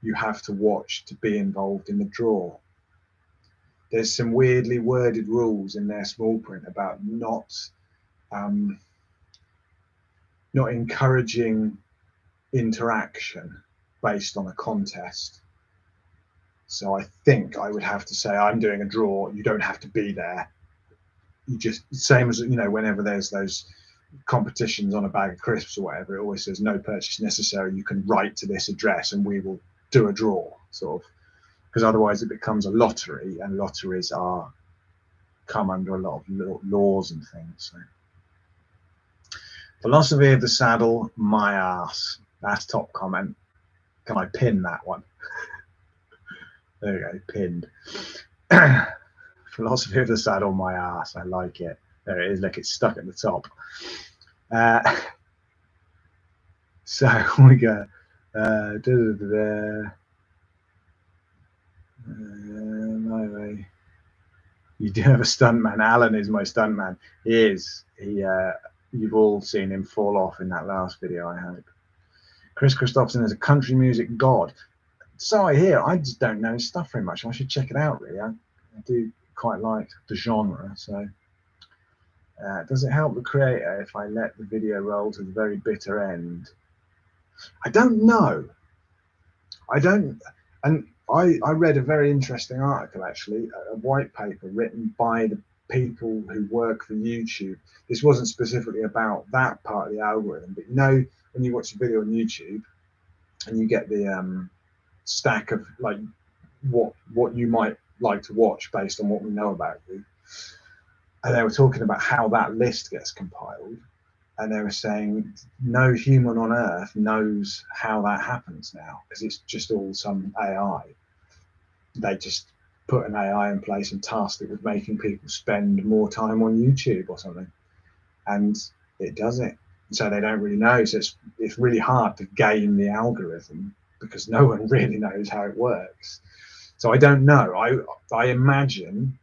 Speaker 1: you have to watch to be involved in the draw. There's some weirdly worded rules in their small print about not encouraging interaction based on a contest. So I think I would have to say I'm doing a draw. You don't have to be there. You just, same as whenever there's those competitions on a bag of crisps or whatever, it always says no purchase necessary. You can write to this address and we will do a draw, sort of, because otherwise it becomes a lottery, and lotteries come under a lot of laws and things. So. Philosophy of the saddle, my ass. That's top comment. Can I pin that one? There we go, pinned. Philosophy of the saddle, my ass. I like it. There it is. Look, it's stuck at the top. So we go. My way. You do have a stuntman. Alan is my stuntman. He is. You've all seen him fall off in that last video, I hope. Chris Christopherson is a country music god. So I hear. I just don't know his stuff very much. I should check it out, really. I do quite like the genre. So, does it help the creator if I let the video roll to the very bitter end? I don't know. I don't. And I read a very interesting article, actually, a white paper written by the people who work for YouTube. This wasn't specifically about that part of the algorithm, but you know, when you watch a video on YouTube and you get the stack of like what you might like to watch based on what we know about you, and they were talking about how that list gets compiled, and they were saying no human on earth knows how that happens now, because it's just all some AI. They just put an AI in place and tasked it with making people spend more time on YouTube or something, and it does it. So they don't really know. So it's really hard to game the algorithm because no one really knows how it works. So I don't know. I imagine,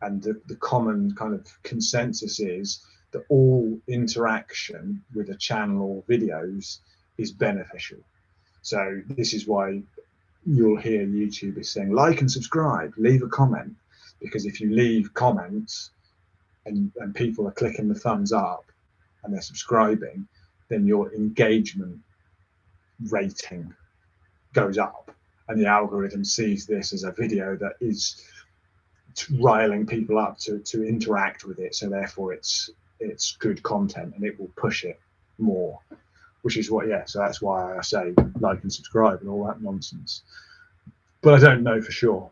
Speaker 1: and the common kind of consensus is that all interaction with a channel or videos is beneficial. So this is why you'll hear YouTube is saying like and subscribe, leave a comment, because if you leave comments and people are clicking the thumbs up and they're subscribing, then your engagement rating goes up, and the algorithm sees this as a video that is riling people up to interact with it, so therefore it's good content and it will push it more, which is what, so that's why I say like and subscribe and all that nonsense. But I don't know for sure,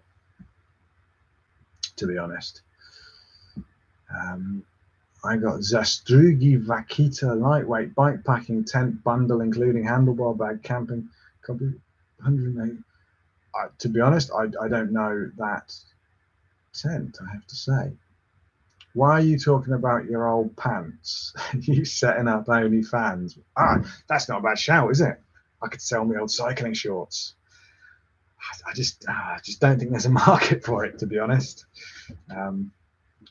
Speaker 1: to be honest. I got Zastrugi Vaquita lightweight bikepacking tent bundle, including handlebar bag, camping, 108. To be honest, I don't know that tent, I have to say. Why are you talking about your old pants? You setting up OnlyFans? That's not a bad shout, is it? I could sell my old cycling shorts. I just don't think there's a market for it, to be honest. I'm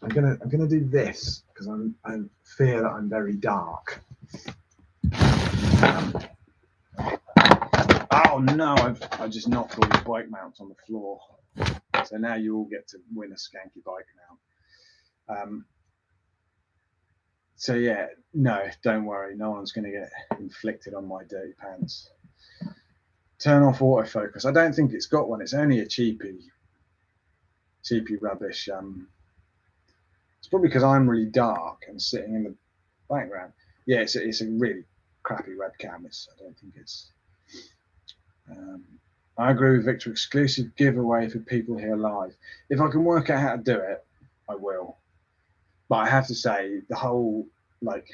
Speaker 1: gonna do this because I fear that I'm very dark. Oh no! I just knocked all the bike mounts on the floor. So now you all get to win a skanky bike mount. So yeah, no, don't worry. No one's going to get inflicted on my dirty pants. Turn off autofocus. I don't think it's got one. It's only a cheapy rubbish. It's probably because I'm really dark and sitting in the background. Yeah, it's a really crappy webcam. I don't think it's. I agree with Victor. Exclusive giveaway for people here live. If I can work out how to do it, I will. But I have to say, the whole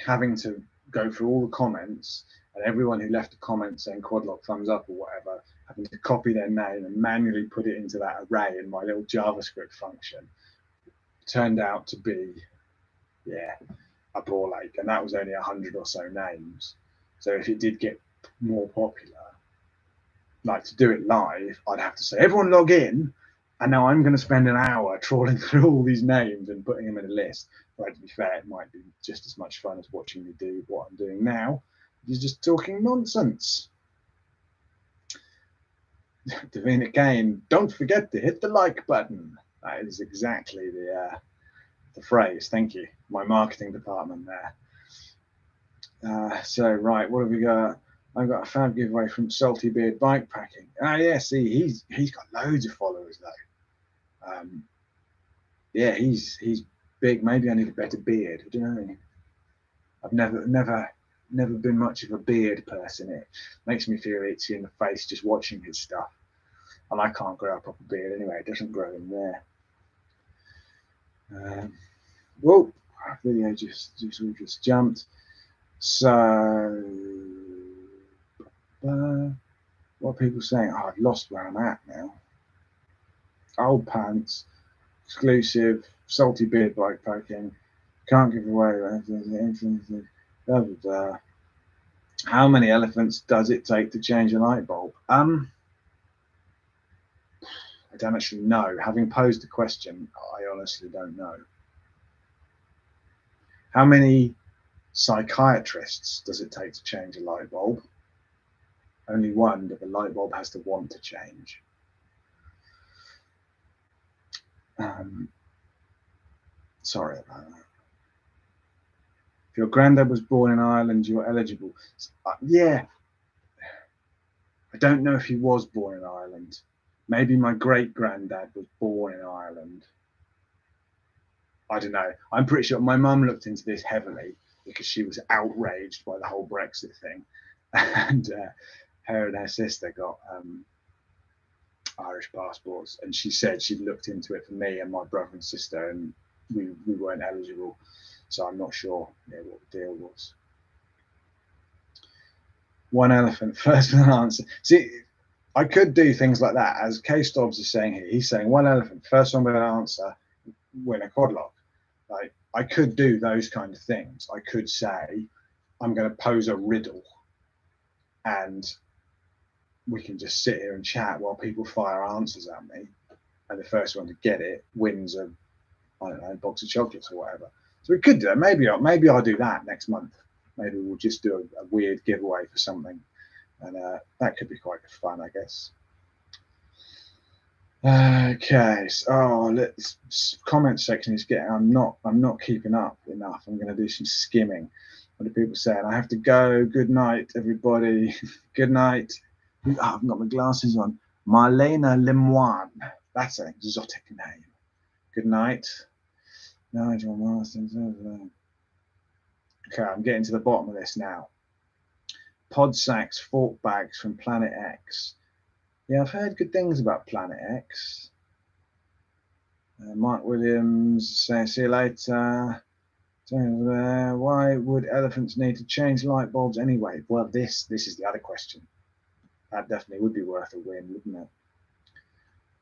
Speaker 1: having to go through all the comments and everyone who left a comment saying Quadlock thumbs up or whatever, having to copy their name and manually put it into that array in my little JavaScript function, turned out to be, a ball ache. And that was only 100 or so names. So if it did get more popular, to do it live, I'd have to say, everyone log in. And now I'm going to spend an hour trawling through all these names and putting them in a list. But to be fair, it might be just as much fun as watching me do what I'm doing now, which is just talking nonsense. Davina Kane, don't forget to hit the like button. That is exactly the phrase. Thank you. My marketing department there. So, right, what have we got? I've got a fab giveaway from Salty Beard Bikepacking. Yeah, see, he's got loads of followers, though. He's big. Maybe I need a better beard. Do you know what I mean? I've never been much of a beard person. It makes me feel itchy in the face just watching his stuff, and I can't grow a proper beard anyway. It doesn't grow in there. Whoa! Video just jumped. So, what are people saying? Oh, I've lost where I'm at now. Old pants. Exclusive, Salty Beard Bikepacking, can't give away, blah, blah, blah. How many elephants does it take to change a light bulb? I don't actually know. Having posed the question, I honestly don't know. How many psychiatrists does it take to change a light bulb? Only one, but the light bulb has to want to change. Sorry about that. If your granddad was born in Ireland, you're eligible. Yeah. I don't know if he was born in Ireland. Maybe my great granddad was born in Ireland. I don't know. I'm pretty sure my mum looked into this heavily because she was outraged by the whole Brexit thing. And her and her sister got Irish passports. And she said she'd looked into it for me and my brother and sister, and we weren't eligible. So I'm not sure what the deal was. One elephant, first with an answer. See, I could do things like that, as Kay Stobbs is saying here. He's saying one elephant, first one with an answer, win a quadlock. Like, I could do those kind of things. I could say, I'm going to pose a riddle, and we can just sit here and chat while people fire answers at me, and the first one to get it wins a, I don't know, box of chocolates or whatever. So we could do it. Maybe I'll do that next month. Maybe we'll just do a weird giveaway for something, and that could be quite fun, I guess. Okay, so comment section is getting. I'm not keeping up enough. I'm going to do some skimming. What are people saying? I have to go. Good night, everybody. Good night. Oh, I've got my glasses on. Marlena Lemoine. That's an exotic name. Good night. Nigel Marston. Okay, I'm getting to the bottom of this now. Pod sacks, fork bags from Planet X. Yeah, I've heard good things about Planet X. Mike Williams saying, see you later. Why would elephants need to change light bulbs anyway? Well, this is the other question. That definitely would be worth a win, wouldn't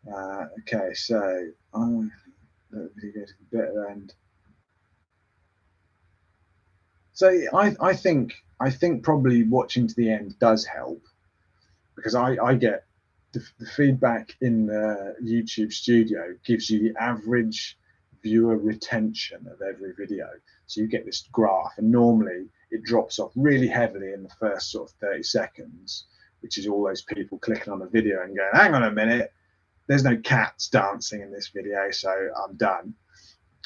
Speaker 1: it? Okay, so I'm going to go to the bitter end. So I think probably watching to the end does help, because I get the feedback in the YouTube studio gives you the average viewer retention of every video. So you get this graph, and normally it drops off really heavily in the first sort of 30 seconds, which is all those people clicking on the video and going, hang on a minute, there's no cats dancing in this video, so I'm done.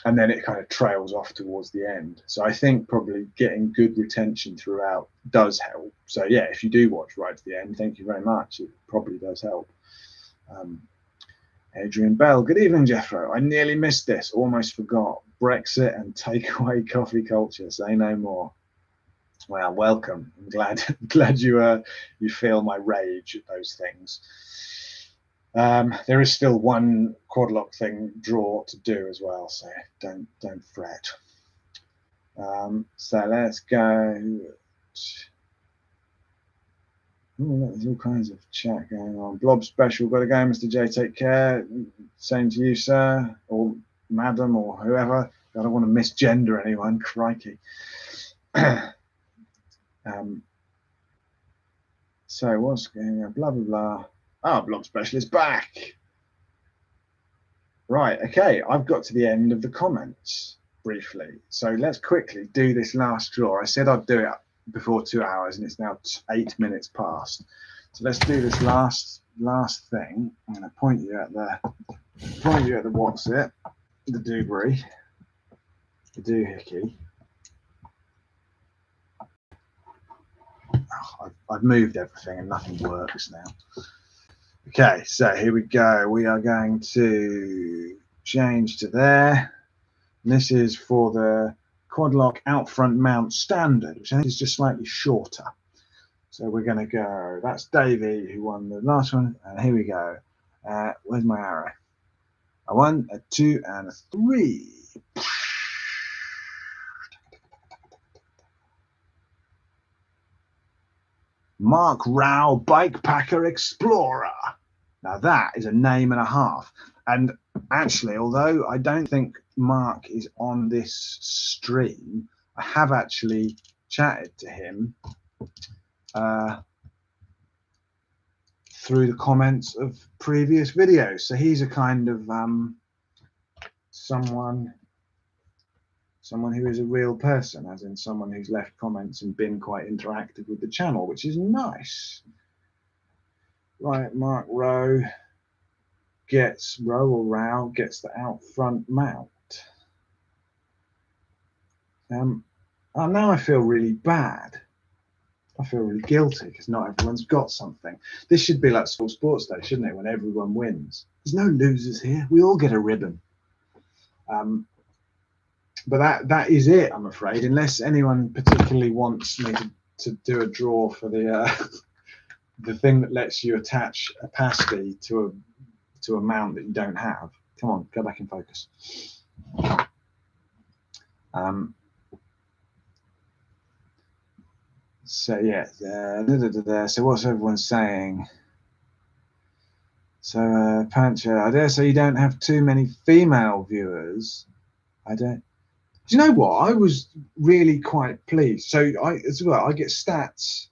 Speaker 1: And then it kind of trails off towards the end. So I think probably getting good retention throughout does help. So yeah, if you do watch right to the end, thank you very much. It probably does help. Adrian Bell, good evening, Jeffro. I nearly missed this, almost forgot. Brexit and takeaway coffee culture, say no more. Well, welcome. I'm glad you feel my rage at those things. There is still one quadlock thing draw to do as well, so don't fret. So let's go. Ooh, there's all kinds of chat going on. Blob special, got to go, Mr. J. Take care. Same to you, sir, or madam, or whoever. I don't want to misgender anyone. Crikey. So what's going on? Blah blah blah. Ah, Blob special is back. Right, okay, I've got to the end of the comments briefly. So let's quickly do this last draw. I said I'd do it before 2 hours, and it's now 8 minutes past. So let's do this last thing. I'm going to point you at the what's it, the dooberry, the doohickey. Oh, I've moved everything and nothing works now. Okay, so here we go. We are going to change to there. And this is for the Quadlock out front mount standard, which I think is just slightly shorter. So we're going to go. That's Davey who won the last one. And here we go. Where's my arrow? A 1, a 2, and a 3. Mark Rao Bike Packer Explorer. Now that is a name and a half. And actually, although I don't think Mark is on this stream, I have actually chatted to him through the comments of previous videos. So he's a kind of someone who is a real person, as in someone who's left comments and been quite interactive with the channel, which is nice. Right, Mark Rowe gets the out front mount. And now I feel really bad. I feel really guilty because not everyone's got something. This should be like School Sports Day, shouldn't it? When everyone wins. There's no losers here. We all get a ribbon. But that is it, I'm afraid, unless anyone particularly wants me to do a draw for the the thing that lets you attach a pasty to a mount that you don't have. Come on, go back in focus. So yeah, so what's everyone saying? So Pancho, I dare say you don't have too many female viewers. I don't. Do you know what? I was really quite pleased. So I get stats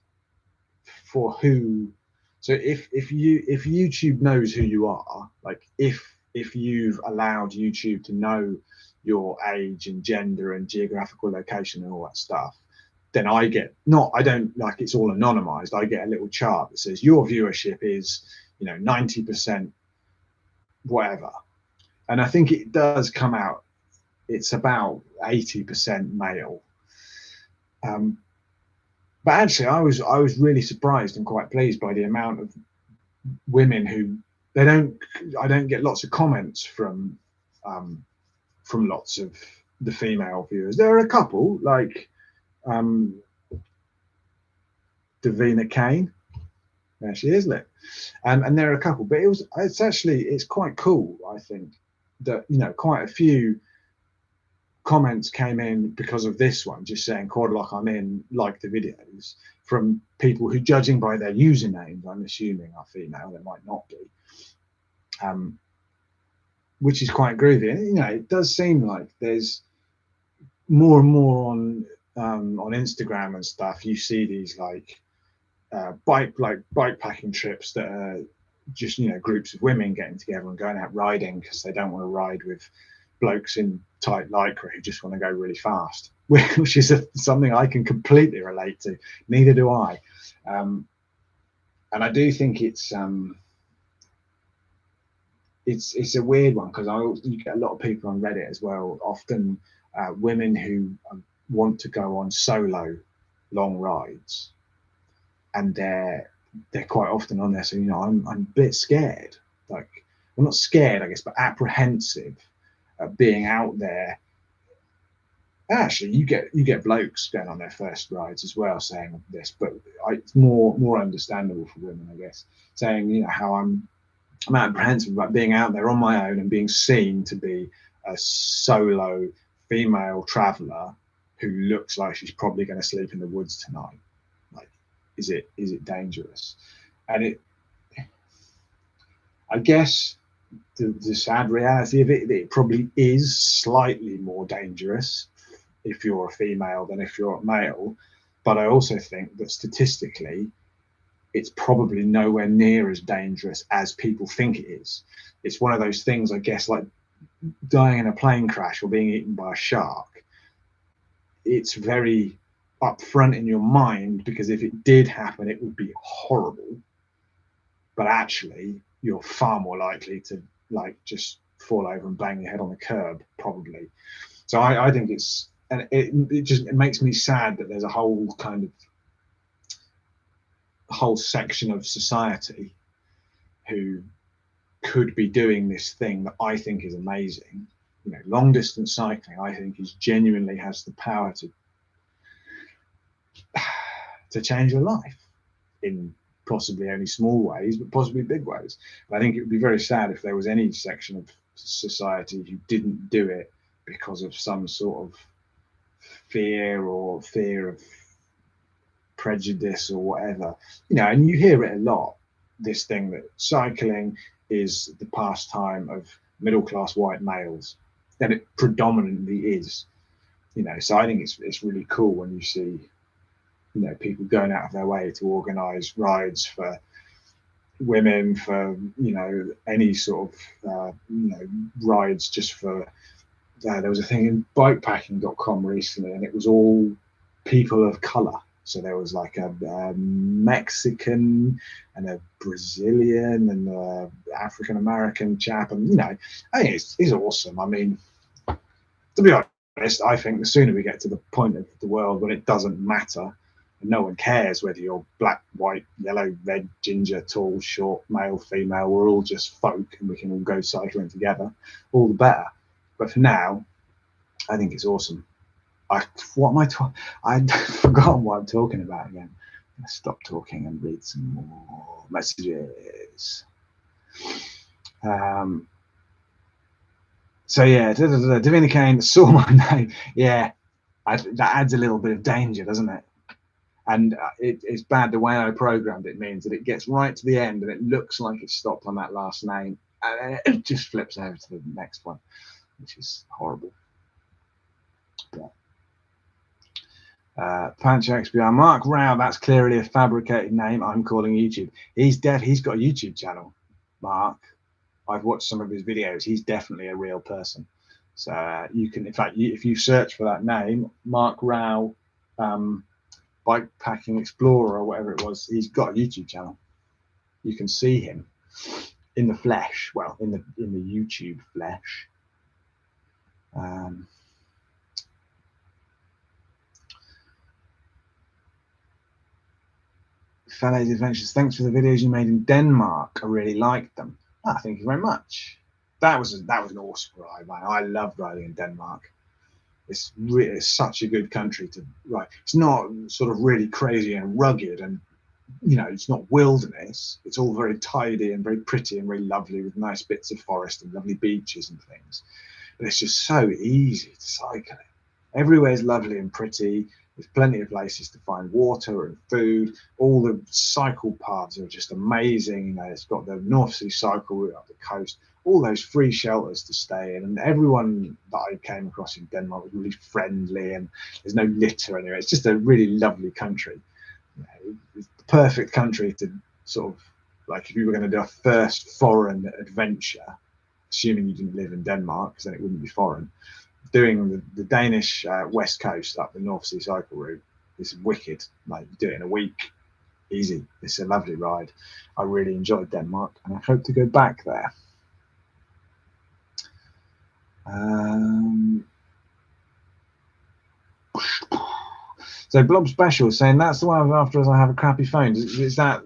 Speaker 1: for who. So if YouTube knows who you are, like if you've allowed YouTube to know your age and gender and geographical location and all that stuff, then I don't like, it's all anonymized. I get a little chart that says your viewership is 90% whatever, and I think it does come out. It's about 80% male. But actually, I was really surprised and quite pleased by the amount of women who I don't get lots of comments from lots of the female viewers. There are a couple like Davina Kane. There she is, look. And there are a couple, but it's quite cool, I think, that quite a few comments came in because of this one, just saying Quadlock, I'm in, like the videos, from people who, judging by their usernames, I'm assuming are female. They might not be, which is quite groovy. And it does seem like there's more and more on Instagram and stuff. You see these bike packing trips that are just groups of women getting together and going out riding because they don't want to ride with blokes in tight lycra who just want to go really fast, which is something I can completely relate to. Neither do I. And I do think it's a weird one because you get a lot of people on Reddit as well, often women who want to go on solo long rides, and they're quite often on there. So I'm a bit scared, like, well, not scared, I guess, but apprehensive being out there. Actually, you get blokes going on their first rides as well saying this, but it's more understandable for women, I guess, saying how I'm apprehensive about being out there on my own and being seen to be a solo female traveller who looks like she's probably going to sleep in the woods tonight. Like, is it dangerous? And I guess the sad reality of it probably is slightly more dangerous if you're a female than if you're a male. But I also think that statistically, it's probably nowhere near as dangerous as people think it is. It's one of those things, I guess, like dying in a plane crash or being eaten by a shark. It's very upfront in your mind because if it did happen, it would be horrible. But actually, you're far more likely to just fall over and bang your head on the curb, probably. So I think it makes me sad that there's a whole section of society who could be doing this thing that I think is amazing. Long distance cycling, I think, genuinely has the power to change your life in possibly only small ways, but possibly big ways. But I think it would be very sad if there was any section of society who didn't do it because of some sort of fear of prejudice or whatever. And you hear it a lot, this thing that cycling is the pastime of middle-class white males, and it predominantly is. So I think it's really cool when you see you know, people going out of their way to organise rides for women, for, you know, any sort of you know, rides just for there was a thing in bikepacking.com recently, and it was all people of color. So there was like a Mexican and a Brazilian and a African American chap, and you know, I think it's awesome. I mean, to be honest, I think the sooner we get to the point of the world when it doesn't matter and no one cares whether you're black, white, yellow, red, ginger, tall, short, male, female, we're all just folk and we can all go cycling together, all the better. But for now, I think it's awesome. What am I talking? I've forgotten what I'm talking about again. I'm gonna stop talking and read some more messages. So yeah, Davina Kane saw my name. Yeah, that adds a little bit of danger, doesn't it? And it's bad the way I programmed it means that it gets right to the end and it looks like it stopped on that last name, and it just flips over to the next one, which is horrible. Pancho XBR, Mark Rao, that's clearly a fabricated name. I'm calling YouTube. He's got a YouTube channel, Mark. I've watched some of his videos. He's definitely a real person. So you can, in fact, if you search for that name, Mark Rao, Bikepacking Explorer or whatever it was, he's got a YouTube channel. You can see him in the flesh. Well, in the YouTube flesh. Fellows Adventures, thanks for the videos you made in Denmark. I really liked them. Thank you very much. That was an awesome ride, man. I loved riding in Denmark. It's such a good country to ride. It's not sort of really crazy and rugged, and you know, it's not wilderness. It's all very tidy and very pretty and very lovely with nice bits of forest and lovely beaches and things. But it's just so easy to cycle it. Everywhere's lovely and pretty. There's plenty of places to find water and food. All the cycle paths are just amazing. You know, it's got the North Sea cycle route up the coast, all those free shelters to stay in. And everyone that I came across in Denmark was really friendly, and there's no litter anywhere. It's just a really lovely country. You know, it's the perfect country to sort of, like, if you were going to do a first foreign adventure, assuming you didn't live in Denmark, because then it wouldn't be foreign, doing the Danish west coast up the North Sea cycle route is wicked. Like, you do it in a week, easy. It's a lovely ride. I really enjoyed Denmark, and I hope to go back there. So Blob Special saying that's the one after as I have a crappy phone. Is that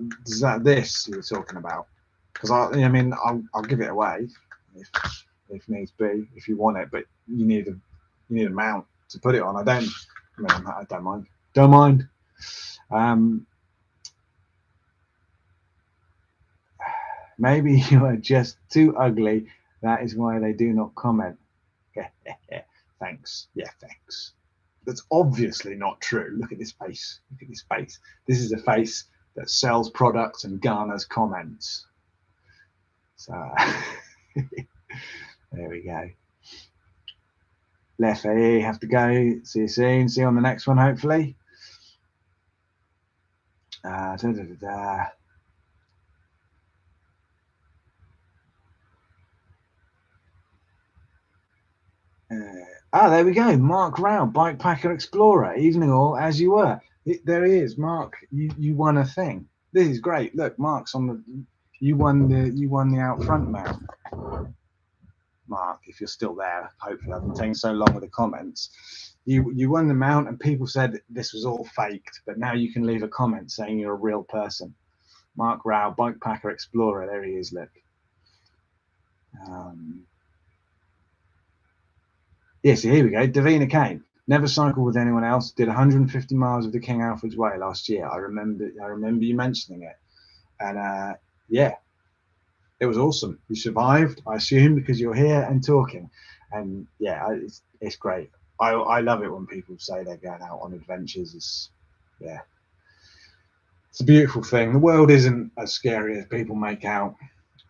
Speaker 1: this you were talking about? Because I mean I'll give it away if needs be, if you want it, but you need a mount to put it on. I don't mind. Don't mind. Maybe you are just too ugly. That is why they do not comment. Thanks. Yeah, thanks. That's obviously not true. Look at this face. Look at this face. This is a face that sells products and garners comments. So there we go. Left have to go. See you soon. See you on the next one, hopefully. There we go. Mark Rao, Bikepacker Explorer. Evening all, as you were. There he is, Mark. You won a thing. This is great. Look, Mark's on the. You won the out front mount. Mark, if you're still there, hopefully I've been taking so long with the comments. You won the mount, and people said this was all faked, but now you can leave a comment saying you're a real person. Mark Rao, Bikepacker Explorer. There he is. Look. Yes, here we go. Davina Kane. Never cycled with anyone else. Did 150 miles of the King Alfred's Way last year. I remember you mentioning it, and yeah, it was awesome. You survived, I assume, because you're here and talking, and yeah, it's great. I love it when people say they're going out on adventures. It's a beautiful thing. The world isn't as scary as people make out,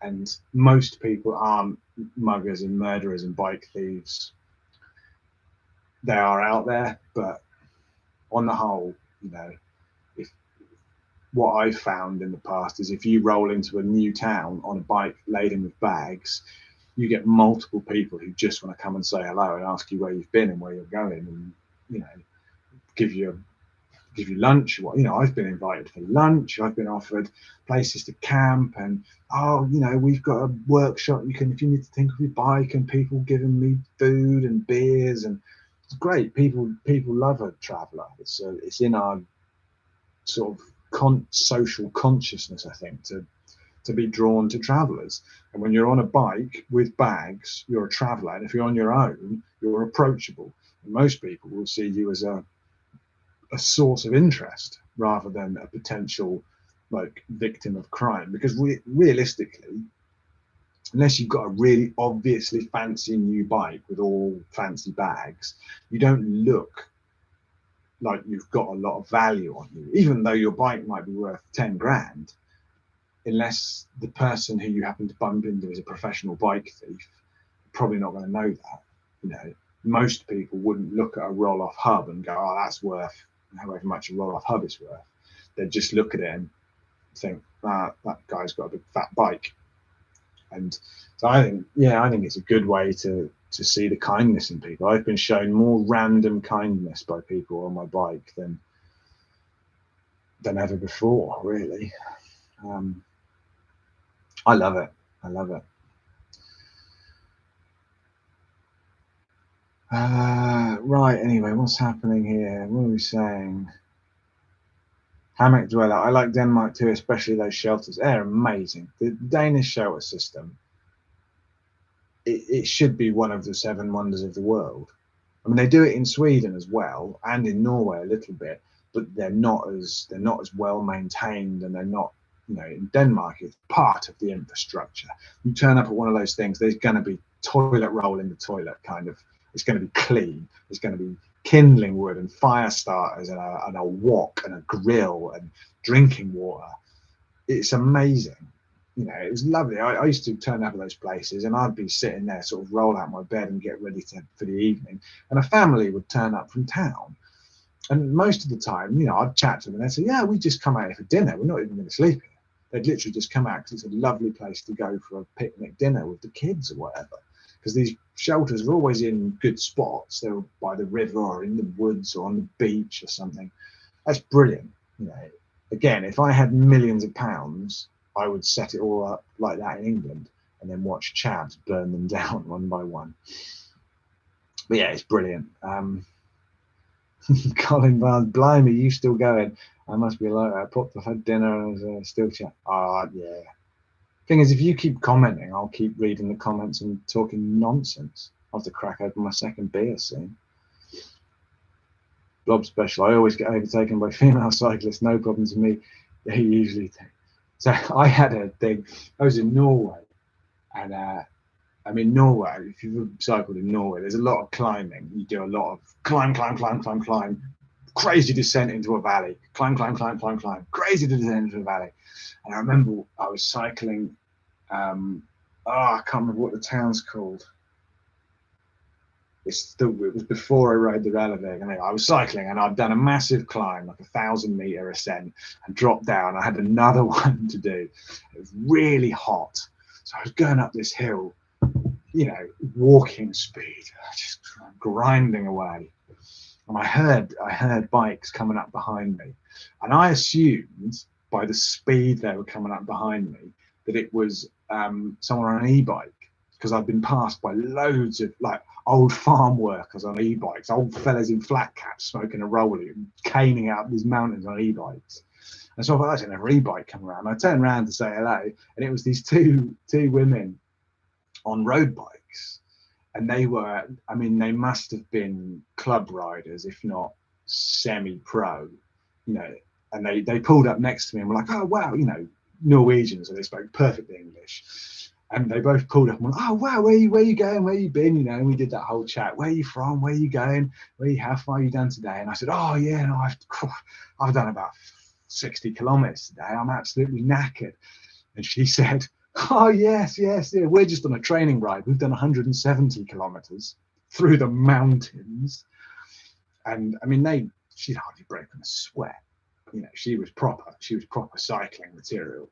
Speaker 1: and most people aren't muggers and murderers and bike thieves. They are out there, but on the whole, you know, what I've found in the past is if you roll into a new town on a bike laden with bags, you get multiple people who just want to come and say hello and ask you where you've been and where you're going, and give you lunch. I've been invited for lunch. I've been offered places to camp, and we've got a workshop. If you need to think of your bike, and people giving me food and beers, and it's great. People love a traveller. It's in our sort of social consciousness, I think, to be drawn to travellers. And when you're on a bike with bags, you're a traveller, and if you're on your own, you're approachable. And most people will see you as a source of interest rather than a potential victim of crime, because realistically, unless you've got a really obviously fancy new bike with all fancy bags, you don't look like you've got a lot of value on you, even though your bike might be worth 10 grand. Unless the person who you happen to bump into is a professional bike thief, probably not going to know that. Most people wouldn't look at a roll-off hub and go, oh, that's worth however much a roll-off hub is worth. They'd just look at it and think, that guy's got a big fat bike. And so I think it's a good way to see the kindness in people. I've been shown more random kindness by people on my bike than ever before, really. I love it. Right, anyway, what's happening here? What are we saying? Hammock dweller. I like Denmark too, especially those shelters. They're amazing. The Danish shelter system, it should be one of the 7 wonders of the world. I mean, they do it in Sweden as well, and in Norway a little bit, but they're not as well maintained, and they're not, in Denmark, it's part of the infrastructure. You turn up at one of those things, there's going to be toilet roll in the toilet, kind of. It's going to be clean. There's going to be kindling wood and fire starters and a wok and a grill and drinking water. It's amazing. It was lovely. I used to turn up at those places, and I'd be sitting there, sort of roll out my bed and get ready for the evening, and a family would turn up from town. And most of the time, I'd chat to them and they'd say, yeah, we just come out here for dinner. We're not even going to sleep here. They'd literally just come out because it's a lovely place to go for a picnic dinner with the kids or whatever. Because these shelters are always in good spots. They're by the river or in the woods or on the beach or something. That's brilliant. Again, if I had millions of pounds, I would set it all up like that in England and then watch chavs burn them down one by one. But yeah, it's brilliant. Colin Barnes, blimey, you still going? I must be like, I popped off, had dinner and was still chat. Yeah. Thing is, if you keep commenting, I'll keep reading the comments and talking nonsense. I'll have to crack open my second beer soon. Blob special. I always get overtaken by female cyclists. No problem to me. They usually take. So I had a thing. I was in Norway, and Norway, if you've cycled in Norway, there's a lot of climbing. You do a lot of climb, crazy descent into a valley, climb, crazy descent into a valley. And I remember I was cycling, I can't remember what the town's called. It was before I rode the Releveg, and I was cycling, and I'd done a massive climb, like 1,000-meter ascent, and dropped down. I had another one to do. It was really hot, so I was going up this hill, walking speed, just grinding away. And I heard bikes coming up behind me, and I assumed by the speed they were coming up behind me that it was someone on an e-bike, because I've been passed by loads of old farm workers on e-bikes, old fellas in flat caps smoking a rollie and caning out these mountains on e-bikes. And so I thought, that's another e-bike coming around. I turned around to say hello, and it was these two women on road bikes. And they were, they must have been club riders, if not semi-pro, and they pulled up next to me and were like, oh, wow, Norwegian, so they spoke perfect English. And they both pulled up and went, oh, wow, where you going? Where you been? And we did that whole chat. Where are you from? Where are you going? How far are you done today? And I said, oh, yeah, no, I've done about 60 kilometers today. I'm absolutely knackered. And she said, oh, yes, yeah. We're just on a training ride. We've done 170 kilometers through the mountains. And she'd hardly broken a sweat. you know, she was proper cycling material.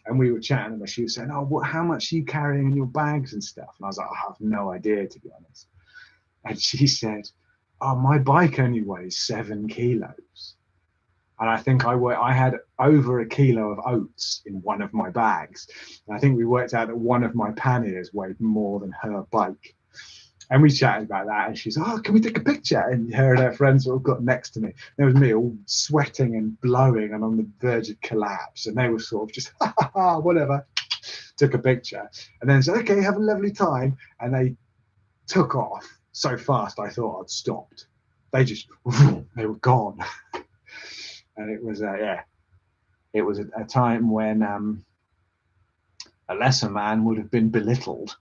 Speaker 1: And we were chatting, and she was saying, "Oh, how much are you carrying in your bags and stuff?" And I was like, "I have no idea, to be honest." And she said, "Oh, my bike only weighs 7 kilos." And I think I had over a kilo of oats in one of my bags. And I think we worked out that one of my panniers weighed more than her bike. And we chatted about that, and she's, "Oh, can we take a picture?" And her and her friends all got next to me. There was me all sweating and blowing and on the verge of collapse. And they were sort of just, "Ha, ha, ha, whatever." Took a picture and then said, "Okay, have a lovely time." And they took off so fast I thought I'd stopped. They just, they were gone. And it was, it was a time when a lesser man would have been belittled.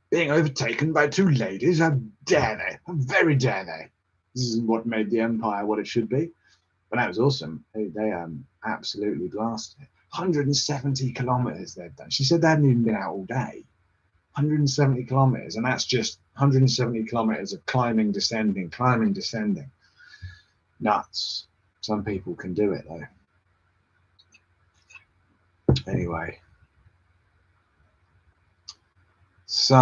Speaker 1: Being overtaken by 2 ladies, how dare they? How very dare they? This is what made the Empire what it should be. But that was awesome. They absolutely blasted it. 170 kilometers they've done. She said they hadn't even been out all day. 170 kilometers, and that's just 170 kilometers of climbing, descending, climbing, descending. Nuts. Some people can do it though. Anyway. So,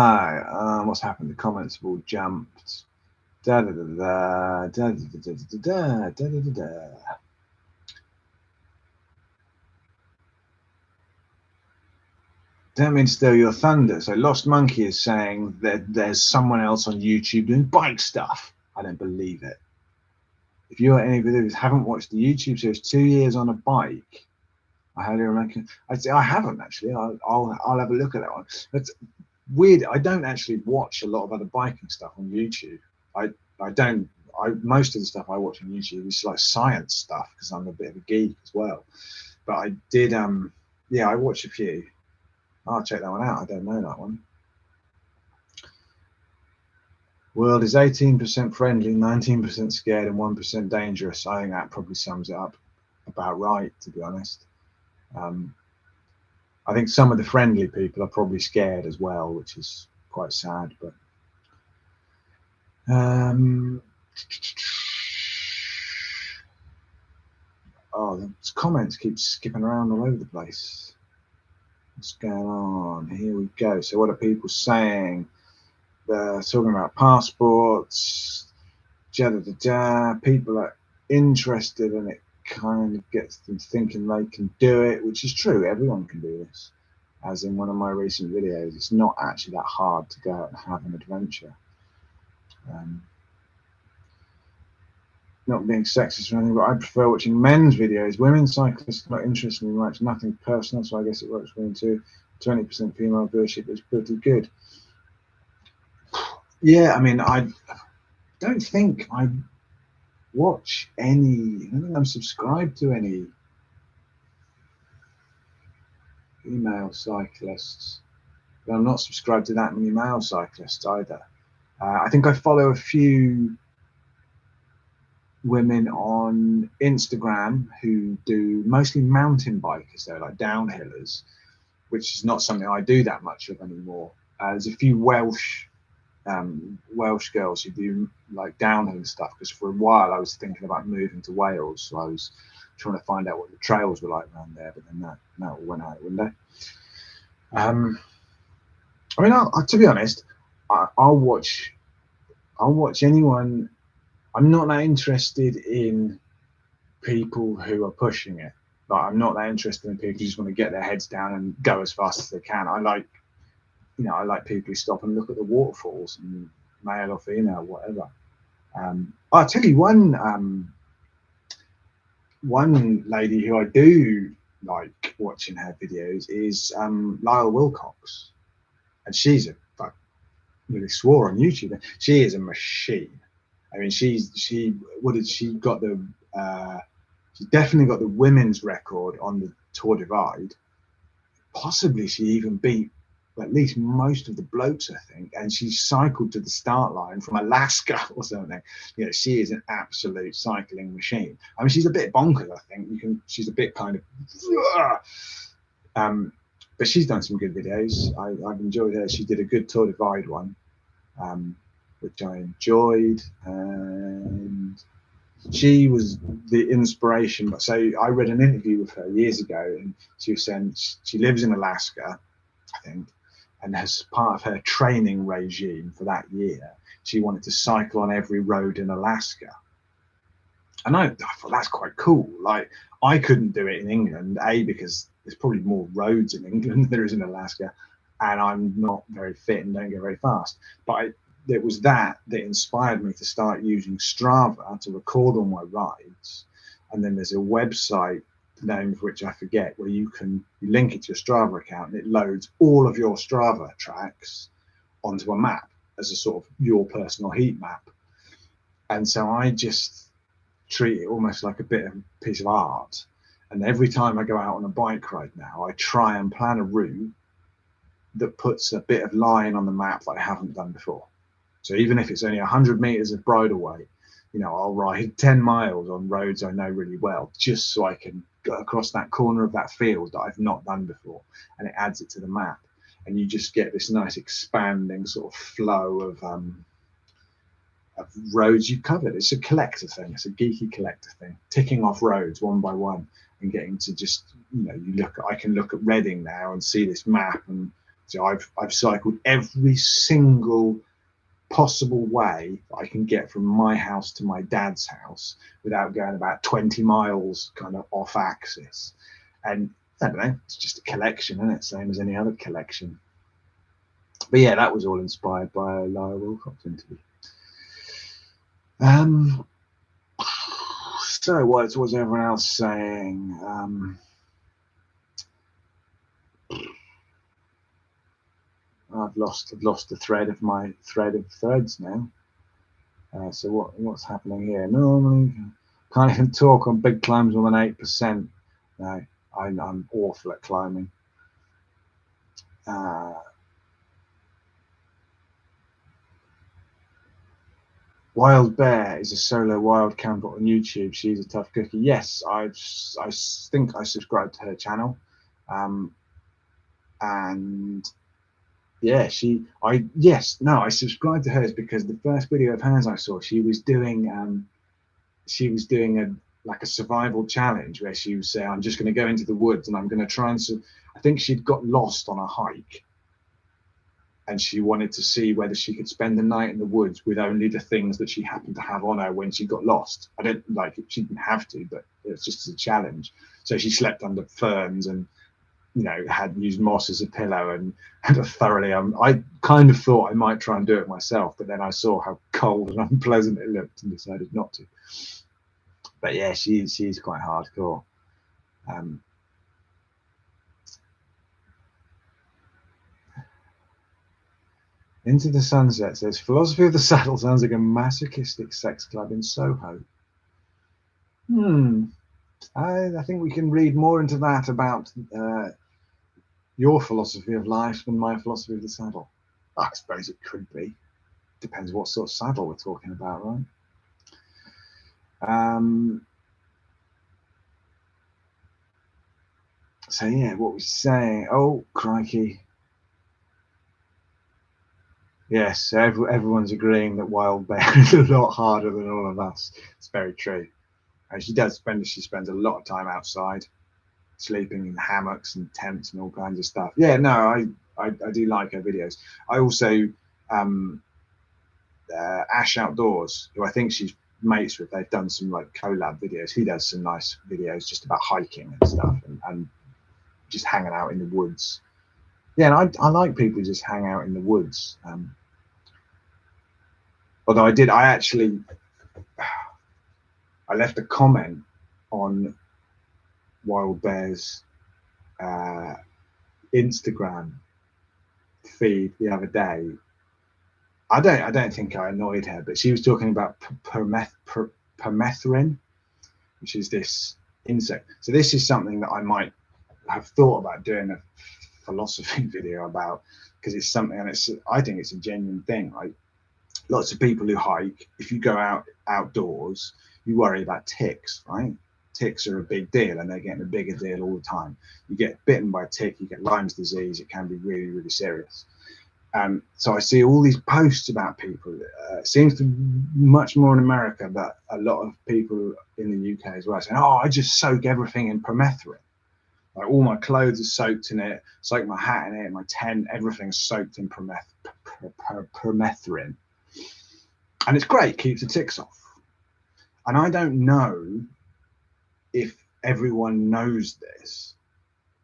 Speaker 1: what's happened? The comments have all jumped. Da da da da da da da da da da da da. Don't mean to steal your thunder. So, Lost Monkey is saying that there's someone else on YouTube doing bike stuff. I don't believe it. If you're any videos haven't watched the YouTube series 2 years on a bike, I highly recommend. I haven't actually. I'll have a look at that one. It's weird. I don't actually watch a lot of other biking stuff on YouTube. I don't. Most of the stuff I watch on YouTube is like science stuff because I'm a bit of a geek as well. But I did. Yeah, I watched a few. I'll check that one out. I don't know that one. World is 18% friendly, 19% scared, and 1% dangerous. I think that probably sums it up about right, to be honest. I think some of the friendly people are probably scared as well, which is quite sad. But oh, the comments keep skipping around all over the place. What's going on? Here we go. So what are people saying? They're talking about passports. People are interested, and it kind of gets them thinking they can do it, which is true. Everyone can do this. As in one of my recent videos, it's not actually that hard to go out and have an adventure. Not being sexist or anything, but I prefer watching men's videos. Women cyclists are not interested in much, nothing personal, so I guess it works for me too. 20% female viewership is pretty good. Yeah, I mean, I don't think I watch any. I don't think I'm subscribed to any female cyclists. But I'm not subscribed to that many male cyclists either. I think I follow a few women on Instagram who do mostly mountain bikers, though, like downhillers, which is not something I do that much of anymore. There's a few Welsh girls who do like downhill stuff, because for a while I was thinking about moving to Wales, so I was trying to find out what the trails were like around there, but then that all went out the window. I mean, to be honest, I'll watch anyone. I'm not that interested in people who are pushing it. Like, I'm not that interested in people who just want to get their heads down and go as fast as they can. I like people who stop and look at the waterfalls, and male or female, whatever. I'll tell you one lady who I do like watching her videos is Lyle Wilcox, and she's really swore on YouTube. She is a machine. I mean, she's definitely got the women's record on the Tour Divide. Possibly she even beat at least most of the blokes, I think, and she cycled to the start line from Alaska or something. You know, she is an absolute cycling machine. I mean, she's a bit bonkers, I think. She's a bit kind of, but she's done some good videos. I've enjoyed her. She did a good Tour Divide one, which I enjoyed, and she was the inspiration. So I read an interview with her years ago, and she was saying she lives in Alaska, I think, and as part of her training regime for that year, she wanted to cycle on every road in Alaska. And I thought that's quite cool. Like, I couldn't do it in England, because there's probably more roads in England than there is in Alaska, and I'm not very fit and don't go very fast. But it was that inspired me to start using Strava to record all my rides. And then there's a website, the name of which I forget, where you link it to your Strava account, and it loads all of your Strava tracks onto a map as a sort of your personal heat map. And so I just treat it almost like a piece of art. And every time I go out on a bike ride now, I try and plan a route that puts a bit of line on the map that I haven't done before. So even if it's only 100 meters of bridleway, I'll ride 10 miles on roads I know really well, just so I can go across that corner of that field that I've not done before, and it adds it to the map. And you just get this nice expanding sort of flow of roads you've covered. It's a collector thing. It's a geeky collector thing. Ticking off roads one by one and getting to just, I can look at Reading now and see this map, and so I've cycled every single possible way that I can get from my house to my dad's house without going about 20 miles kind of off axis. And I don't know, it's just a collection, isn't it? Same as any other collection. But yeah, that was all inspired by a Lyra Wilcox interview. So what was everyone else saying? I've lost the thread of my thread of threads now. So what's happening here? Normally can't even talk on big climbs more than 8%. No, I'm awful at climbing. Wild Bear is a solo wild camper on YouTube. She's a tough cookie. Yes, I think I subscribed to her channel, and yeah, I subscribed to hers because the first video of hers I saw, she was doing a survival challenge where she was saying, I'm just going to go into the woods and I'm going to try and. I think she'd got lost on a hike, and she wanted to see whether she could spend the night in the woods with only the things that she happened to have on her when she got lost. I don't like it. She didn't have to, but it's just as a challenge. So she slept under ferns and, had used moss as a pillow and thoroughly. I kind of thought I might try and do it myself, but then I saw how cold and unpleasant it looked and decided not to. But yeah, she's quite hardcore. Into the Sunset says, Philosophy of the Saddle sounds like a masochistic sex club in Soho. I think we can read more into that about your philosophy of life than my philosophy of the saddle. I suppose it could be. Depends what sort of saddle we're talking about, right? So yeah, what we're saying. Oh, crikey. Yes, everyone's agreeing that Wild Bear is a lot harder than all of us. It's very true. And she spends a lot of time outside, sleeping in hammocks and tents and all kinds of stuff. Yeah, no, I do like her videos. I also Ash Outdoors, who I think she's mates with, they've done some like collab videos. He does some nice videos just about hiking and stuff, and just hanging out in the woods. Yeah, and I like people who just hang out in the woods. Although I left a comment on Wild Bear's Instagram feed the other day. I don't think I annoyed her, but she was talking about permethrin, which is this insect. So this is something that I might have thought about doing a philosophy video about, because it's something, and I think it's a genuine thing. Like, lots of people who hike, if you go outdoors, you worry about ticks, right? Ticks are a big deal, and they're getting a bigger deal all the time. You get bitten by a tick, you get Lyme's disease. It can be really, really serious. So I see all these posts about people. It seems to much more in America, but a lot of people in the UK as well saying, "Oh, I just soak everything in permethrin. Like all my clothes are soaked in it, soak my hat in it, my tent, everything's soaked in permethrin, and it's great, keeps the ticks off." And I don't know if everyone knows this,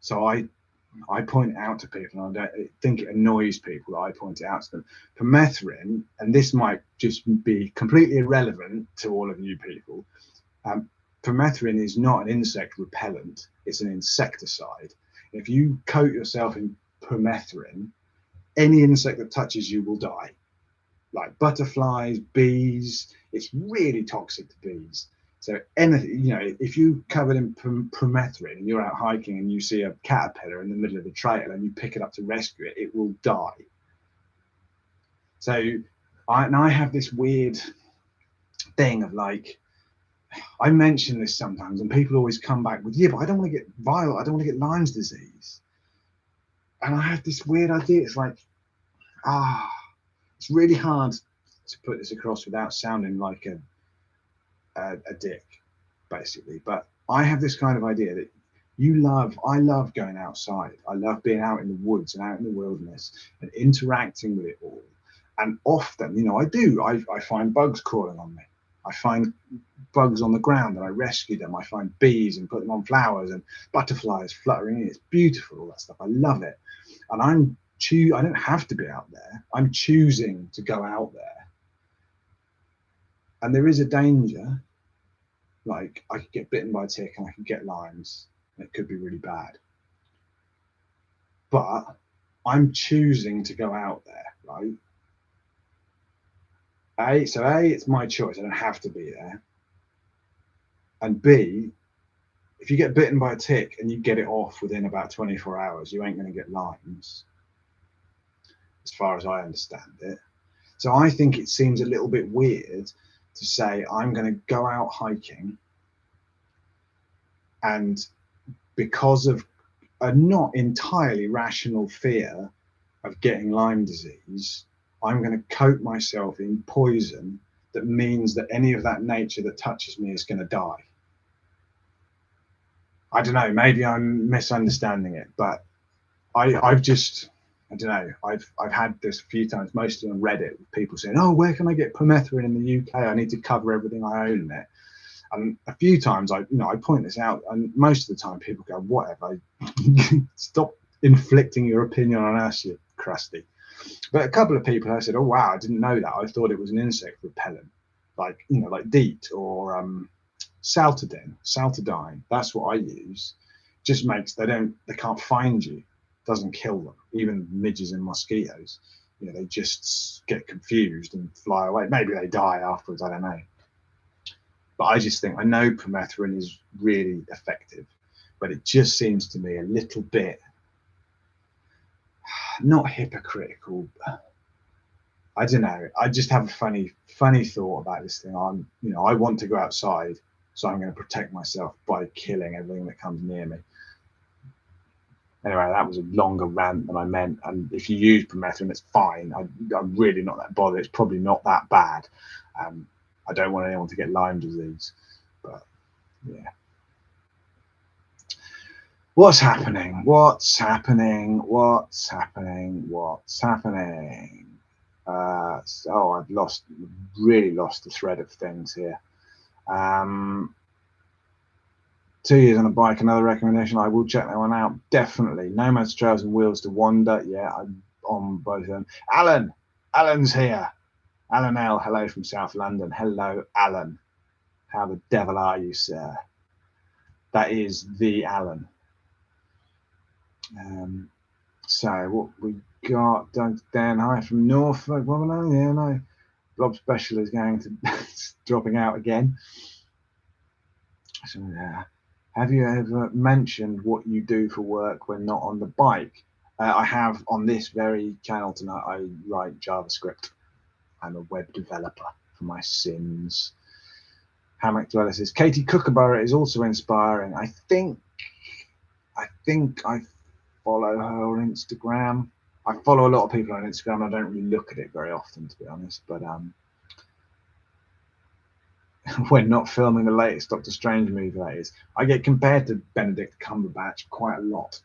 Speaker 1: so I point it out to people, and I don't think it annoys people that I point it out to them. Permethrin, and this might just be completely irrelevant to all of you people, permethrin is not an insect repellent, it's an insecticide. If you coat yourself in permethrin, any insect that touches you will die. Like butterflies, bees, it's really toxic to bees. So anything, if you covered in permethrin and you're out hiking and you see a caterpillar in the middle of the trail and you pick it up to rescue it, it will die. So I have this weird thing of like, I mention this sometimes and people always come back with, yeah, but I don't want to get viral, I don't want to get Lyme's disease. And I have this weird idea. It's like, it's really hard to put this across without sounding like a dick, basically. But I have this kind of idea that I love going outside. I love being out in the woods and out in the wilderness and interacting with it all. And often, I find bugs crawling on me. I find bugs on the ground and I rescue them. I find bees and put them on flowers and butterflies fluttering in. It's beautiful, all that stuff. I love it. And I don't have to be out there. I'm choosing to go out there. And there is a danger. Like I could get bitten by a tick and I could get Lyme's, and it could be really bad. But I'm choosing to go out there, right? A, it's my choice. I don't have to be there. And B, if you get bitten by a tick and you get it off within about 24 hours, you ain't going to get Lyme's, as far as I understand it. So I think it seems a little bit weird to say I'm going to go out hiking, and because of a not entirely rational fear of getting Lyme disease, I'm going to coat myself in poison that means that any of that nature that touches me is going to die. I don't know, maybe I'm misunderstanding it, but I've just, I don't know, I've had this a few times, mostly on Reddit, with people saying, "Oh, where can I get permethrin in the UK? I need to cover everything I own there." And a few times I point this out, and most of the time people go, "Whatever, stop inflicting your opinion on us, you crusty." But a couple of people I said, "Oh wow, I didn't know that. I thought it was an insect repellent, like like DEET or Saltadine. That's what I use. Just makes they can't find you, doesn't kill them. Even midges and mosquitoes, they just get confused and fly away. Maybe they die afterwards. I don't know." But I just think I know permethrin is really effective, but it just seems to me a little bit not hypocritical. I don't know. I just have a funny thought about this thing. I want to go outside, so I'm going to protect myself by killing everything that comes near me. Anyway, that was a longer rant than I meant. And if you use permethrin, it's fine. I'm really not that bothered. It's probably not that bad. I don't want anyone to get Lyme disease, but yeah. What's happening? What's happening? What's happening? What's happening? I've really lost the thread of things here. 2 years on a bike, another recommendation. I will check that one out. Definitely. Nomads Trails and Wheels to Wander. Yeah, I'm on both of them. Alan's here. Alan L, hello from South London. Hello, Alan. How the devil are you, sir? That is the Alan. So what we got? Dan, hi from Norfolk. Well, no. Blob Special is going to dropping out again. So, have you ever mentioned what you do for work when not on the bike? I have on this very channel tonight. I write JavaScript. I'm a web developer for my sins. Hammock Dweller says Katie Kookaburra is also inspiring. I think I follow her on Instagram. I follow a lot of people on Instagram. I don't really look at it very often, to be honest. But when not filming the latest Doctor Strange movie, that is, I get compared to Benedict Cumberbatch quite a lot,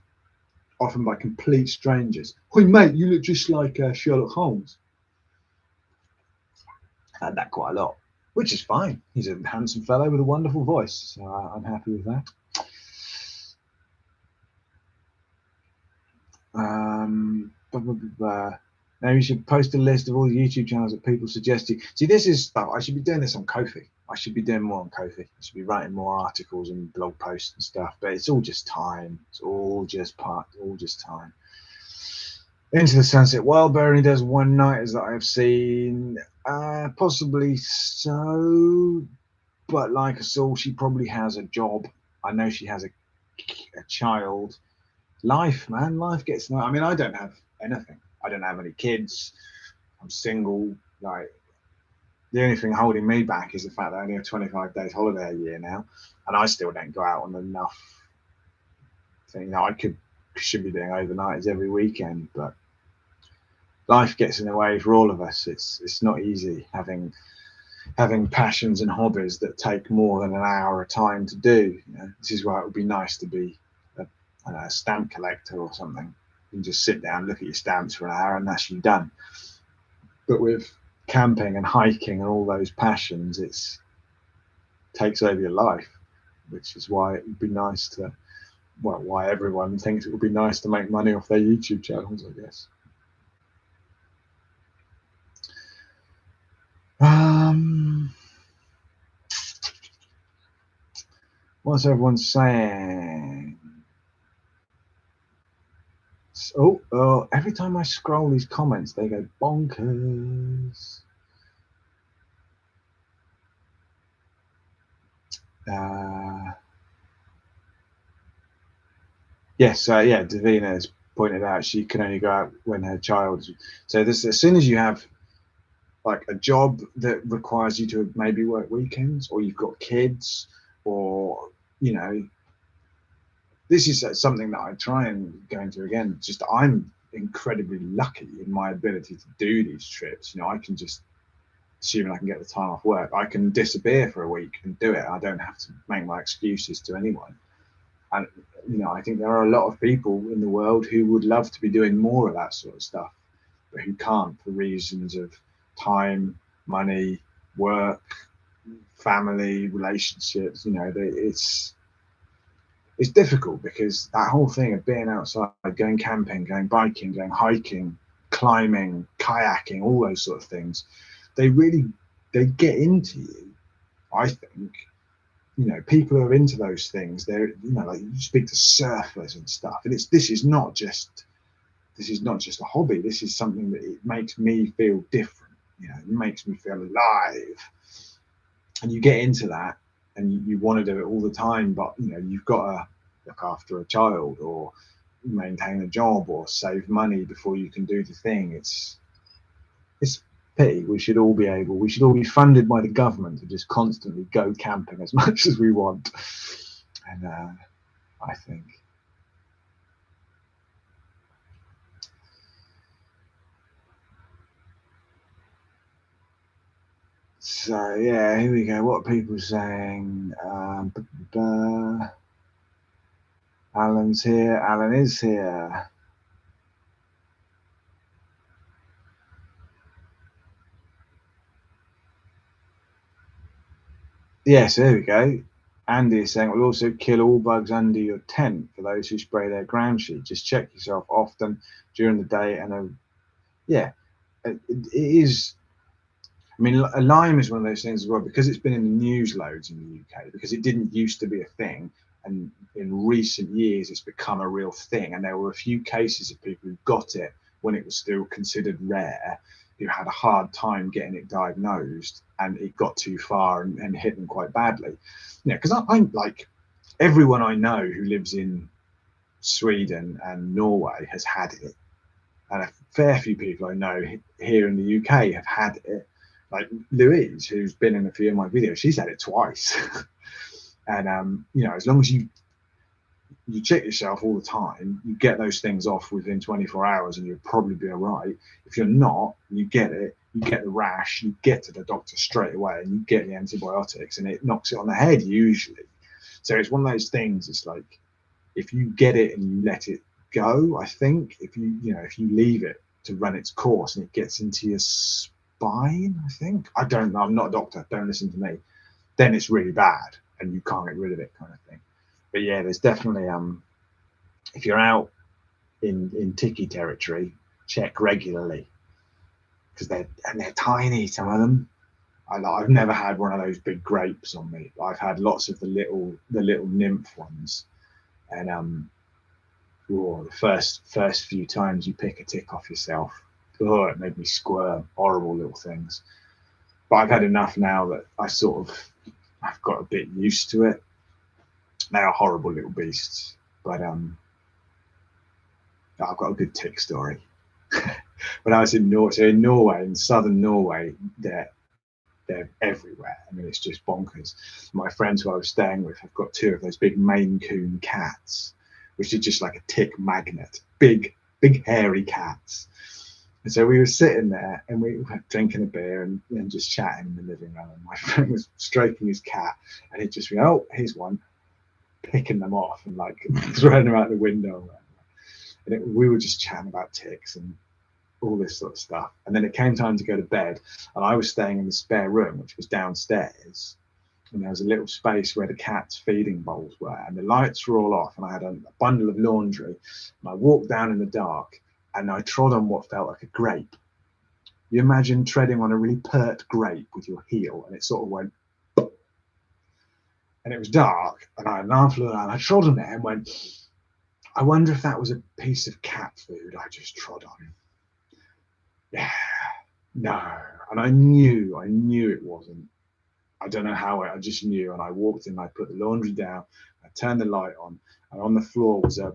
Speaker 1: often by complete strangers. Hey mate, you look just like Sherlock Holmes. I had that quite a lot, which is fine. He's a handsome fellow with a wonderful voice, so I'm happy with that. Now you should post a list of all the YouTube channels that people suggest you. See, this is stuff I should be doing this on Ko-fi. I should be doing more on Ko-fi. I should be writing more articles and blog posts and stuff. But it's all just time. It's all just time. Into the Sunset. Wildberry only does one night, as that I have seen. Possibly so. But like us all, she probably has a job. I know she has a child. Life, man, life gets. I mean, I don't have anything. I don't have any kids. I'm single. Like, the only thing holding me back is the fact that I only have 25 days holiday a year now, and I still don't go out on enough. Thing that I should be doing overnights every weekend, but life gets in the way for all of us. It's not easy having passions and hobbies that take more than an hour of time to do. You know, this is why it would be nice to be a stamp collector or something. You can just sit down, look at your stamps for an hour, and that's you done. But with camping and hiking and all those passions, it takes over your life, which is why it would be nice to, well, why everyone thinks it would be nice to make money off their YouTube channels, I guess. What's everyone saying? Oh, every time I scroll these comments, they go bonkers. Yes, yeah, Davina has pointed out she can only go out when her child. So this, as soon as you have like a job that requires you to maybe work weekends, or you've got kids, or you know, this is something that I try and go into again. Just I'm incredibly lucky in my ability to do these trips. You know, I can just, assuming I can get the time off work, I can disappear for a week and do it. I don't have to make my excuses to anyone. And you know, I think there are a lot of people in the world who would love to be doing more of that sort of stuff, but who can't for reasons of time, money, work, family, relationships. You know, it's difficult because that whole thing of being outside, going camping, going biking, going hiking, climbing, kayaking, all those sort of things, they get into you. I think, you know, people who are into those things, they're, you know, like you speak to surfers and stuff, and this is not just a hobby. This is something that it makes me feel different. You know, it makes me feel alive. And you get into that, and you want to do it all the time, but you know, you've got to look after a child, or maintain a job, or save money before you can do the thing. It's pity. We should all be funded by the government to just constantly go camping as much as we want. And I think so. Yeah, here we go. What are people saying? Alan's here. Alan is here. Yes, there we go. Andy is saying it will also kill all bugs under your tent for those who spray their ground sheet. Just check yourself often during the day. And yeah, it is. I mean, Lyme is one of those things as well, because it's been in the news loads in the UK, because it didn't used to be a thing. And in recent years, it's become a real thing. And there were a few cases of people who got it when it was still considered rare, who had a hard time getting it diagnosed, and it got too far and hit them quite badly. Yeah, because I'm like, everyone I know who lives in Sweden and Norway has had it. And a fair few people I know here in the UK have had it. Like Louise, who's been in a few of my videos, she's had it twice. And you know, as long as you you check yourself all the time, you get those things off within 24 hours and you'll probably be all right. If you're not, you get it, you get the rash, you get to the doctor straight away and you get the antibiotics and it knocks it on the head usually. So it's one of those things, it's like, if you get it and you let it go, I think, if you leave it to run its course and it gets into your spine, I think, I don't know, I'm not a doctor, don't listen to me, then it's really bad and you can't get rid of it, kind of thing. But yeah, there's definitely if you're out in ticky territory, check regularly, because they're tiny, some of them. I've never had one of those big grapes on me. I've had lots of the little nymph ones, and the first few times you pick a tick off yourself, it made me squirm. Horrible little things. But I've had enough now that I've got a bit used to it. They are horrible little beasts, but I've got a good tick story. When I was in Norway, in southern Norway, they're everywhere. I mean, it's just bonkers. My friends who I was staying with have got 2 of those big Maine Coon cats, which are just like a tick magnet, big hairy cats. And so we were sitting there and we were drinking a beer and just chatting in the living room. And my friend was stroking his cat and he'd just be, oh, here's one, picking them off and like throwing them out the window. And we were just chatting about ticks and all this sort of stuff. And then it came time to go to bed and I was staying in the spare room, which was downstairs. And there was a little space where the cat's feeding bowls were and the lights were all off and I had a bundle of laundry. And I walked down in the dark and I trod on what felt like a grape. You imagine treading on a really pert grape with your heel and it sort of went, and it was dark and I trod on it and went, I wonder if that was a piece of cat food I just trod on. Yeah, no. And I knew it wasn't. I don't know how, I just knew. And I walked in, I put the laundry down, I turned the light on, and on the floor was a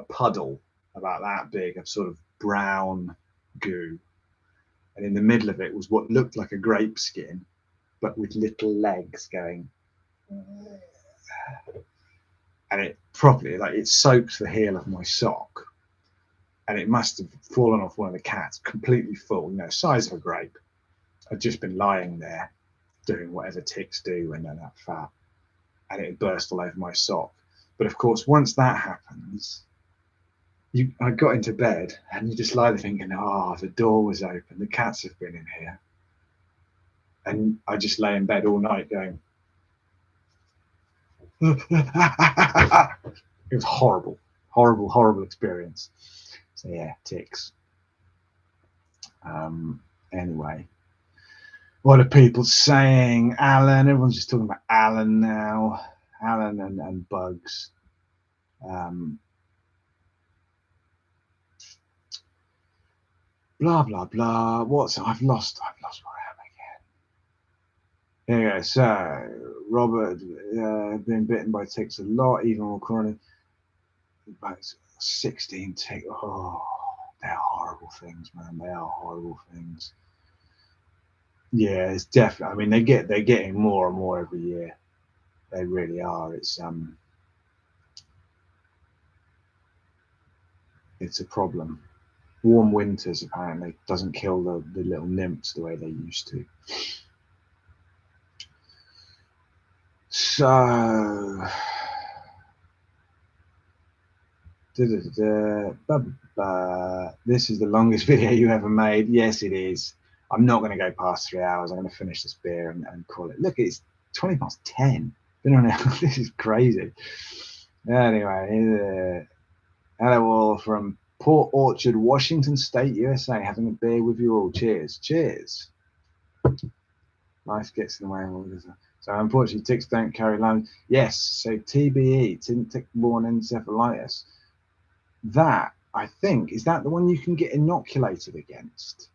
Speaker 1: puddle about that big of sort of brown goo. And in the middle of it was what looked like a grape skin, but with little legs going. And it properly, like, it soaked the heel of my sock. And it must have fallen off one of the cats, completely full, size of a grape. I'd just been lying there doing whatever ticks do when they're that fat. And it burst all over my sock. But of course, once that happens, I got into bed and you just lie there thinking, the door was open, the cats have been in here. And I just lay in bed all night going, it was horrible experience. So yeah, ticks. Anyway, what are people saying? Alan, everyone's just talking about Alan now. Alan and bugs. Blah blah blah. I've lost where I am again. Here we go. So Robert, been bitten by ticks a lot, even more chronic. About 16 ticks. Oh, they're horrible things, man. They are horrible things. Yeah, it's definitely. I mean, they're getting more and more every year. They really are. It's a problem. Warm winters apparently doesn't kill the little nymphs the way they used to. So this is the longest video you ever made. Yes, it is. I'm not going to go past 3 hours. I'm going to finish this beer and call it. Look, it's 20 past 10. Been on it. This is crazy. Anyway, hello all from Port Orchard, Washington State, USA. Having a beer with you all. Cheers. Cheers. Life gets in the way of all this. So unfortunately, ticks don't carry Lyme. Yes. So TBE, tick-borne encephalitis. That, I think, is that the one you can get inoculated against?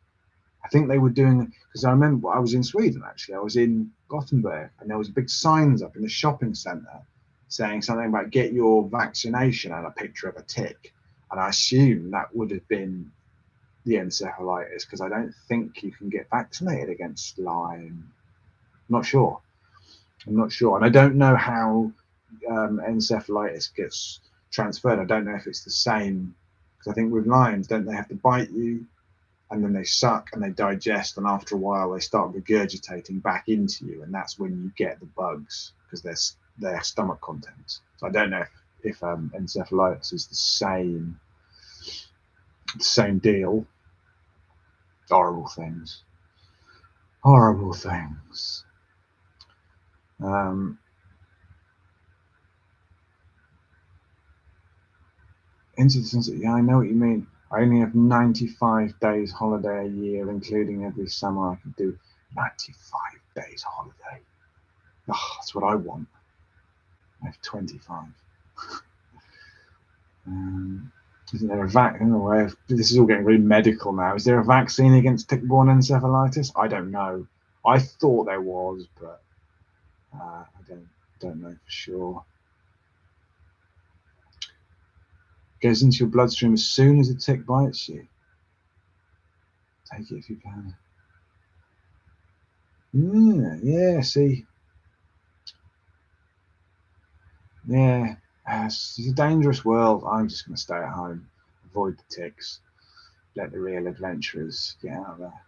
Speaker 1: I think they were doing, because I remember I was in Sweden actually. I was in Gothenburg and there was big signs up in the shopping centre saying something about get your vaccination and a picture of a tick. And I assume that would have been the encephalitis because I don't think you can get vaccinated against Lyme. I'm not sure. And I don't know how encephalitis gets transferred. I don't know if it's the same, because I think with lions, don't they have to bite you, and then they suck and they digest, and after a while they start regurgitating back into you, and that's when you get the bugs, because their stomach contents. So I don't know if encephalitis is the same deal. Horrible things. Horrible things. Into the sunset. Yeah, I know what you mean. I only have 95 days holiday a year, including every summer I can do. 95 days holiday. Oh, that's what I want. I have 25. Isn't there a vaccine? This is all getting really medical now. Is there a vaccine against tick-borne encephalitis? I don't know. I thought there was, but I don't know for sure. Goes into your bloodstream as soon as a tick bites you. Take it if you can. Yeah, see. Yeah, it's a dangerous world. I'm just going to stay at home, avoid the ticks, let the real adventurers get out there.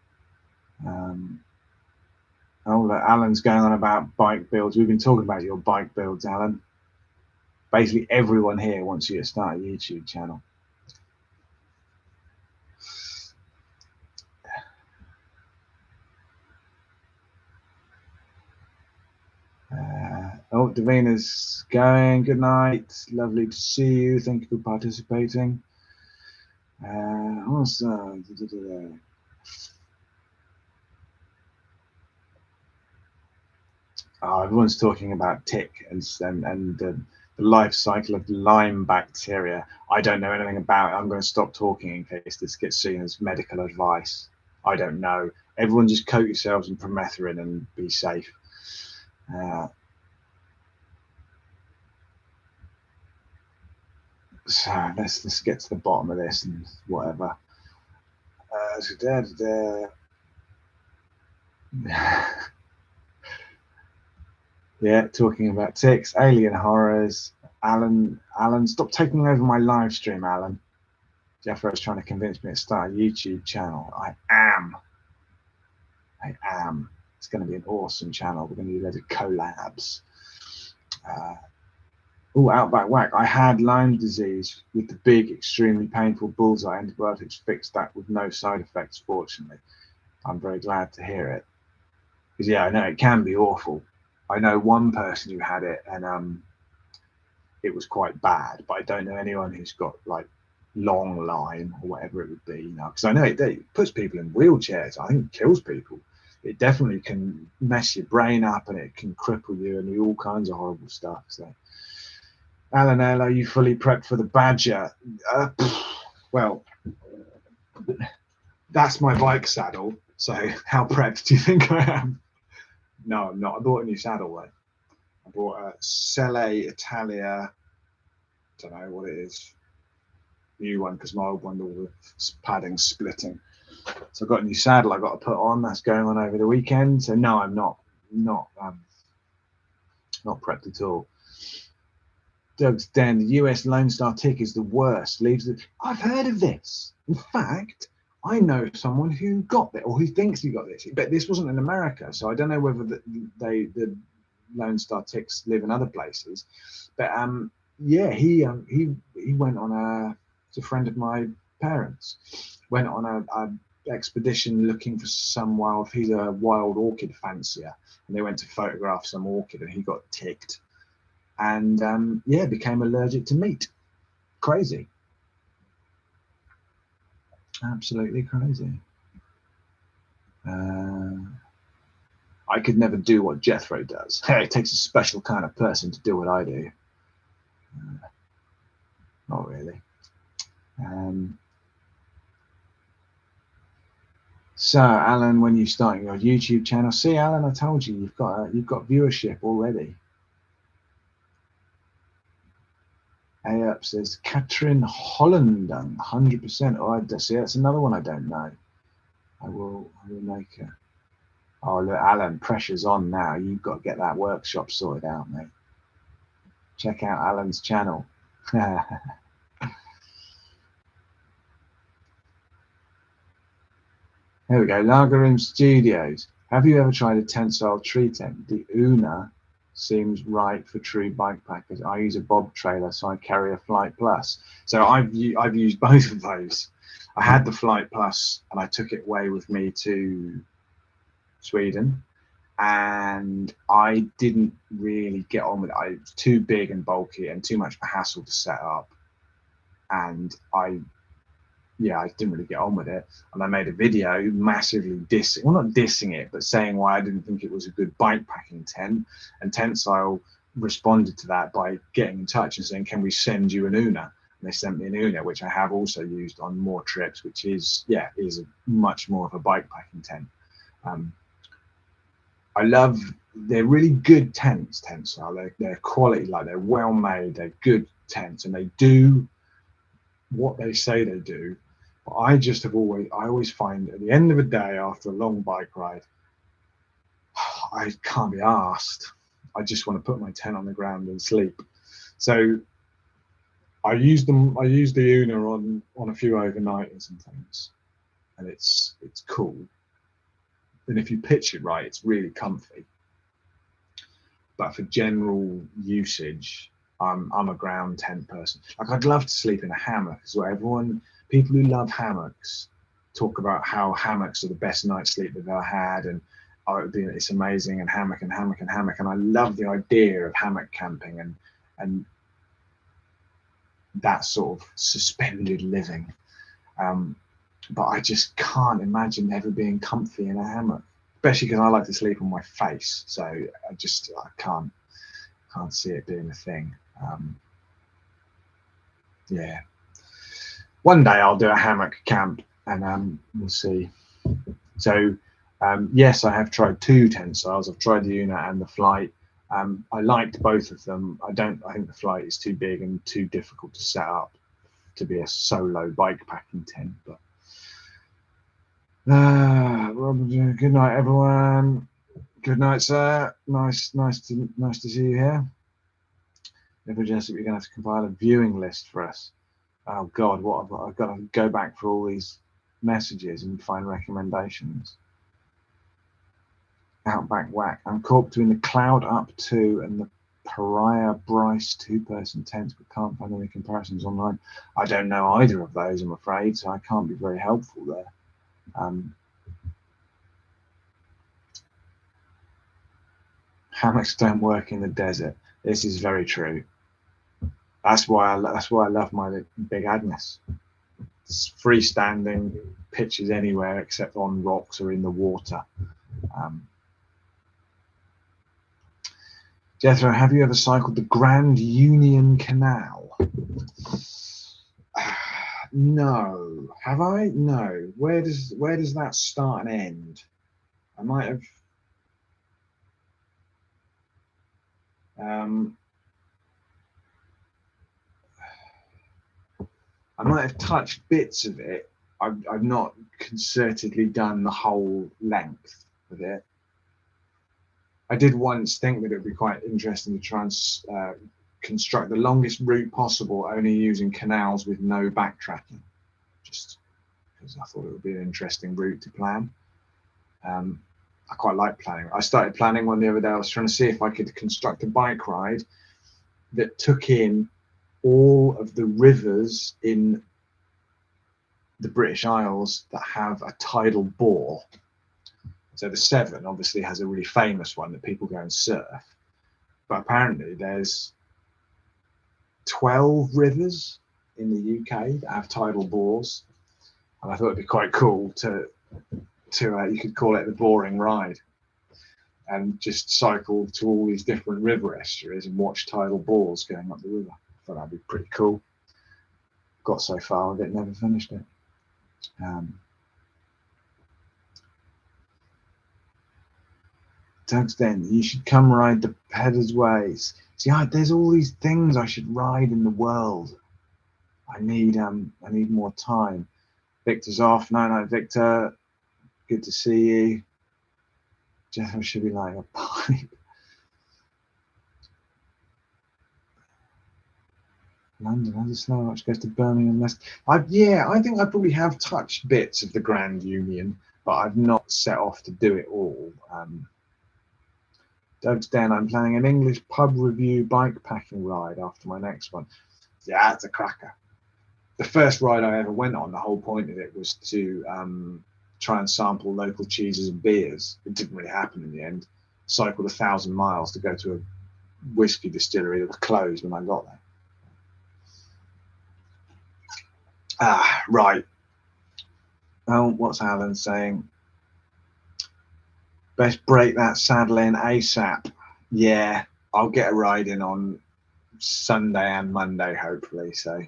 Speaker 1: Alan's going on about bike builds. We've been talking about your bike builds, Alan. Basically, everyone here wants you to start a YouTube channel. Davina's going. Good night. Lovely to see you. Thank you for participating. Also, everyone's talking about tick and the life cycle of Lyme bacteria. I don't know anything about it. I'm going to stop talking in case this gets seen as medical advice. I don't know. Everyone just coat yourselves in permethrin and be safe. So let's get to the bottom of this and whatever. Yeah, talking about ticks, alien horrors. Alan, stop taking over my live stream, Alan. Jeffro's trying to convince me to start a YouTube channel. I am. It's going to be an awesome channel. We're going to do loads of collabs. Outback whack. I had Lyme disease with the big, extremely painful bullseye. Antibiotics fixed that with no side effects, fortunately. I'm very glad to hear it. Because, yeah, I know it can be awful. I know one person who had it, and it was quite bad, but I don't know anyone who's got like long Lyme or whatever it would be, because I know it puts people in wheelchairs. I think it kills people. It definitely can mess your brain up, and it can cripple you and do all kinds of horrible stuff. So, Alan L, are you fully prepped for the badger? Well, that's my bike saddle. So how prepped do you think I am? No, I'm not. I bought a new saddle though. I bought a Selle Italia. Don't know what it is. New one, because my old one, all the padding splitting. So I've got a new saddle I've got to put on. That's going on over the weekend. So no, I'm not prepped at all. Doug's Den, the US Lone Star tick is the worst. I've heard of this. In fact, I know someone who got it, or who thinks he got this. But this wasn't in America, so I don't know whether the Lone Star ticks live in other places. But yeah, he went on it's a friend of my parents, went on a expedition looking for some he's a wild orchid fancier, and they went to photograph some orchid, and he got ticked. And became allergic to meat. Crazy. Absolutely crazy. I could never do what Jethro does. It takes a special kind of person to do what I do. Not really. So, Alan, when you start your YouTube channel, see, Alan, I told you you've got viewership already. Up says Katrin Hollandung, 100%. Oh, see, that's another one I don't know. I will make her. Oh, look, Alan, pressure's on now. You've got to get that workshop sorted out, mate. check out Alan's channel. Here we go. Lager Room Studios. Have you ever tried a tensile tree tent? The Una seems right for true bikepackers. I use a Bob trailer, so I carry a Flight Plus. So I've used both of those. I had the Flight Plus, and I took it away with me to Sweden, and I didn't really get on with it. It was too big and bulky and too much of a hassle to set up, and I didn't really get on with it. And I made a video massively dissing, well, not dissing it, but saying why I didn't think it was a good bikepacking tent. And Tensile responded to that by getting in touch and saying, can we send you an Una? And they sent me an Una, which I have also used on more trips, which is much more of a bikepacking tent. They're really good tents, Tensile. They're quality, like they're well made, they're good tents, and they do what they say they do. But I always find at the end of the day, after a long bike ride, I can't be asked. I just want to put my tent on the ground and sleep. So I use the Una on a few overnighters and things, and it's cool. And if you pitch it right, it's really comfy. But for general usage, I'm a ground tent person. Like, I'd love to sleep in a hammock as well. People who love hammocks talk about how hammocks are the best night's sleep they've ever had, and it's amazing, and hammock and hammock and hammock. And I love the idea of hammock camping and that sort of suspended living. But I just can't imagine ever being comfy in a hammock, especially because I like to sleep on my face. So I can't see it being a thing. Yeah. One day I'll do a hammock camp, and we'll see. So yes, I have tried 2 Tensiles. I've tried the Una and the Flight. I liked both of them. I think the Flight is too big and too difficult to set up to be a solo bikepacking tent. But good night, everyone. Good night, sir. Nice to see you here. Never just we're going to have to compile a viewing list for us. Oh God, I've got to go back for all these messages and find recommendations. Outback Whack. I'm caught between the Cloud Up 2 and the Pariah Bryce 2-person tents, but can't find any comparisons online. I don't know either of those, I'm afraid, so I can't be very helpful there. Hammocks don't work in the desert. This is very true. That's why I love my Big Agnes. It's freestanding, pitches anywhere except on rocks or in the water. Jethro, have you ever cycled the Grand Union Canal? No. Have I? No. Where does that start and end? I might have. I might have touched bits of it. I've not concertedly done the whole length of it. I did once think that it would be quite interesting to try and construct the longest route possible, only using canals with no backtracking, just because I thought it would be an interesting route to plan. I quite like planning. I started planning one the other day. I was trying to see if I could construct a bike ride that took in all of the rivers in the British Isles that have a tidal bore. So the Severn obviously has a really famous one that people go and surf, but apparently there's 12 rivers in the UK that have tidal bores, and I thought it'd be quite cool to you could call it the boring ride, and just cycle to all these different river estuaries and watch tidal bores going up the river. I thought that'd be pretty cool. Got so far with it, never finished it. Doug's Den, you should come ride the Pedder's Ways. See, there's all these things I should ride in the world. I need more time. Victor's off. No, Victor. Good to see you. Jeff should be like a pipe. London, how does slow much goes to Birmingham? I think I probably have touched bits of the Grand Union, but I've not set off to do it all. Doug's Den, I'm planning an English pub review bike packing ride after my next one. Yeah, it's a cracker. The first ride I ever went on, the whole point of it was to try and sample local cheeses and beers. It didn't really happen in the end. Cycled 1,000 miles to go to a whiskey distillery that was closed when I got there. Right. Oh, what's Alan saying? Best break that saddle in ASAP. Yeah, I'll get a ride in on Sunday and Monday, hopefully. So,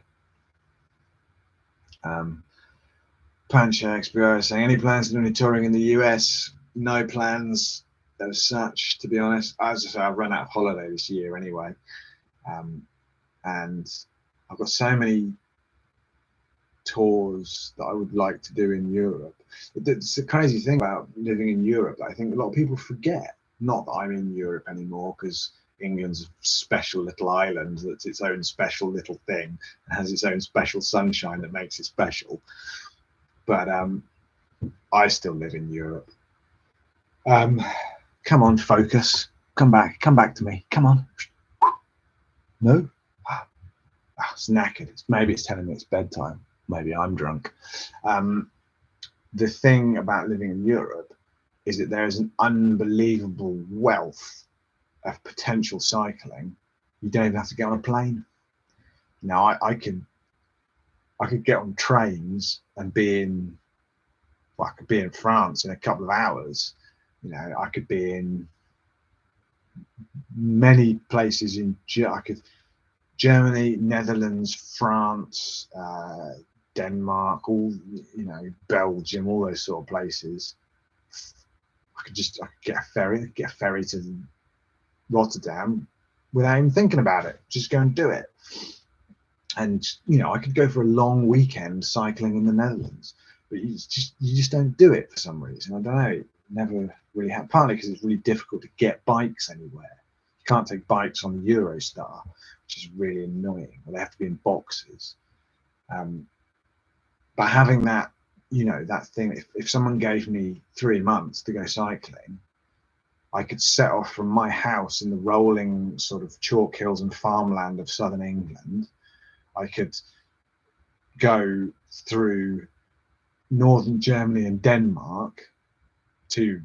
Speaker 1: Pancho XPR saying, any plans to do any touring in the US? No plans as such, to be honest. As I say, I've run out of holiday this year anyway. And I've got so many tours that I would like to do in Europe. It's the crazy thing about living in Europe. I think a lot of people forget, not that I'm in Europe anymore, because England's a special little island that's its own special little thing and has its own special sunshine that makes it special. But I still live in Europe. Come on, focus. Come back to me. Come on. No? It's knackered. Maybe it's telling me it's bedtime. Maybe I'm drunk. The thing about living in Europe is that there is an unbelievable wealth of potential cycling. You don't even have to get on a plane. Now, I could get on trains and I could be in France in a couple of hours. You know, I could be in many places Germany, Netherlands, France, Denmark, Belgium, all those sort of places. I could get a ferry to Rotterdam without even thinking about it. Just go and do it. And I could go for a long weekend cycling in the Netherlands, but you just don't do it for some reason. I don't know. It never really happened. Partly because it's really difficult to get bikes anywhere. You can't take bikes on the Eurostar, which is really annoying. They have to be in boxes. But having that, that thing, if someone gave me 3 months to go cycling, I could set off from my house in the rolling sort of chalk hills and farmland of southern England. I could go through northern Germany and Denmark, to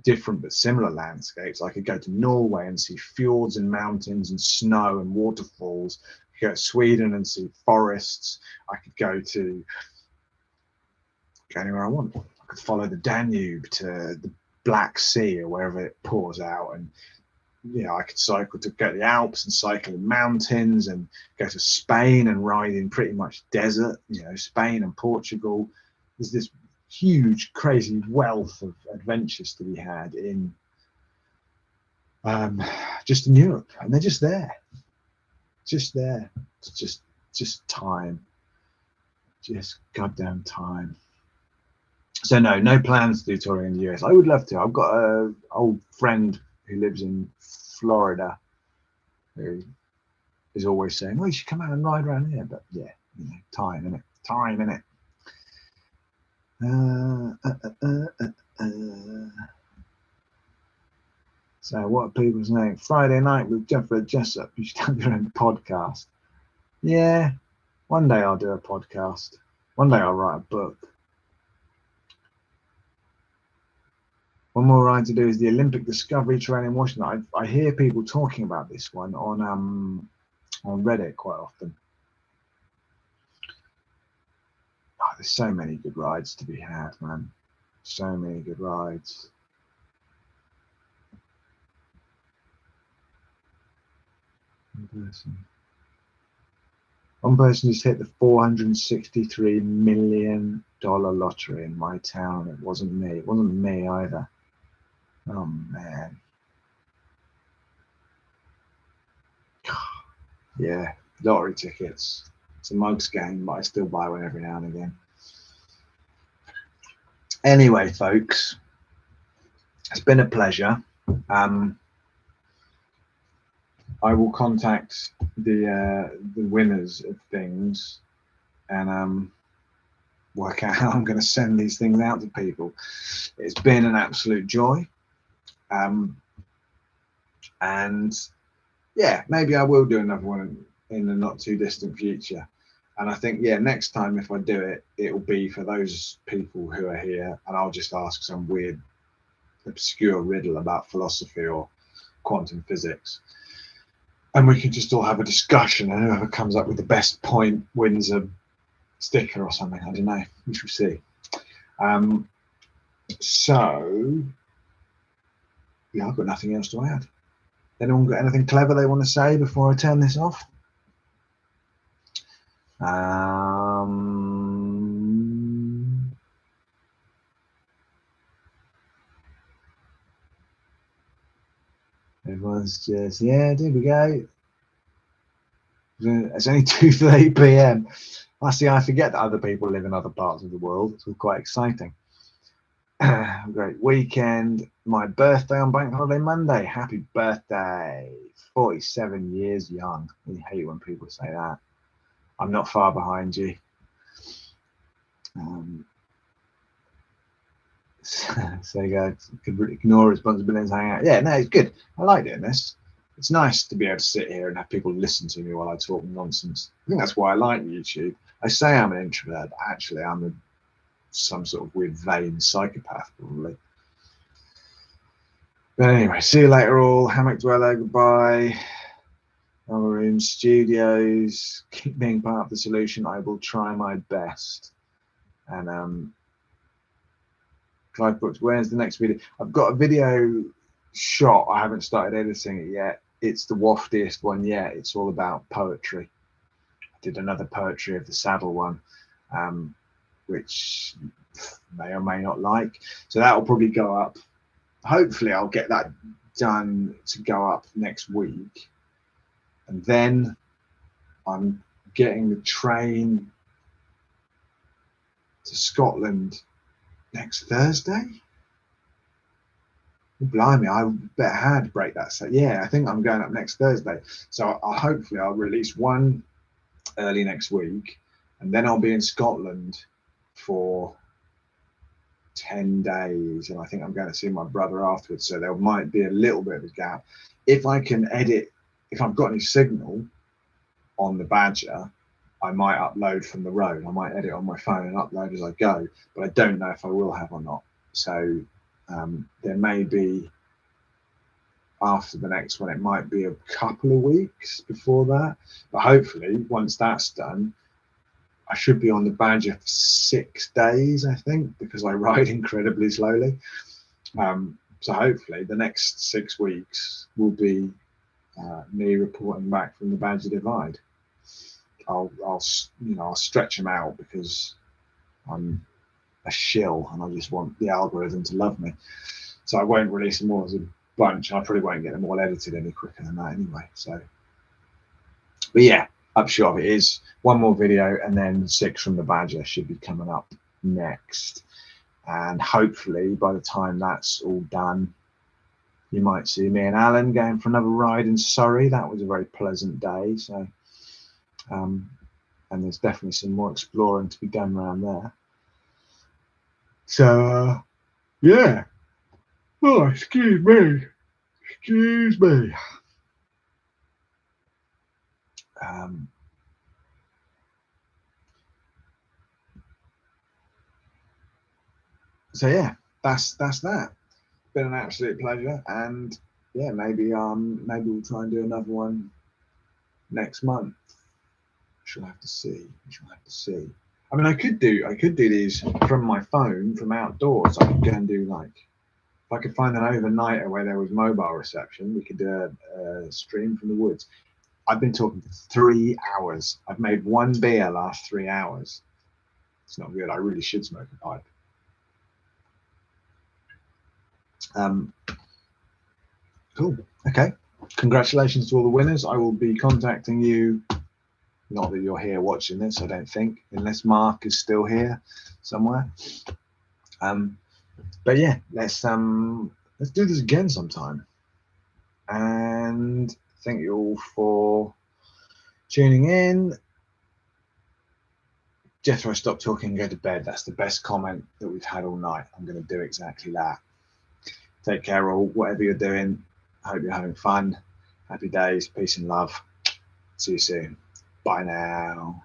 Speaker 1: different but similar landscapes. I could go to Norway and see fjords and mountains and snow and waterfalls. I could go to Sweden and see forests. I could go anywhere I want. I could follow the Danube to the Black Sea or wherever it pours out, and I could cycle to go to the Alps and cycle in mountains, and go to Spain and ride in pretty much desert. Spain and Portugal. There's this huge, crazy wealth of adventures to be had in just in Europe, and they're just there. It's just time, just goddamn time. So no plans to do touring in the US. I would love to. I've got an old friend who lives in Florida who is always saying, "Well, you should come out and ride around here." But yeah, time, innit? Time, innit? So what are people saying? Friday night with Jeffrey Jessup. You should have your own podcast. Yeah, one day I'll do a podcast. One day I'll write a book. One more ride to do is the Olympic Discovery Trail in Washington. I hear people talking about this one on Reddit quite often. Oh, there's so many good rides to be had, man. So many good rides. One person just hit the $463 million lottery in my town. It wasn't me. It wasn't me either. Oh man. Yeah, lottery tickets. It's a mug's game, but I still buy one every now and again. Anyway, folks, it's been a pleasure. I will contact the winners of things and work out how I'm going to send these things out to people. It's been an absolute joy, and yeah, maybe I will do another one in the not too distant future. And I think, yeah, next time if I do it, it'll be for those people who are here, and I'll just ask some weird, obscure riddle about philosophy or quantum physics. And we can just all have a discussion, and whoever comes up with the best point wins a sticker or something. I don't know. We shall see. So, yeah, I've got nothing else to add. Anyone got anything clever they want to say before I turn this off? Everyone's just, yeah, there we go. It's only 2:30 p.m. I see, I forget that other people live in other parts of the world. It's all quite exciting. Great weekend. My birthday on Bank Holiday Monday. Happy birthday. 47 years young. I hate when people say that. I'm not far behind you. So you go, could ignore responsibilities, hang out. Yeah, no, it's good. I like doing this. It's nice to be able to sit here and have people listen to me while I talk nonsense. I think that's why I like YouTube. I say I'm an introvert, but actually I'm some sort of weird vain psychopath, probably. But anyway, see you later all. Hammock Dweller, goodbye. Other Room Studios, keep being part of the solution. I will try my best. And Clive Brooks, where's the next video? I've got a video shot. I haven't started editing it yet. It's the waftiest one yet. It's all about poetry. I did another poetry of the saddle one, which may or may not like. So that will probably go up. Hopefully I'll get that done to go up next week. And then I'm getting the train to Scotland next Thursday. Blimey, I better hand break that. So yeah, I think I'm going up next Thursday. So hopefully I'll release one early next week, and then I'll be in Scotland for 10 days, and I think I'm going to see my brother afterwards. So there might be a little bit of a gap. If I can edit, if I've got any signal on the Badger, I might upload from the road. I might edit on my phone and upload as I go, but I don't know if I will have or not. So there may be, after the next one, it might be a couple of weeks before that. But hopefully, once that's done, I should be on the Badger for 6 days, I think, because I ride incredibly slowly. So hopefully the next 6 weeks will be me reporting back from the Badger Divide. I'll stretch them out because I'm a shill and I just want the algorithm to love me. So I won't release them all as a bunch. I probably won't get them all edited any quicker than that anyway. So, but yeah, upshot of it is one more video, and then 6 from the Badger should be coming up next. And hopefully by the time that's all done, you might see me and Alan going for another ride in Surrey. That was a very pleasant day. So, and there's definitely some more exploring to be done around there. So, yeah. Oh, excuse me. Excuse me. So yeah, that's that. Been an absolute pleasure, and yeah, maybe we'll try and do another one next month. She'll have to see. I mean, I could do these from my phone from outdoors. I could go and do, like, if I could find an overnighter where there was mobile reception, we could do a stream from the woods. I've been talking for 3 hours. I've made one beer last 3 hours. It's not good. I really should smoke a pipe. Cool. Okay. Congratulations to all the winners. I will be contacting you. Not that you're here watching this, I don't think, unless Mark is still here somewhere. But yeah, let's do this again sometime. And Thank you all for tuning in. Jethro, stop talking and go to bed. That's the best comment that we've had all night. I'm going to do exactly that. Take care all, whatever you're doing. I hope you're having fun. Happy days, peace and love. See you soon. Bye now.